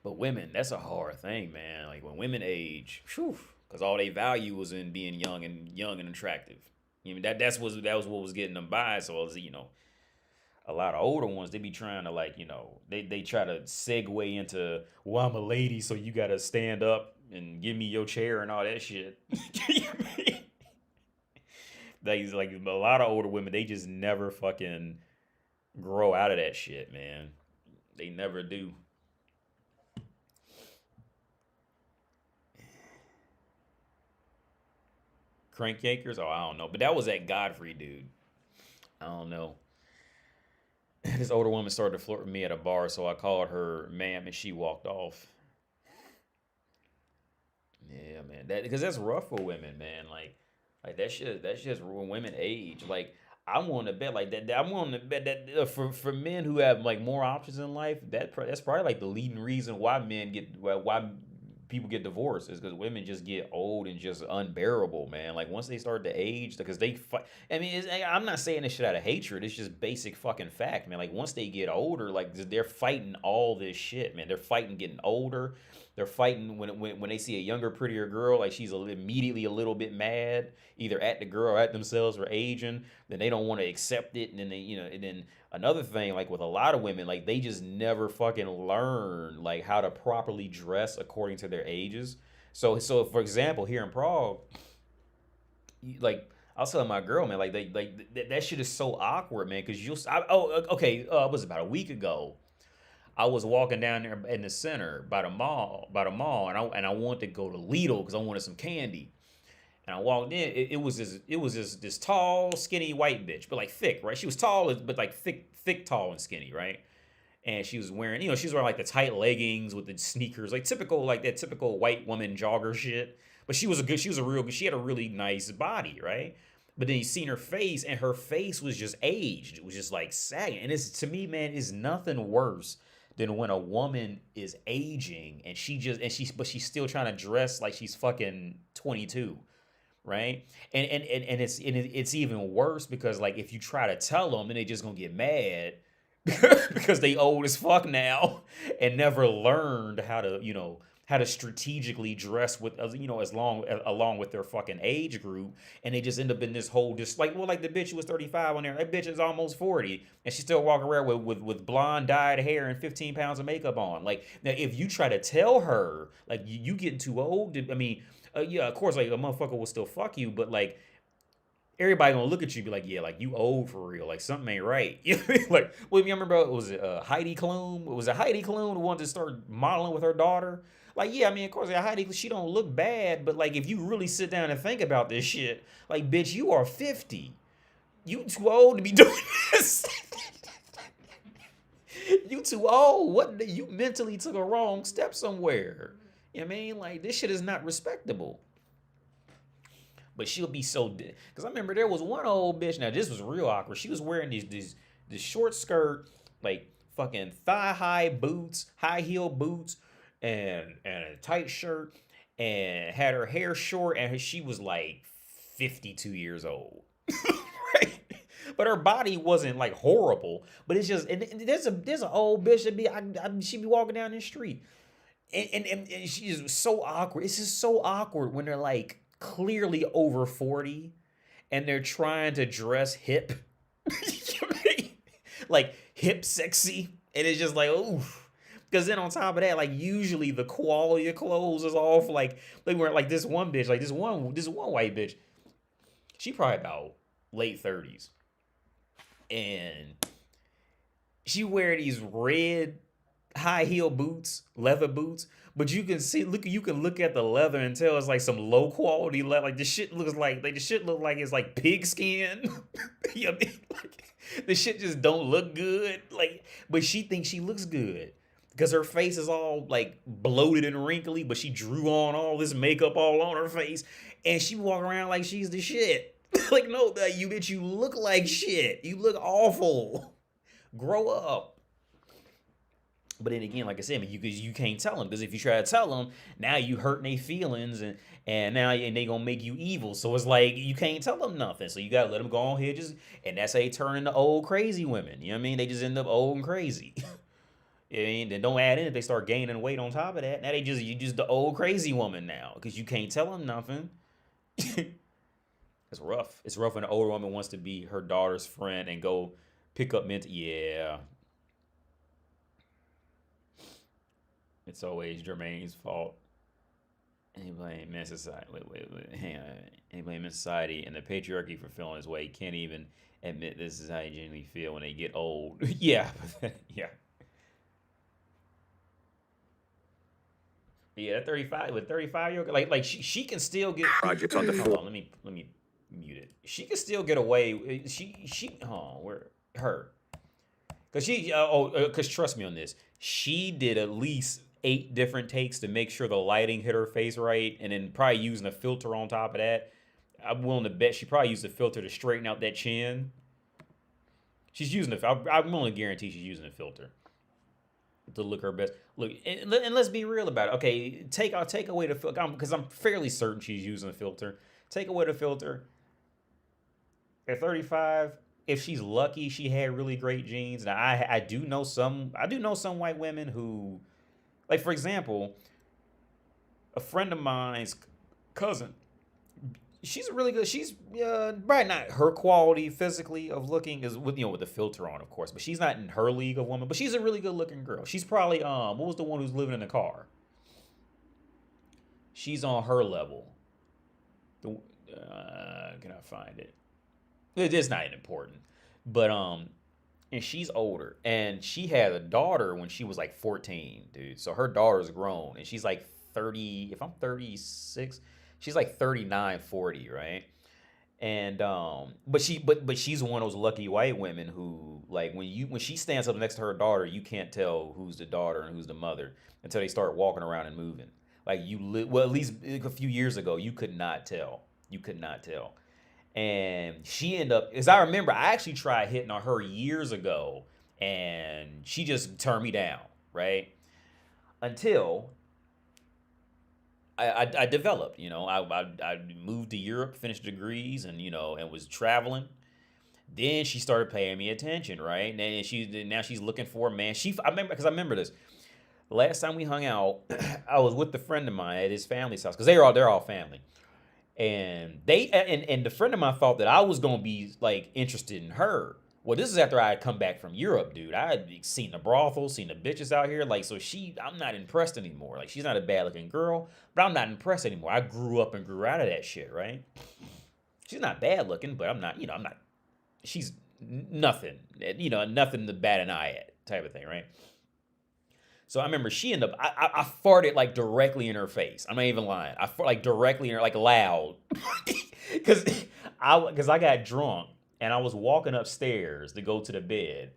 But women, that's a hard thing, man. Like when women age, because all they value was in being young and attractive. That was what was getting them by. So it was, a lot of older ones, they be trying to like, they try to segue into, well, I'm a lady, so you gotta stand up and give me your chair and all that shit. Like a lot of older women, they just never fucking grow out of that shit, man. They never do. Crankakers? Oh, I don't know. But that was that Godfrey dude. I don't know. This older woman started to flirt with me at a bar, so I called her ma'am and she walked off. Yeah, man. Because that's rough for women, man. Like that's just when women age. Like I want to bet like that. I want to bet that for men who have like more options in life, that's probably like the leading reason why why people get divorced is because women just get old and just unbearable, man. Like once they start to age, because they fight. I mean, I'm not saying this shit out of hatred. It's just basic fucking fact, man. Like once they get older, like they're fighting all this shit, man. They're fighting getting older. They're fighting when they see a younger, prettier girl, like she's immediately a little bit mad, either at the girl or at themselves for aging. Then they don't want to accept it, and then and then another thing, like with a lot of women, like they just never fucking learn like how to properly dress according to their ages. So for example, here in Prague, like I was telling my girl, man, like that shit is so awkward, man, because it was about a week ago. I was walking down there in the center by the mall, and I wanted to go to Lidl because I wanted some candy. And I walked in. It was this tall, skinny white bitch, but like thick, right? She was tall, but like thick, tall, and skinny, right? And she was wearing, she was wearing like the tight leggings with the sneakers, like that typical white woman jogger shit. But she had a really nice body, right? But then you seen her face, and her face was just aged. It was just like sagging. And to me, man, is nothing worse than when a woman is aging and but she's still trying to dress like she's fucking 22, right? And it's even worse because like if you try to tell them, then they just gonna get mad because they old as fuck now and never learned how to strategically dress with along with their fucking age group, and they just end up in this whole like the bitch who was 35 on there. That bitch is almost 40 and she's still walking around with blonde dyed hair and 15 pounds of makeup on. Like now if you try to tell her like you getting too old, yeah, of course like a motherfucker will still fuck you, but like everybody gonna look at you and be like, yeah, like you old for real, like something ain't right. You know what I mean? Like, what do you remember? Was it Heidi Klum? Was it Heidi Klum who wanted to start modeling with her daughter? Like, yeah, I mean, of course, Heidi, she don't look bad, but like if you really sit down and think about this shit, like, bitch, you are 50. You too old to be doing this. You too old. What? You mentally took a wrong step somewhere. You know what I mean? Like, this shit is not respectable. But she'll be so dead. Because I remember there was one old bitch. Now, this was real awkward. She was wearing this short skirt, like fucking thigh-high boots, high-heel boots, and a tight shirt, and had her hair short, and she was like 52 years old. Right? But her body wasn't like horrible. But it's just, and there's an old bitch that she be walking down the street. And she's so awkward. It's just so awkward when they're like, clearly over 40 and they're trying to dress hip. You know what I mean? Like hip sexy, and it's just like, oof. Because then on top of that, like usually the quality of clothes is off. Like they wear like this one bitch, like this one white bitch, she probably about late 30s, and she wear these red high heel boots, leather boots, but you can look at the leather and tell it's like some low quality leather. Like the shit looks like it's like pig skin. You know what I mean? Like the shit just don't look good. Like, but she thinks she looks good because her face is all like bloated and wrinkly, but she drew on all this makeup all on her face, and she walk around like she's the shit. Like, no, you bitch, you look like shit. You look awful. Grow up. But then again, like I said, you can't tell them, because if you try to tell them, now you hurting their feelings, and now they gonna make you evil. So it's like you can't tell them nothing. So you gotta let them go on here, and that's how they turn into old crazy women. You know what I mean? They just end up old and crazy. And then don't add in if they start gaining weight on top of that. Now you just the old crazy woman now, because you can't tell them nothing. It's rough. It's rough when an older woman wants to be her daughter's friend and go pick up mental. Yeah. It's always Jermaine's fault. And he blamed men society. Wait. Hang on. And he blamed men society and the patriarchy for feeling his way. Can't even admit this is how you genuinely feel when they get old. Yeah. Yeah. Yeah, 35 with 35-year-old, like she can still get projects on the floor. Hold on, let me mute it. She can still get away. Where her? Because trust me on this. She did at least 8 different takes to make sure the lighting hit her face right, and then probably using a filter on top of that. I'm willing to bet she probably used a filter to straighten out that chin. She's using I'm willing to guarantee she's using a filter to look her best. Look, and let's be real about it. Okay, I'll take away the filter, because I'm fairly certain she's using a filter. Take away the filter. At 35, if she's lucky, she had really great genes. Now I do know some white women who, like, for example, a friend of mine's cousin. She's really good. She's probably not her quality physically of looking is with the filter on, of course, but she's not in her league of women. But she's a really good looking girl. She's probably what was the one who's living in the car? She's on her level. Can I find it? It's not important, but and she's older, and she had a daughter when she was like 14, dude. So her daughter's grown, and she's like 30. If I'm 36. She's like 39, 40, right? And but she's one of those lucky white women who, like, when she stands up next to her daughter, you can't tell who's the daughter and who's the mother until they start walking around and moving. Like at least a few years ago, you could not tell. You could not tell. And she ended up, as I remember, I actually tried hitting on her years ago, and she just turned me down, right? Until I developed, I moved to Europe, finished degrees, and and was traveling. Then she started paying me attention, right? And now she's looking for a man. I remember this. Last time we hung out, I was with a friend of mine at his family's house, because they're all family. And the friend of mine thought that I was gonna be like interested in her. Well, this is after I had come back from Europe, dude. I had seen the brothel, seen the bitches out here. Like, so I'm not impressed anymore. Like, she's not a bad looking girl, but I'm not impressed anymore. I grew up and grew out of that shit, right? She's not bad looking, but I'm not, she's nothing, nothing to bat an eye at type of thing, right? So I remember she ended up, I farted like directly in her face. I'm not even lying. I farted like directly in her, like loud. Because I got drunk. And I was walking upstairs to go to the bed,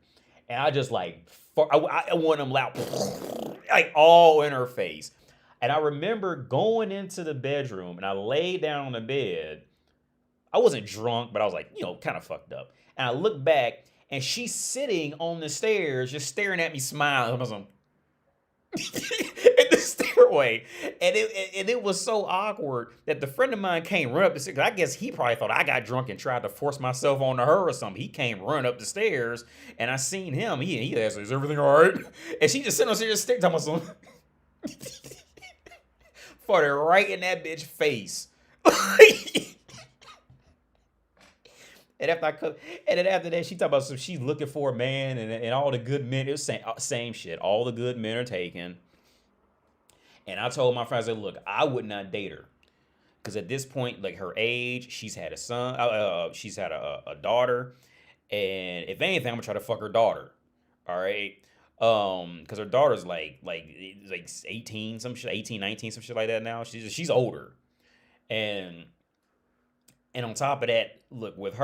and I just like, I want them loud, like all in her face. And I remember going into the bedroom, and I laid down on the bed. I wasn't drunk, but I was like, kind of fucked up. And I looked back, and she's sitting on the stairs, just staring at me, smiling. I was like, in the stairway, and it was so awkward that the friend of mine came run up the stairs. I guess he probably thought I got drunk and tried to force myself onto her or something. He came run up the stairs, and I seen him. He asked, "Is everything all right?" And she just sitting on the stairs, stick to myself, farted right in that bitch face. And after that, she talked about she's looking for a man, and all the good men. It was same shit. All the good men are taken. And I told my friends, look, I would not date her, because at this point, like her age, she's had a son, she's had a daughter, and if anything, I'm gonna try to fuck her daughter. All right, because her daughter's like 18, some shit, 18, 19, some shit like that now. She's older, and on top of that, look, with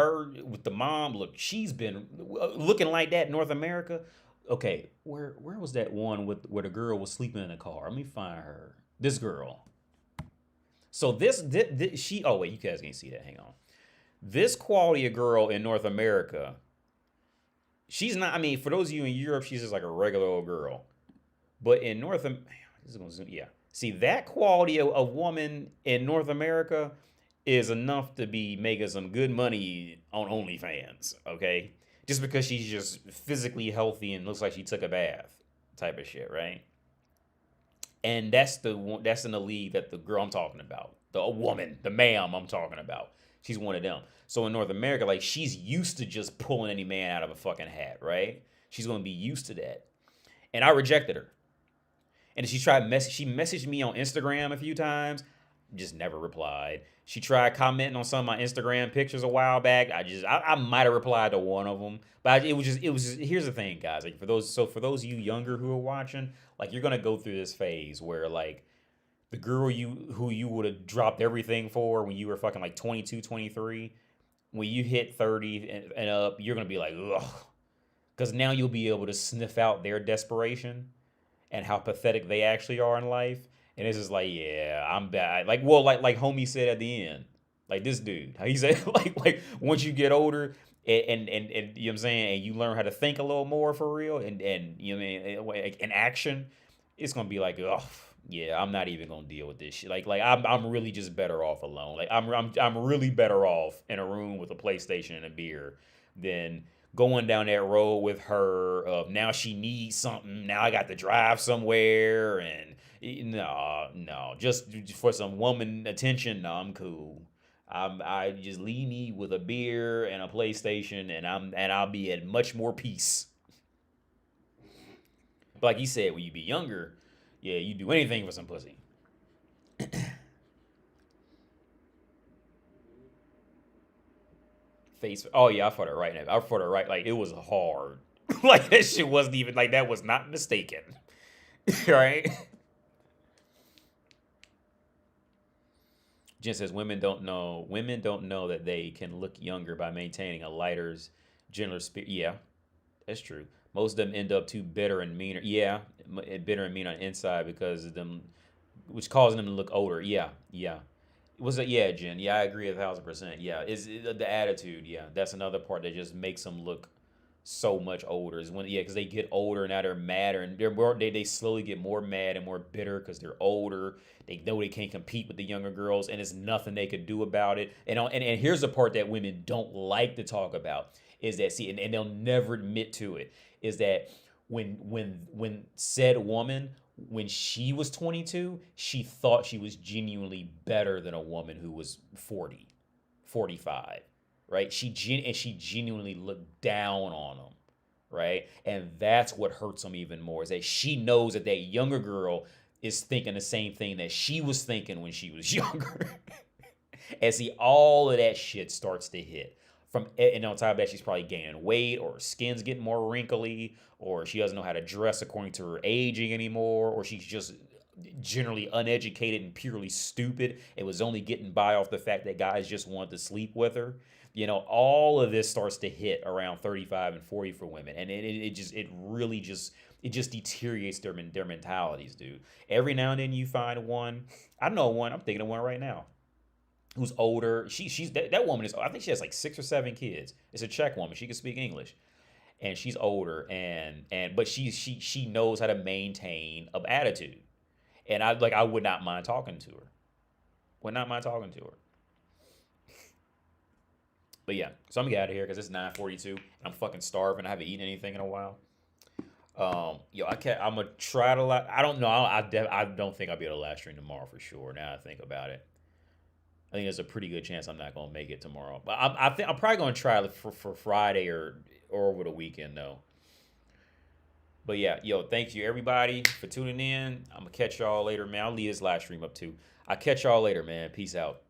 the mom, look, she's been looking like that in North America. Okay, where was that one where the girl was sleeping in the car? Let me find her. This girl. So she, oh wait, you guys can't see that. Hang on. This quality of girl in North America, she's not, I mean, for those of you in Europe, she's just like a regular old girl. But in North America, this is gonna zoom, yeah. See, that quality of woman in North America is enough to be making some good money on OnlyFans, okay? Just because she's just physically healthy and looks like she took a bath type of shit, right? And that's in the league that the girl I'm talking about, the woman, the ma'am I'm talking about. She's one of them. So in North America, like, she's used to just pulling any man out of a fucking hat, right? She's gonna be used to that. And I rejected her. And she messaged me on Instagram a few times, just never replied. She tried commenting on some of my Instagram pictures a while back. I might have replied to one of them, but it was just here's the thing, guys. Like, for those of you younger who are watching, like, you're gonna go through this phase where, like, the girl who you would have dropped everything for when you were fucking like 22, 23, when you hit 30 and up, you're gonna be like, ugh, because now you'll be able to sniff out their desperation and how pathetic they actually are in life. And it's just like, yeah, I'm bad. Like homie said at the end, like this dude, how he said, like once you get older and you know what I'm saying, and you learn how to think a little more for real, and you know what I mean, in action, it's gonna be like, oh yeah, I'm not even gonna deal with this shit. Like I'm really just better off alone. Like I'm really better off in a room with a PlayStation and a beer than going down that road with her of now she needs something. Now I got to drive somewhere, and no, just for some woman attention. No, I'm cool. I just leave me with a beer and a PlayStation, and I'll be at much more peace. But like you said, when you be younger, yeah, you do anything for some pussy. Face. Oh yeah, I fought it right now. I fought it right. Like, it was hard. Like, that shit wasn't even like, that was not mistaken. Right? Jen says women don't know that they can look younger by maintaining a lighter, gentler spirit. Yeah, that's true. Most of them end up too bitter and meaner. Yeah, bitter and mean on the inside because of them, which causes them to look older. Yeah. Was it? Yeah, Jen. Yeah, I agree 1,000%. Yeah, is the attitude. Yeah, that's another part that just makes them look so much older. Is when because they get older, now they're madder, and they slowly get more mad and more bitter because they're older. They know they can't compete with the younger girls, and there's nothing they could do about it. And here's the part that women don't like to talk about is that and they'll never admit to it, is that when said woman, when she was 22, she thought she was genuinely better than a woman who was 40, 45, right? She genuinely looked down on them, right? And that's what hurts them even more, is that she knows that younger girl is thinking the same thing that she was thinking when she was younger. And see, all of that shit starts to hit. And on top of that, she's probably gaining weight, or her skin's getting more wrinkly, or she doesn't know how to dress according to her aging anymore, or she's just generally uneducated and purely stupid. It was only getting by off the fact that guys just wanted to sleep with her. You know, all of this starts to hit around 35 and 40 for women, and it really deteriorates their mentalities, dude. Every now and then you find one. I know one. I'm thinking of one right now, who's older. That woman is, I think she has like 6 or 7 kids. It's a Czech woman. She can speak English, and she's older, but she knows how to maintain an attitude, and I would not mind talking to her. But yeah, so I'm gonna get out of here because it's 9:42 and I'm fucking starving. I haven't eaten anything in a while. I'm gonna try to. I don't know. I don't think I'll be able to live stream tomorrow for sure. Now I think about it, I think there's a pretty good chance I'm not gonna make it tomorrow. But I think I'm probably gonna try for Friday or over the weekend though. But yeah, thank you everybody for tuning in. I'm gonna catch y'all later, man. I'll leave this live stream up too. I'll catch y'all later, man. Peace out.